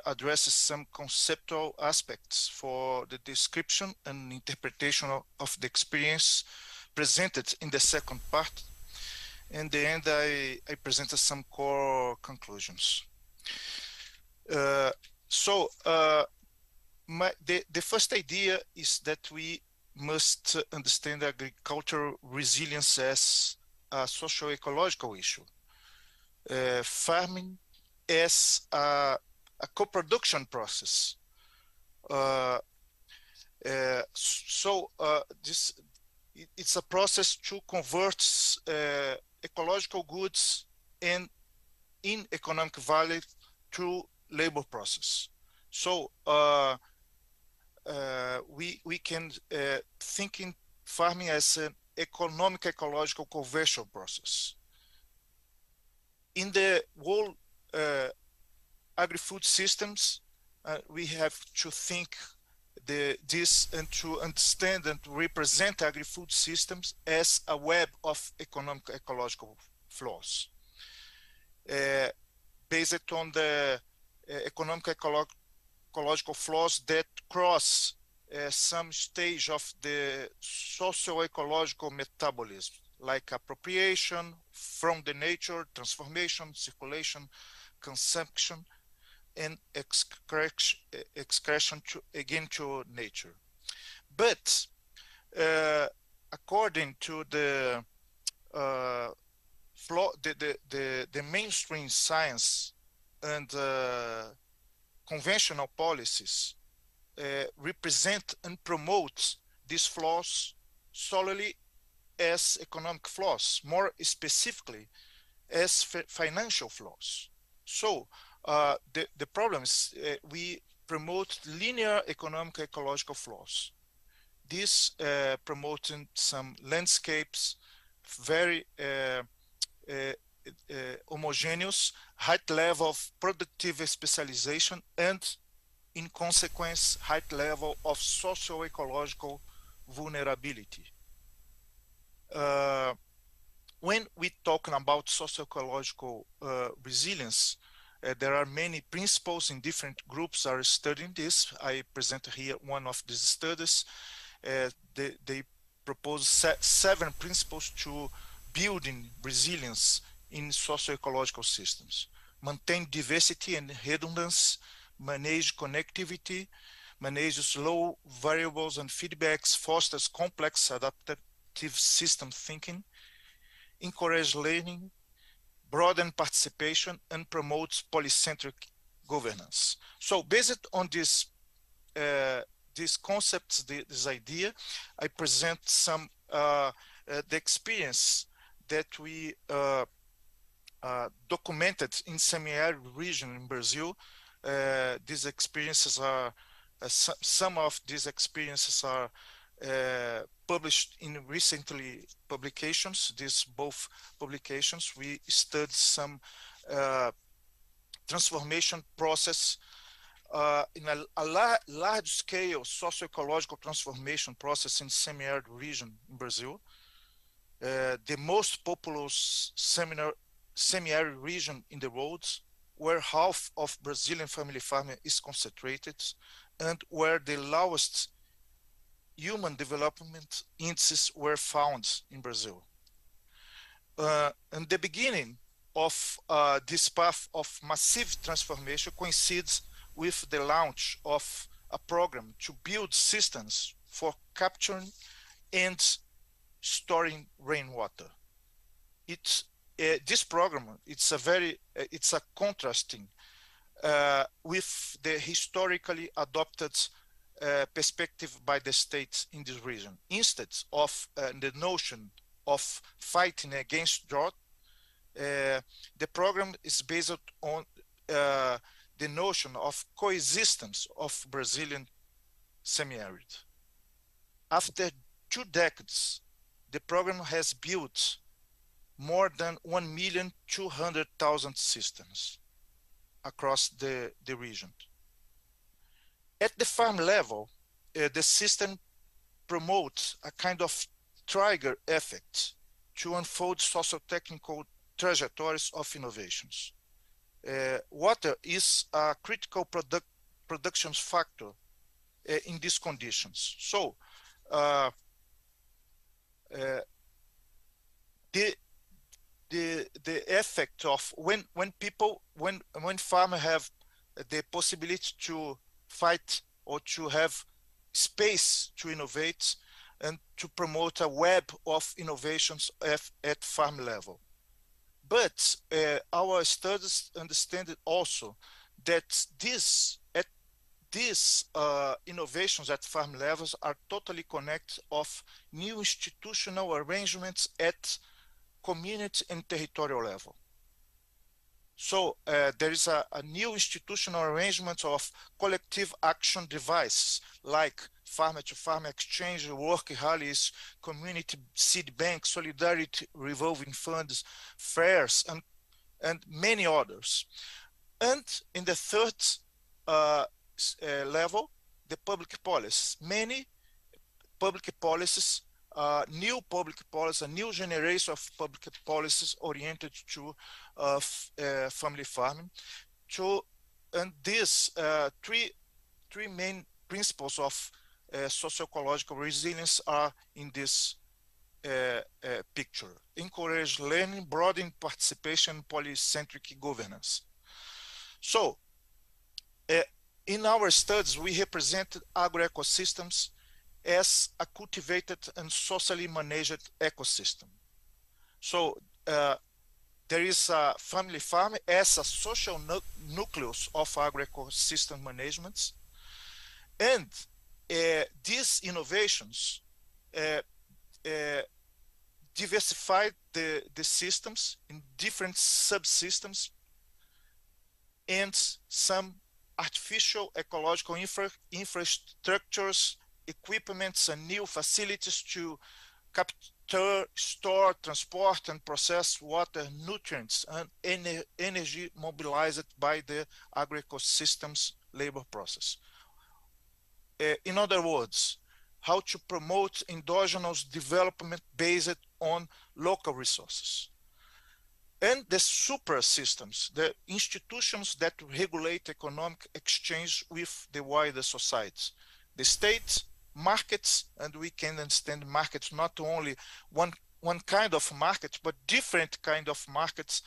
addresses some conceptual aspects for the description and interpretation of the experience presented in the second part. In the end, I presented some core conclusions. The first idea is that we must understand agricultural resilience as a socio-ecological issue. Farming as a co-production process. It's a process to convert ecological goods in economic value through labor process. So we can think in farming as an economic ecological conversion process. In the whole agri-food systems, we have to think this and to understand and represent agri-food systems as a web of economic ecological flows. Based on the economic ecological flows that cross some stage of the socio-ecological metabolism, like appropriation from the nature, transformation, circulation, consumption, and excretion to nature. But according to the mainstream science and conventional policies represent and promote these flaws solely as economic flaws, more specifically as financial flaws. So the problem is we promote linear economic ecological flaws. This promoting some landscapes, very homogeneous, high level of productive specialization, and in consequence, high level of socio-ecological vulnerability. When we're talking about socio-ecological resilience, there are many principles in different groups are studying this. I present here one of these studies. They propose 7 principles to building resilience in socio-ecological systems. Maintain diversity and redundancy, manage connectivity, manage low variables and feedbacks, fosters complex adaptive system thinking, encourages learning, broadens participation, and promotes polycentric governance. So based on these concepts, this idea, I present some the experience that we documented in semi-arid region in Brazil. These experiences are, some of these experiences are published in recently publications. These both publications, we studied some transformation process in a large-scale socio-ecological transformation process in semi-arid region in Brazil. The most populous semi-arid region in the world, where half of Brazilian family farming is concentrated, and where the lowest human development indices were found in Brazil. And the beginning of this path of massive transformation coincides with the launch of a program to build systems for capturing and storing rainwater. This program, it's a contrasting with the historically adopted perspective by the states in this region. Instead of the notion of fighting against drought, the program is based on the notion of coexistence of Brazilian semi-arid. After 2 decades, the program has built more than 1,200,000 systems across the region. At the farm level, the system promotes a kind of trigger effect to unfold socio-technical trajectories of innovations. Water is a critical production factor in these conditions. So the effect of when farmers have the possibility to fight or to have space to innovate and to promote a web of innovations at farm level. But our studies understand also that these innovations at farm levels are totally connected of new institutional arrangements at community and territorial level. So there is a new institutional arrangement of collective action devices like farmer-to-farmer exchange, work rallies, community seed banks, solidarity revolving funds, fairs, and many others. And in the third level, the public policies. Many public policies, new public policies, a new generation of public policies oriented to family farming. And these three main principles of socio-ecological resilience are in this picture. Encourage learning, broaden participation, polycentric governance. So in our studies, we represented agroecosystems as a cultivated and socially managed ecosystem. So there is a family farm as a social nucleus of agroecosystem management. And these innovations diversified the systems in different subsystems and some artificial ecological infrastructures, equipments, and new facilities to capture, store, transport, and process water, nutrients, and energy mobilized by the agroecosystems labor process. In other words, how to promote endogenous development based on local resources. And the super systems, the institutions that regulate economic exchange with the wider society. The state, markets, and we can understand markets, not only one kind of market, but different kind of markets,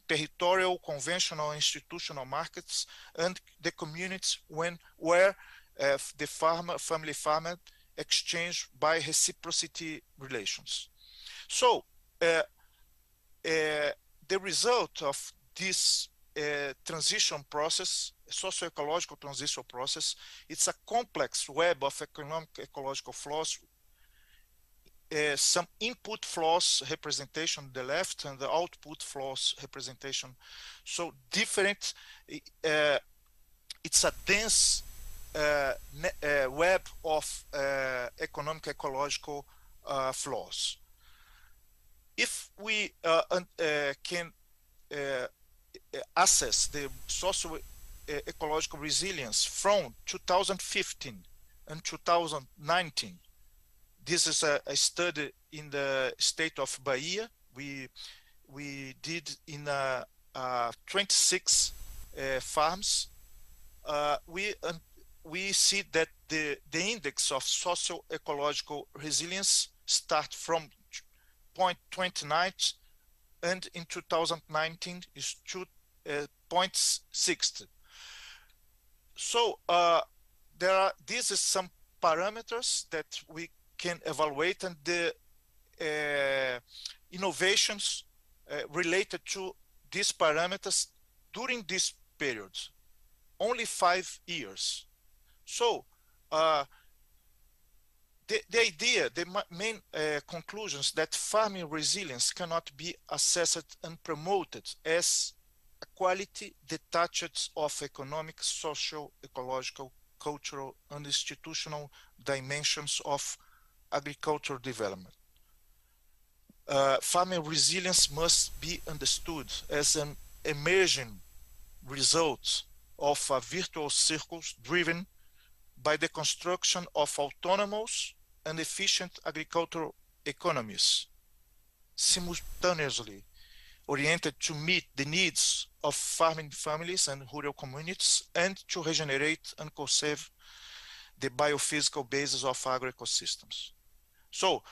territorial, conventional, institutional markets, and the communities where the family farmer exchange by reciprocity relations. So the result of this transition process, socio-ecological transition process, it's a complex web of economic ecological flows, some input flows representation on the left and the output flows representation. So different, it's a dense web of economic ecological flows. If we can assess the socio-ecological resilience from 2015 and 2019, this is a study in the state of Bahia. We did in 26 farms. We see that the index of socio-ecological resilience start from 0.29 and in 2019 is 2.60. So this is some parameters that we can evaluate, and the innovations related to these parameters during this period, only 5 years. So the idea, the main conclusions that farming resilience cannot be assessed and promoted as a quality detached of economic, social, ecological, cultural, and institutional dimensions of agricultural development. Farming resilience must be understood as an emerging result of a virtuous circle driven by the construction of autonomous and efficient agricultural economies, simultaneously oriented to meet the needs of farming families and rural communities and to regenerate and conserve the biophysical basis of agroecosystems. So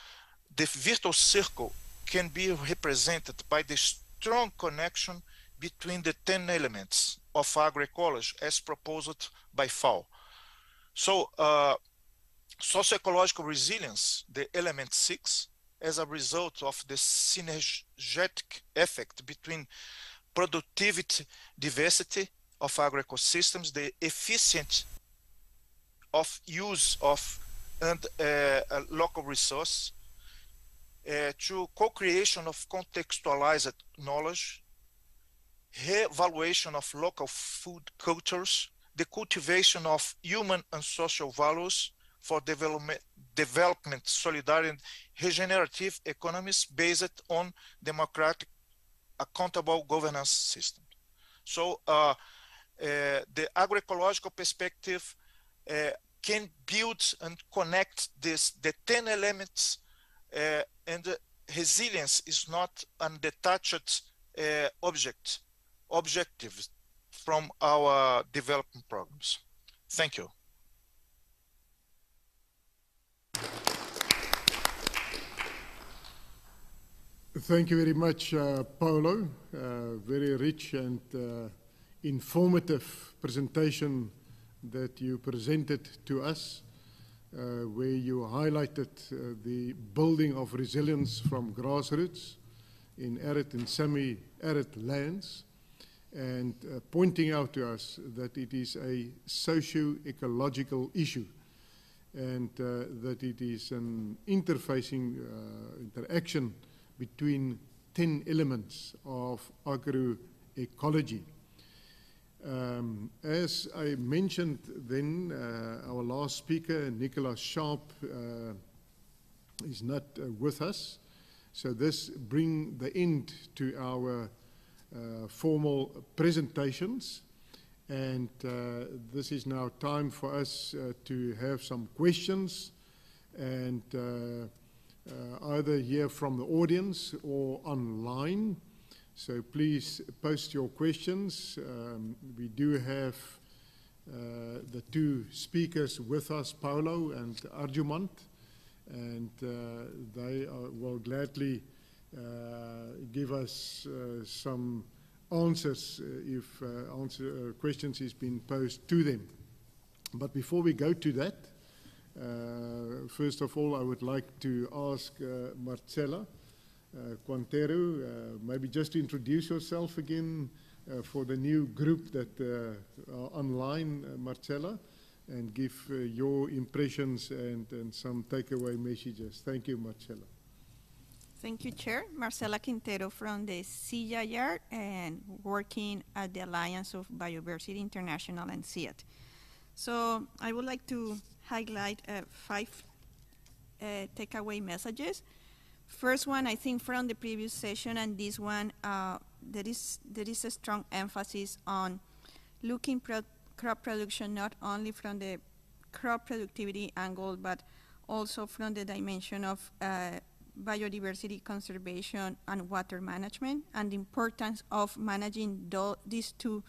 the virtuous circle can be represented by the strong connection between the 10 elements of agroecology as proposed by FAO. So socio-ecological resilience, the element 6, as a result of the synergetic effect between productivity, diversity of agroecosystems, the efficient of use of and local resource, to co-creation of contextualized knowledge, re-evaluation of local food cultures, the cultivation of human and social values for development, solidarity, and regenerative economies based on democratic, accountable governance system. So the agroecological perspective can build and connect the 10 elements, and resilience is not a detached objective from our development programs. Thank you. Thank you very much, Paulo. Very rich and informative presentation that you presented to us, where you highlighted the building of resilience from grassroots in arid and semi-arid lands, and pointing out to us that it is a socio-ecological issue, and that it is an interaction between 10 elements of agroecology. As I mentioned then, our last speaker, Nicholas Sharp, is not with us. So this brings the end to our formal presentations. And this is now time for us to have some questions, and either hear from the audience or online. So please post your questions. We do have the two speakers with us, Paulo and Arjumant, and they will gladly give us some answers if questions has been posed to them. But before we go to that, first of all, I would like to ask Marcella Quintero, maybe just introduce yourself again for the new group that are online, Marcella, and give your impressions and some takeaway messages. Thank you, Marcella. Thank you, Chair. Marcela Quintero from the CIR and working at the Alliance of Biodiversity International and SEAT. So I would like to highlight 5 takeaway messages. First one, I think from the previous session and this one, there is a strong emphasis on looking crop production not only from the crop productivity angle, but also from the dimension of biodiversity conservation and water management, and the importance of managing these 2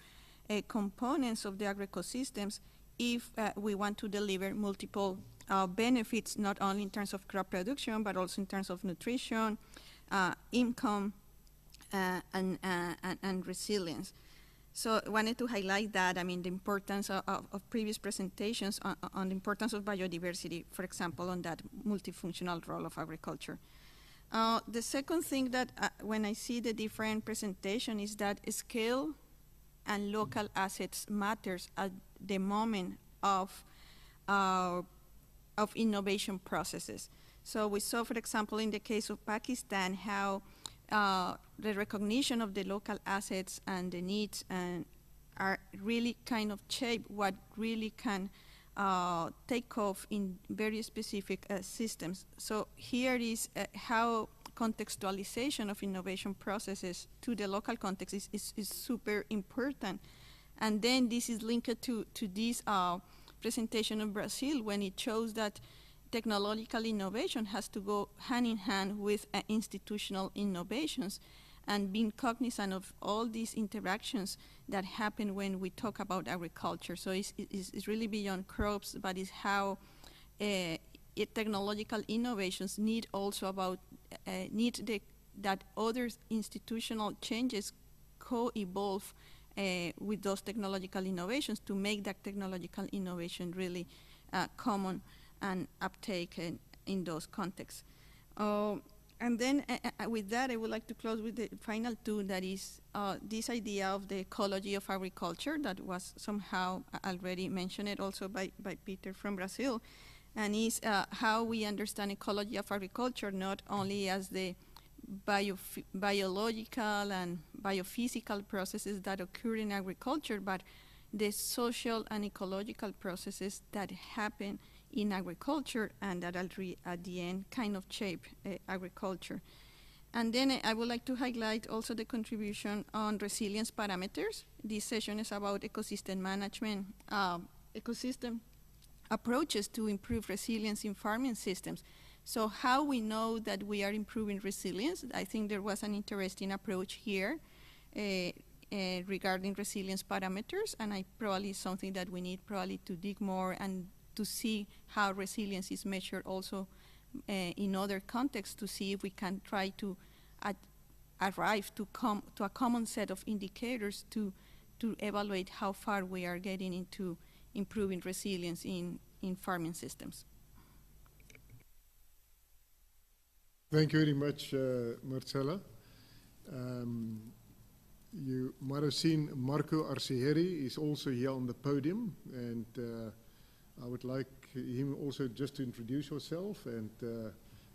components of the agroecosystems if we want to deliver multiple benefits, not only in terms of crop production, but also in terms of nutrition, income, and resilience. So I wanted to highlight that, I mean, the importance of previous presentations on the importance of biodiversity, for example, on that multifunctional role of agriculture. The second thing that when I see the different presentation is that scale and local assets matters at the moment of innovation processes. So we saw, for example, in the case of Pakistan, how the recognition of the local assets and the needs are really kind of shape what really can take off in very specific systems. So here is how contextualization of innovation processes to the local context is super important. And then this is linked to this presentation of Brazil, when it shows that technological innovation has to go hand in hand with institutional innovations, and being cognizant of all these interactions that happen when we talk about agriculture. So it's really beyond crops, but it's how technological innovations need also about that other institutional changes co-evolve with those technological innovations to make that technological innovation really common and uptake in those contexts. And then with that, I would like to close with the final 2, that is this idea of the ecology of agriculture that was somehow already mentioned also by Peter from Brazil, and is how we understand ecology of agriculture not only as the biological and biophysical processes that occur in agriculture, but the social and ecological processes that happen in agriculture and that at the end kind of shape agriculture. And then I would like to highlight also the contribution on resilience parameters. This session is about ecosystem management, ecosystem approaches to improve resilience in farming systems. So how we know that we are improving resilience? I think there was an interesting approach here regarding resilience parameters, and probably something that we need probably to dig more and to see how resilience is measured also in other contexts, to see if we can try to arrive to a common set of indicators to evaluate how far we are getting into improving resilience in farming systems. Thank you very much, Marcella. You might have seen Marco Arcieri is also here on the podium, and I would like him also just to introduce yourself and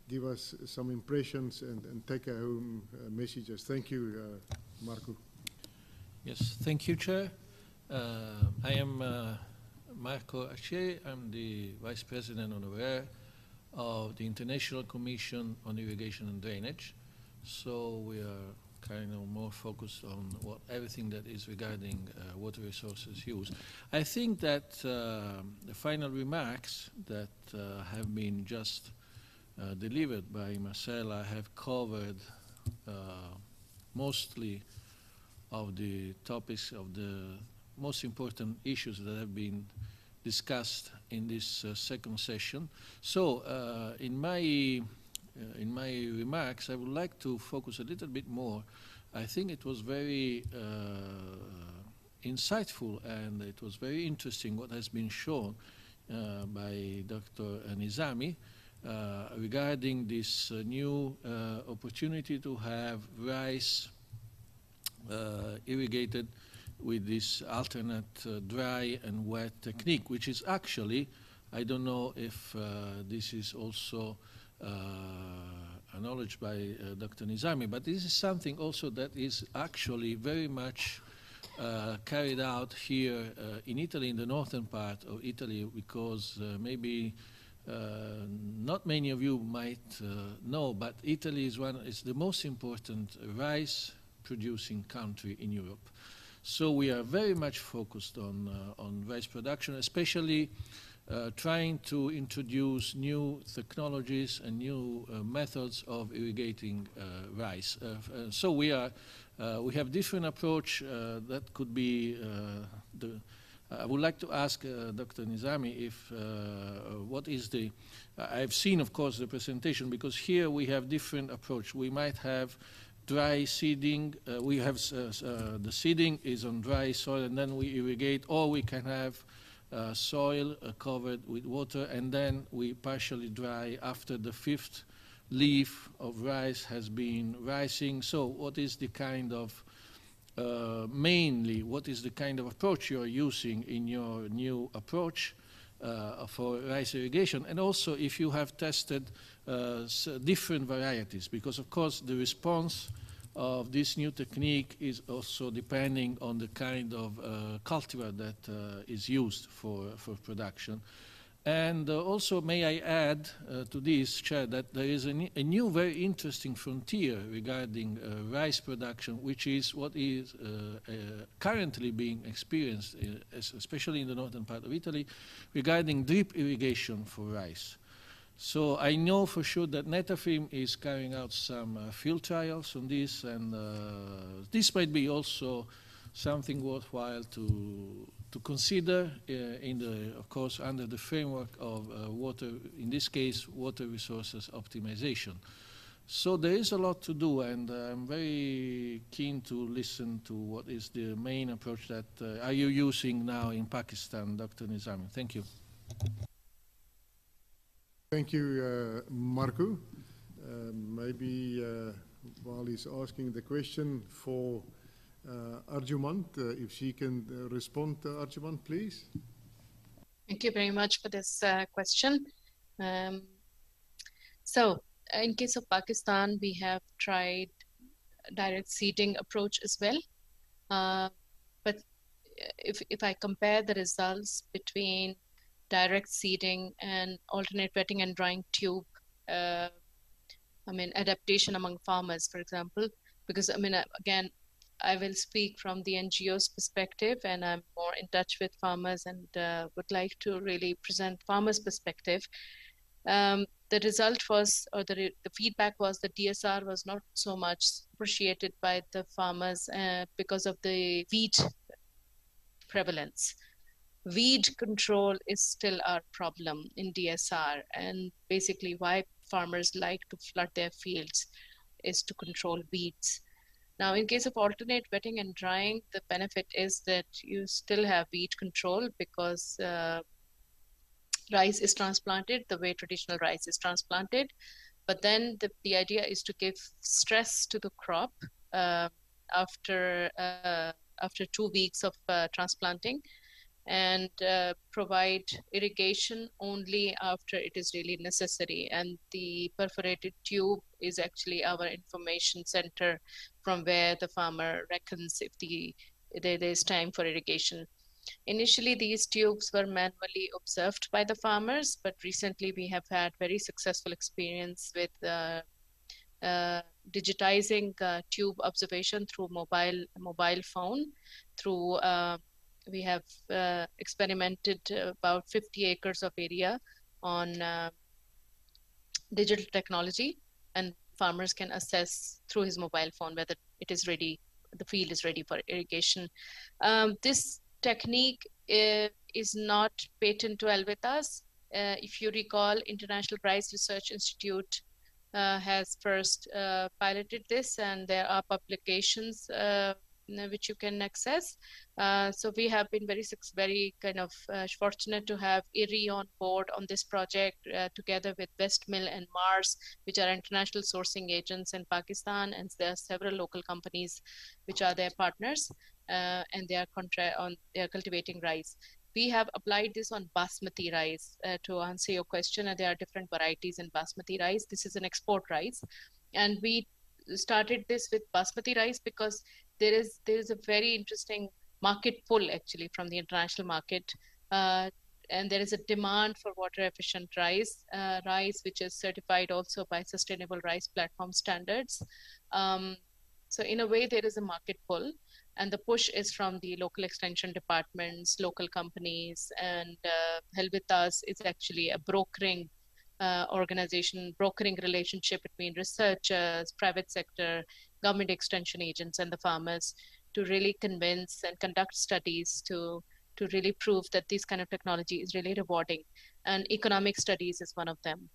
give us some impressions and take-home messages. Thank you, Marco. Yes, thank you, Chair. I am Marco Arcieri. I'm the Vice President Honorary of the International Commission on Irrigation and Drainage. So we are kind of more focused on everything that is regarding water resources use. I think that the final remarks that have been just delivered by Marcella have covered mostly of the topics of the most important issues that have been discussed in this second session. So in my remarks, I would like to focus a little bit more. I think it was very insightful, and it was very interesting what has been shown by Dr. Nizami regarding this new opportunity to have rice irrigated with this alternate dry and wet technique, which is actually, I don't know if this is also acknowledged by Dr. Nizami, but this is something also that is actually very much carried out here in Italy, in the northern part of Italy, because maybe not many of you might know, but Italy is the most important rice producing country in Europe. So we are very much focused on rice production, especially trying to introduce new technologies and new methods of irrigating rice. So we have different approach that could be I would like to ask Dr. Nizami if what is the I've seen, of course, the presentation, because here we have different approach. We might have dry seeding. We have the seeding is on dry soil, and then we irrigate, or we can have soil covered with water, and then we partially dry after the 5th leaf of rice has been rising. So what is the kind of mainly what is the kind of approach you're using in your new approach for rice irrigation? And also if you have tested different varieties, because of course the response of this new technique is also depending on the kind of cultivar that is used for production. And also may I add to this, Chair, that there is a new very interesting frontier regarding rice production, which is what is currently being experienced, especially in the northern part of Italy, regarding drip irrigation for rice. So I know for sure that Netafim is carrying out some field trials on this, and this might be also something worthwhile to consider of course, under the framework of water, in this case, water resources optimization. So there is a lot to do, and I'm very keen to listen to what is the main approach that are you using now in Pakistan, Dr. Nizami. Thank you. Thank you, Marco. Maybe while he's asking the question for Arjumand, if she can respond to Arjumand, please. Thank you very much for this question. So in case of Pakistan, we have tried direct seeding approach as well. But if I compare the results between direct seeding and alternate wetting and drying tube, adaptation among farmers, for example, because again, I will speak from the NGO's perspective, and I'm more in touch with farmers and would like to really present farmers' perspective. The result was, or the feedback was, that DSR was not so much appreciated by the farmers because of the weed prevalence. Weed control is still our problem in DSR, and basically why farmers like to flood their fields is to control weeds. Now, in case of alternate wetting and drying, the benefit is that you still have weed control because rice is transplanted the way traditional rice is transplanted. But then the idea is to give stress to the crop after 2 weeks of transplanting, and provide irrigation only after it is really necessary. And the perforated tube is actually our information center from where the farmer reckons if there is time for irrigation. Initially, these tubes were manually observed by the farmers, but recently we have had very successful experience with digitizing tube observation through mobile phone. We have experimented about 50 acres of area on digital technology, and farmers can assess through his mobile phone whether it is ready, the field is ready for irrigation. This technique is not patent well with us. If you recall, International Rice Research Institute has first piloted this, and there are publications which you can access. So we have been very kind of fortunate to have IRRI on board on this project together with Westmill and Mars, which are international sourcing agents in Pakistan, and there are several local companies which are their partners, and they are cultivating rice. We have applied this on basmati rice to answer your question, and there are different varieties in basmati rice. This is an export rice, and we started this with basmati rice because there is a very interesting market pull actually from the international market, and there is a demand for water efficient rice, which is certified also by Sustainable Rice Platform standards. So in a way, there is a market pull, and the push is from the local extension departments, local companies, and Helvetas is actually a brokering brokering relationship between researchers, private sector, government extension agents, and the farmers to really convince and conduct studies to really prove that this kind of technology is really rewarding. And economic studies is one of them.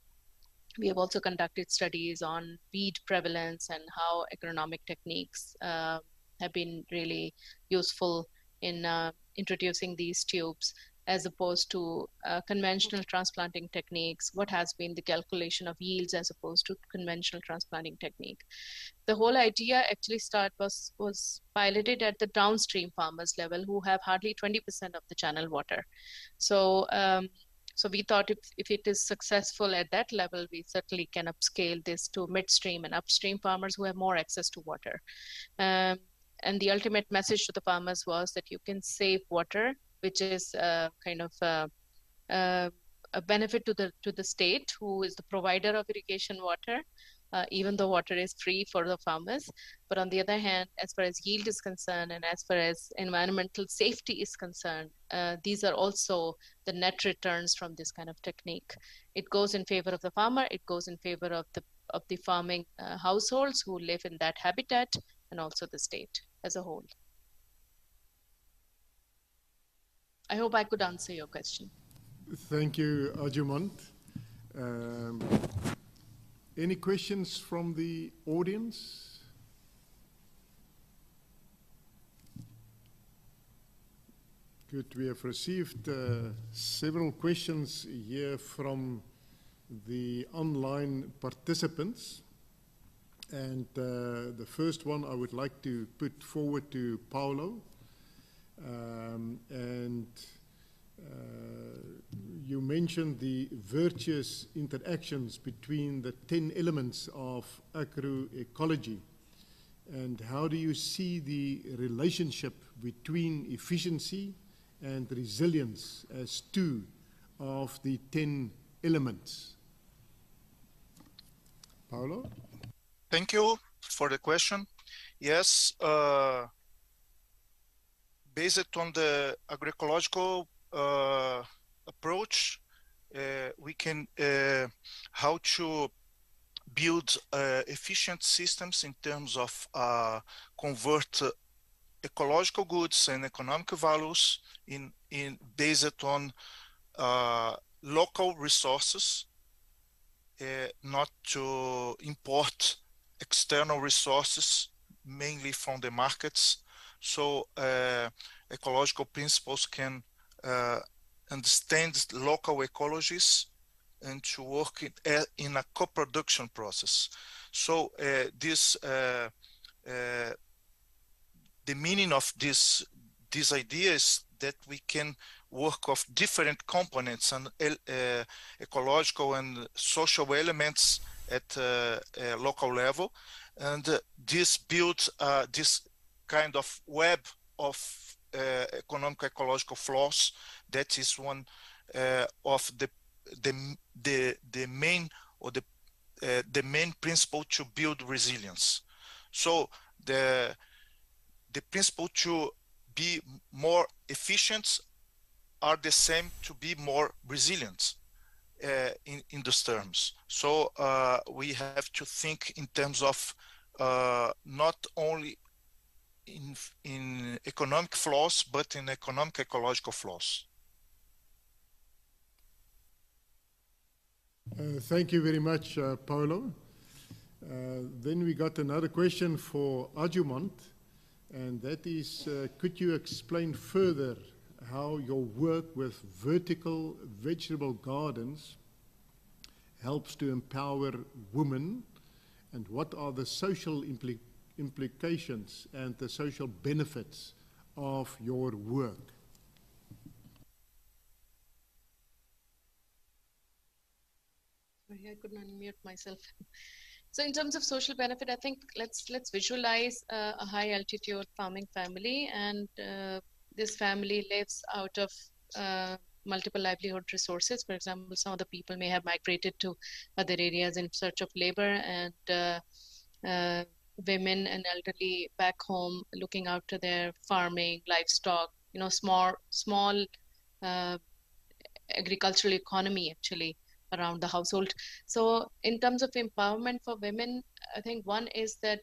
We have also conducted studies on weed prevalence and how agronomic techniques have been really useful in introducing these tubes, as opposed to conventional transplanting techniques. What has been the calculation of yields as opposed to conventional transplanting technique? The whole idea actually was piloted at the downstream farmers level, who have hardly 20% of the channel water. So so we thought if it is successful at that level, we certainly can upscale this to midstream and upstream farmers who have more access to water. And the ultimate message to the farmers was that you can save water, which is kind of a benefit to the state, who is the provider of irrigation water, even though water is free for the farmers. But on the other hand, as far as yield is concerned and as far as environmental safety is concerned, these are also the net returns from this kind of technique. It goes in favor of the farmer, it goes in favor of the farming households who live in that habitat, and also the state as a whole. I hope I could answer your question. Thank you, Arjumand. Any questions from the audience? Good. We have received several questions here from the online participants. And the first one I would like to put forward to Paulo. You mentioned the virtuous interactions between the 10 elements of agroecology. And how do you see the relationship between efficiency and resilience as two of the 10 elements? Paulo? Thank you for the question. Yes, based on the agroecological approach, we can how to build efficient systems in terms of convert ecological goods and economic values in based on local resources, not to import external resources, mainly from the markets. So ecological principles can understand local ecologies and to work in a co-production process. So the meaning of this idea is that we can work of different components and ecological and social elements at a local level, and this builds this kind of web of economic ecological flows. That is one of the main or the main principle to build resilience. So the principle to be more efficient are the same to be more resilient in those terms. So we have to think in terms of not only in economic flows, but in economic ecological flows. Thank you very much, Paulo. Then we got another question for Arjumand. and that is, could you explain further how your work with vertical vegetable gardens helps to empower women, and what are the social implications and the social benefits of your work? Sorry, I couldn't unmute myself. So in terms of social benefit, I think let's visualize a high altitude farming family, and this family lives out of multiple livelihood resources. For example, some of the people may have migrated to other areas in search of labor, and women and elderly back home looking after their farming, livestock, small agricultural economy actually around the household. So in terms of empowerment for women, I think one is that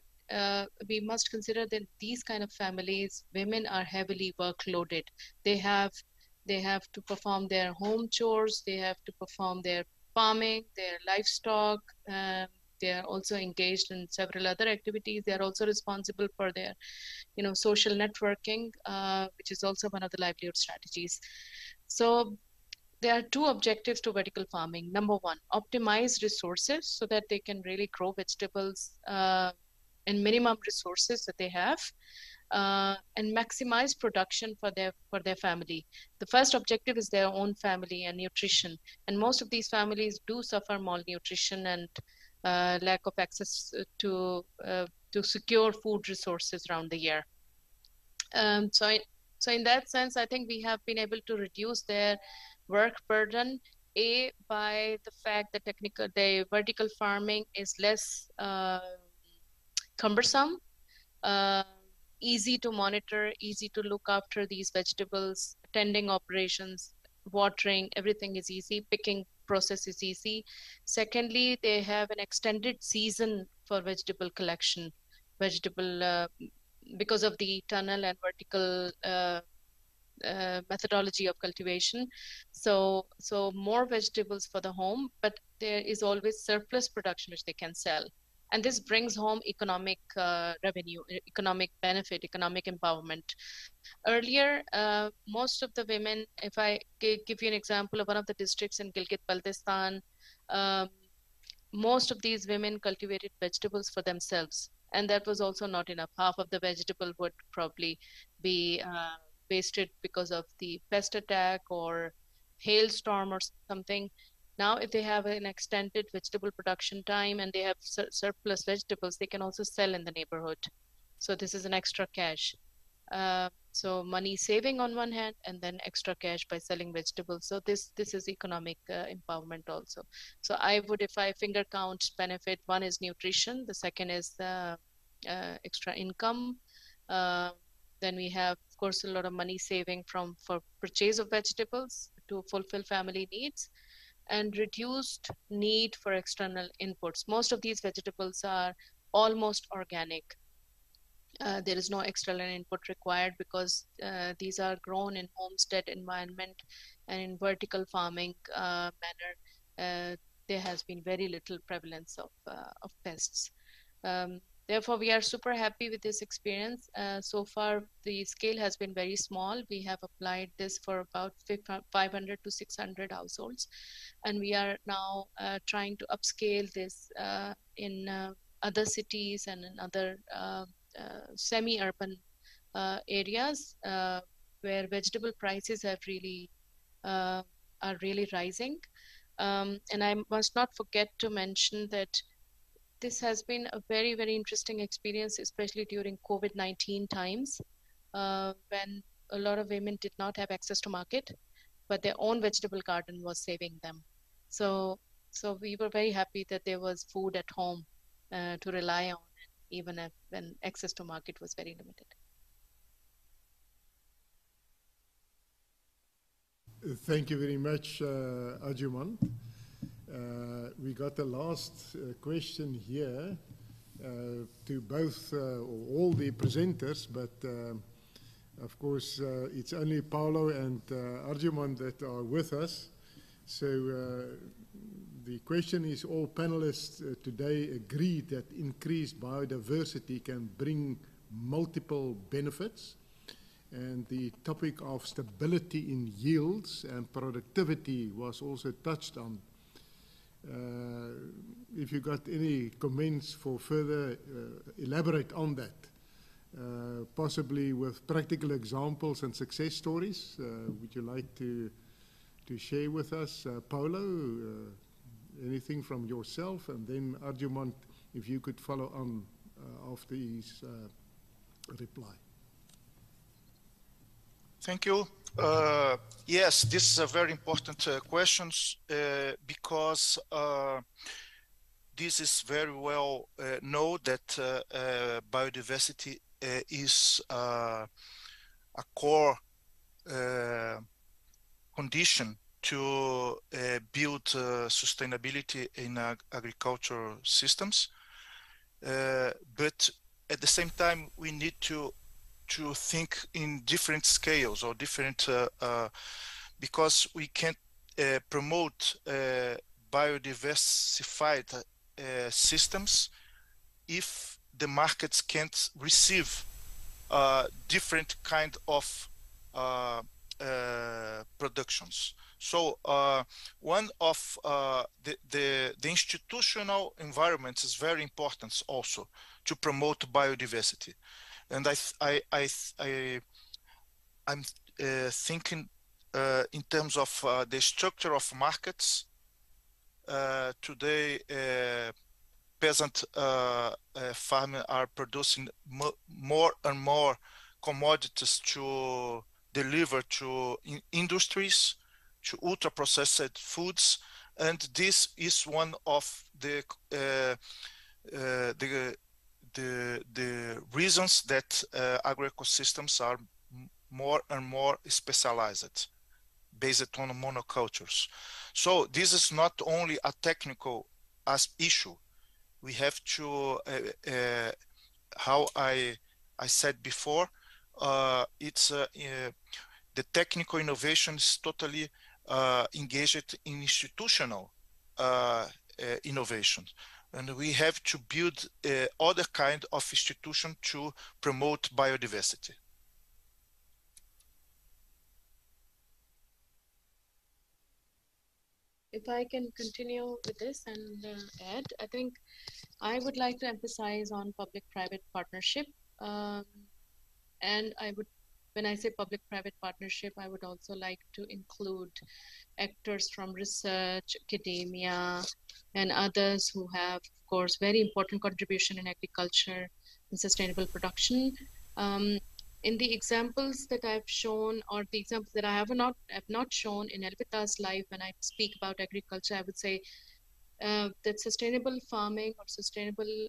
we must consider that these kind of families, women are heavily workloaded. They have to perform their home chores, they have to perform their farming, their livestock, they are also engaged in several other activities. They are also responsible for their social networking, which is also one of the livelihood strategies. So there are two objectives to vertical farming. Number one, optimize resources so that they can really grow vegetables in minimum resources that they have, and maximize production for their family. The first objective is their own family and nutrition. And most of these families do suffer malnutrition and lack of access to secure food resources around the year. So in that sense, I think we have been able to reduce their work burden, by the fact that the vertical farming is less cumbersome, easy to monitor, easy to look after these vegetables, tending operations, watering, everything is easy, picking process is easy. Secondly, they have an extended season for vegetable collection, because of the tunnel and vertical methodology of cultivation. So more vegetables for the home, but there is always surplus production which they can sell. And this brings home economic revenue, economic benefit, economic empowerment. Earlier, most of the women, if I give you an example of one of the districts in Gilgit-Baltistan, most of these women cultivated vegetables for themselves. And that was also not enough. Half of the vegetable would probably be wasted because of the pest attack or hailstorm or something. Now, if they have an extended vegetable production time and they have surplus vegetables, they can also sell in the neighborhood. So this is an extra cash. So money saving on one hand, and then extra cash by selling vegetables. So this is economic empowerment also. So I would, if I finger count benefit, one is nutrition, the second is extra income. Then we have, of course, a lot of money saving for purchase of vegetables to fulfill family needs, and reduced need for external inputs. Most of these vegetables are almost organic. There is no external input required because these are grown in homestead environment, and in vertical farming manner, there has been very little prevalence of pests. Therefore, we are super happy with this experience. So far, the scale has been very small. We have applied this for about 500 to 600 households. And we are now trying to upscale this in other cities and in other semi-urban areas where vegetable prices have really are really rising. And I must not forget to mention that this has been a very, very interesting experience, especially during COVID-19 times, when a lot of women did not have access to market, but their own vegetable garden was saving them. So we were very happy that there was food at home to rely on, even when access to market was very limited. Thank you very much, Arjuman. We got the last question here to both or all the presenters, but of course it's only Paulo and Arjuman that are with us. So the question is, all panelists today agree that increased biodiversity can bring multiple benefits. And the topic of stability in yields and productivity was also touched on. If you got any comments for further elaborate on that, possibly with practical examples and success stories, would you like to share with us, Paulo, anything from yourself, and then Arjumant, if you could follow on after his reply. Thank you. Yes, this is a very important question because this is very well known that biodiversity is a core condition to build sustainability in agricultural systems. But at the same time, we need to think in different scales or different, because we can't promote biodiversified systems if the markets can't receive different kind of productions. So one of the institutional environment is very important also to promote biodiversity. And I'm thinking in terms of the structure of markets. Today, peasant farmers are producing more and more commodities to deliver to industries, to ultra-processed foods, and this is one of the reasons that agroecosystems are more and more specialized, based on monocultures. So this is not only a technical issue. We have to, how I said before, it's the technical innovation is totally engaged in institutional innovation. And we have to build other kind of institution to promote biodiversity. If I can continue with this and add, I think I would like to emphasize on public-private partnership. And I would, when I say public-private partnership, I would also like to include actors from research, academia, and others who have, of course, very important contribution in agriculture and sustainable production. In the examples that I've shown, or the examples that I have not shown in Elvita's life, when I speak about agriculture, I would say that sustainable farming or sustainable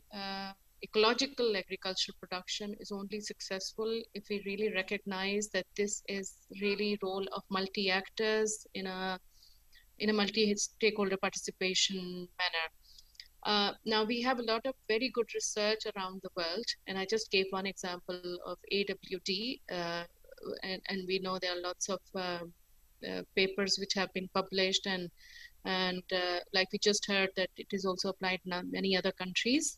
ecological agricultural production is only successful if we really recognize that this is really role of multi-actors in a multi-stakeholder participation manner. Now we have a lot of very good research around the world, and I just gave one example of AWD, and we know there are lots of papers which have been published, and like we just heard that it is also applied in many other countries.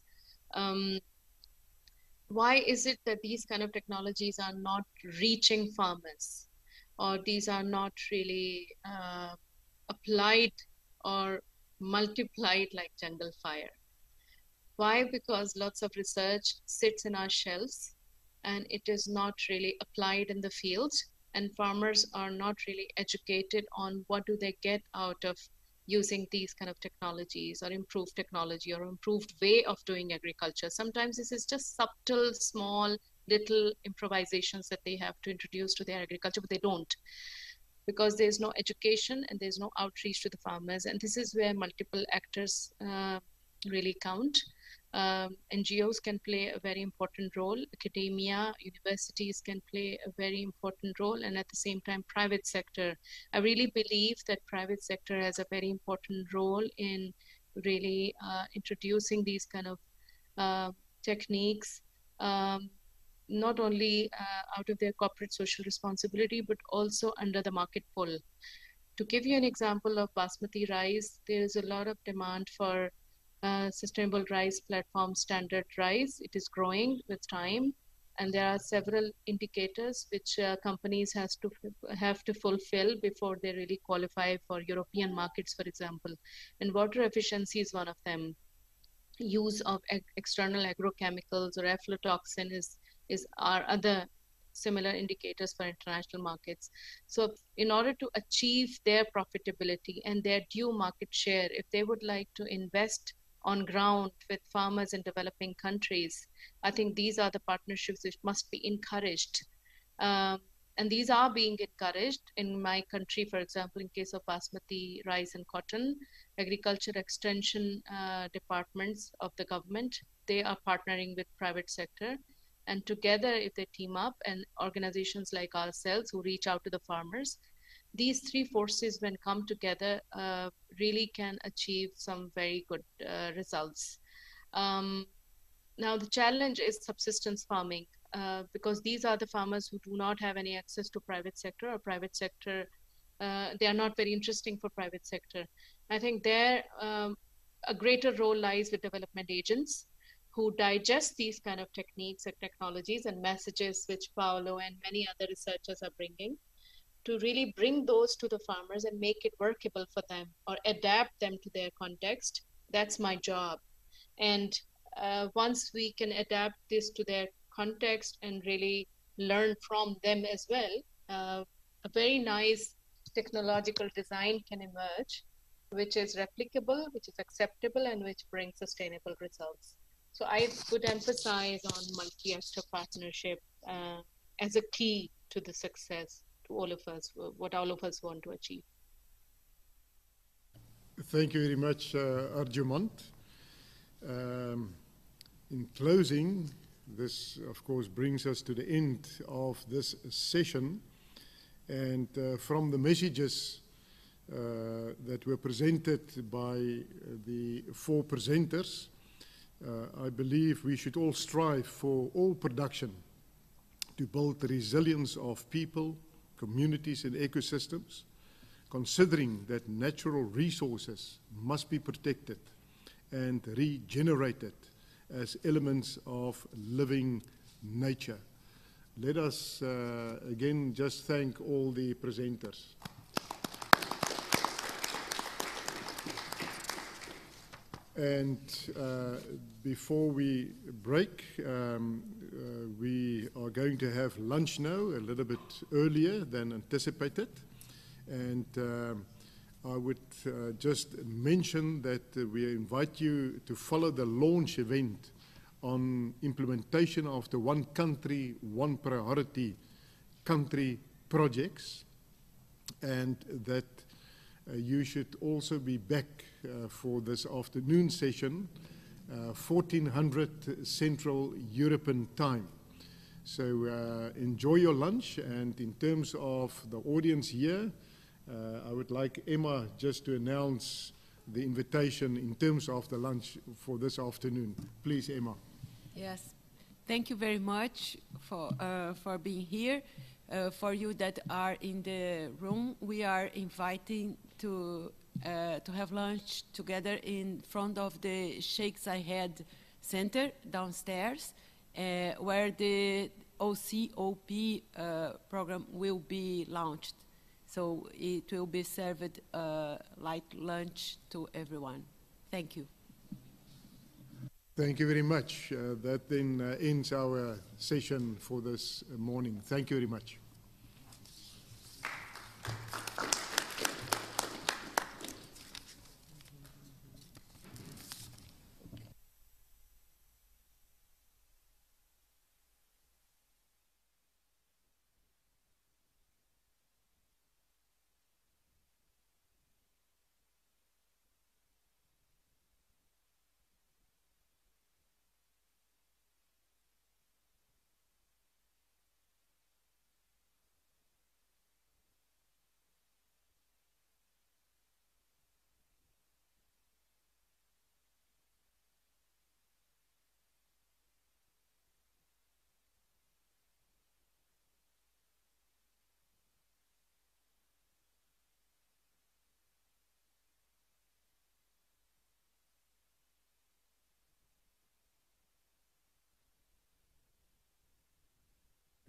Why is it that these kind of technologies are not reaching farmers, or these are not really applied or multiplied like jungle fire? Why? Because lots of research sits in our shelves and it is not really applied in the field, and farmers are not really educated on what do they get out of using these kind of technologies, or improved technology, or improved way of doing agriculture. Sometimes this is just subtle, small, little improvisations that they have to introduce to their agriculture, but they don't, because there's no education and there's no outreach to the farmers. And this is where multiple actors really count. NGOs can play a very important role. Academia, universities can play a very important role, and at the same time, private sector. I really believe that private sector has a very important role in really introducing these kind of techniques, not only out of their corporate social responsibility, but also under the market pull. To give you an example of basmati rice, there is a lot of demand for sustainable rice platform standard rice. It is growing with time. And there are several indicators which companies have to fulfill before they really qualify for European markets, for example. And water efficiency is one of them. Use of external agrochemicals or aflatoxin are other similar indicators for international markets. So in order to achieve their profitability and their due market share, if they would like to invest on ground with farmers in developing countries, I think these are the partnerships which must be encouraged. And these are being encouraged in my country, for example, in case of basmati rice and cotton, agriculture extension departments of the government, they are partnering with private sector. And together, if they team up, and organizations like ourselves who reach out to the farmers, these three forces, when come together, really can achieve some very good results. Now, the challenge is subsistence farming, because these are the farmers who do not have any access to private sector, or private sector, they are not very interesting for private sector. I think there a greater role lies with development agents who digest these kind of techniques and technologies and messages which Paolo and many other researchers are bringing, to really bring those to the farmers and make it workable for them or adapt them to their context. That's my job. And once we can adapt this to their context and really learn from them as well, a very nice technological design can emerge, which is replicable, which is acceptable, and which brings sustainable results. So I would emphasize on multi-actor partnership as a key to the success to all of us, what all of us want to achieve. Thank you very much, Arjumand. In closing, this of course brings us to the end of this session, and from the messages that were presented by the four presenters, I believe we should all strive for all production to build the resilience of people, communities and ecosystems, considering that natural resources must be protected and regenerated as elements of living nature. Let us again just thank all the presenters. And before we break, we are going to have lunch now a little bit earlier than anticipated. And I would just mention that we invite you to follow the launch event on implementation of the One Country, One Priority country projects, and that you should also be back for this afternoon session, 1400 Central European Time. So enjoy your lunch, and in terms of the audience here, I would like Emma just to announce the invitation in terms of the lunch for this afternoon. Please, Emma. Yes, thank you very much for being here. For you that are in the room, we are inviting to have lunch together in front of the Sheikh Zayed Center downstairs, where the OCOP program will be launched. So it will be served like lunch to everyone. Thank you. Thank you very much. That then ends our session for this morning. Thank you very much.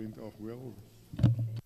Went off well.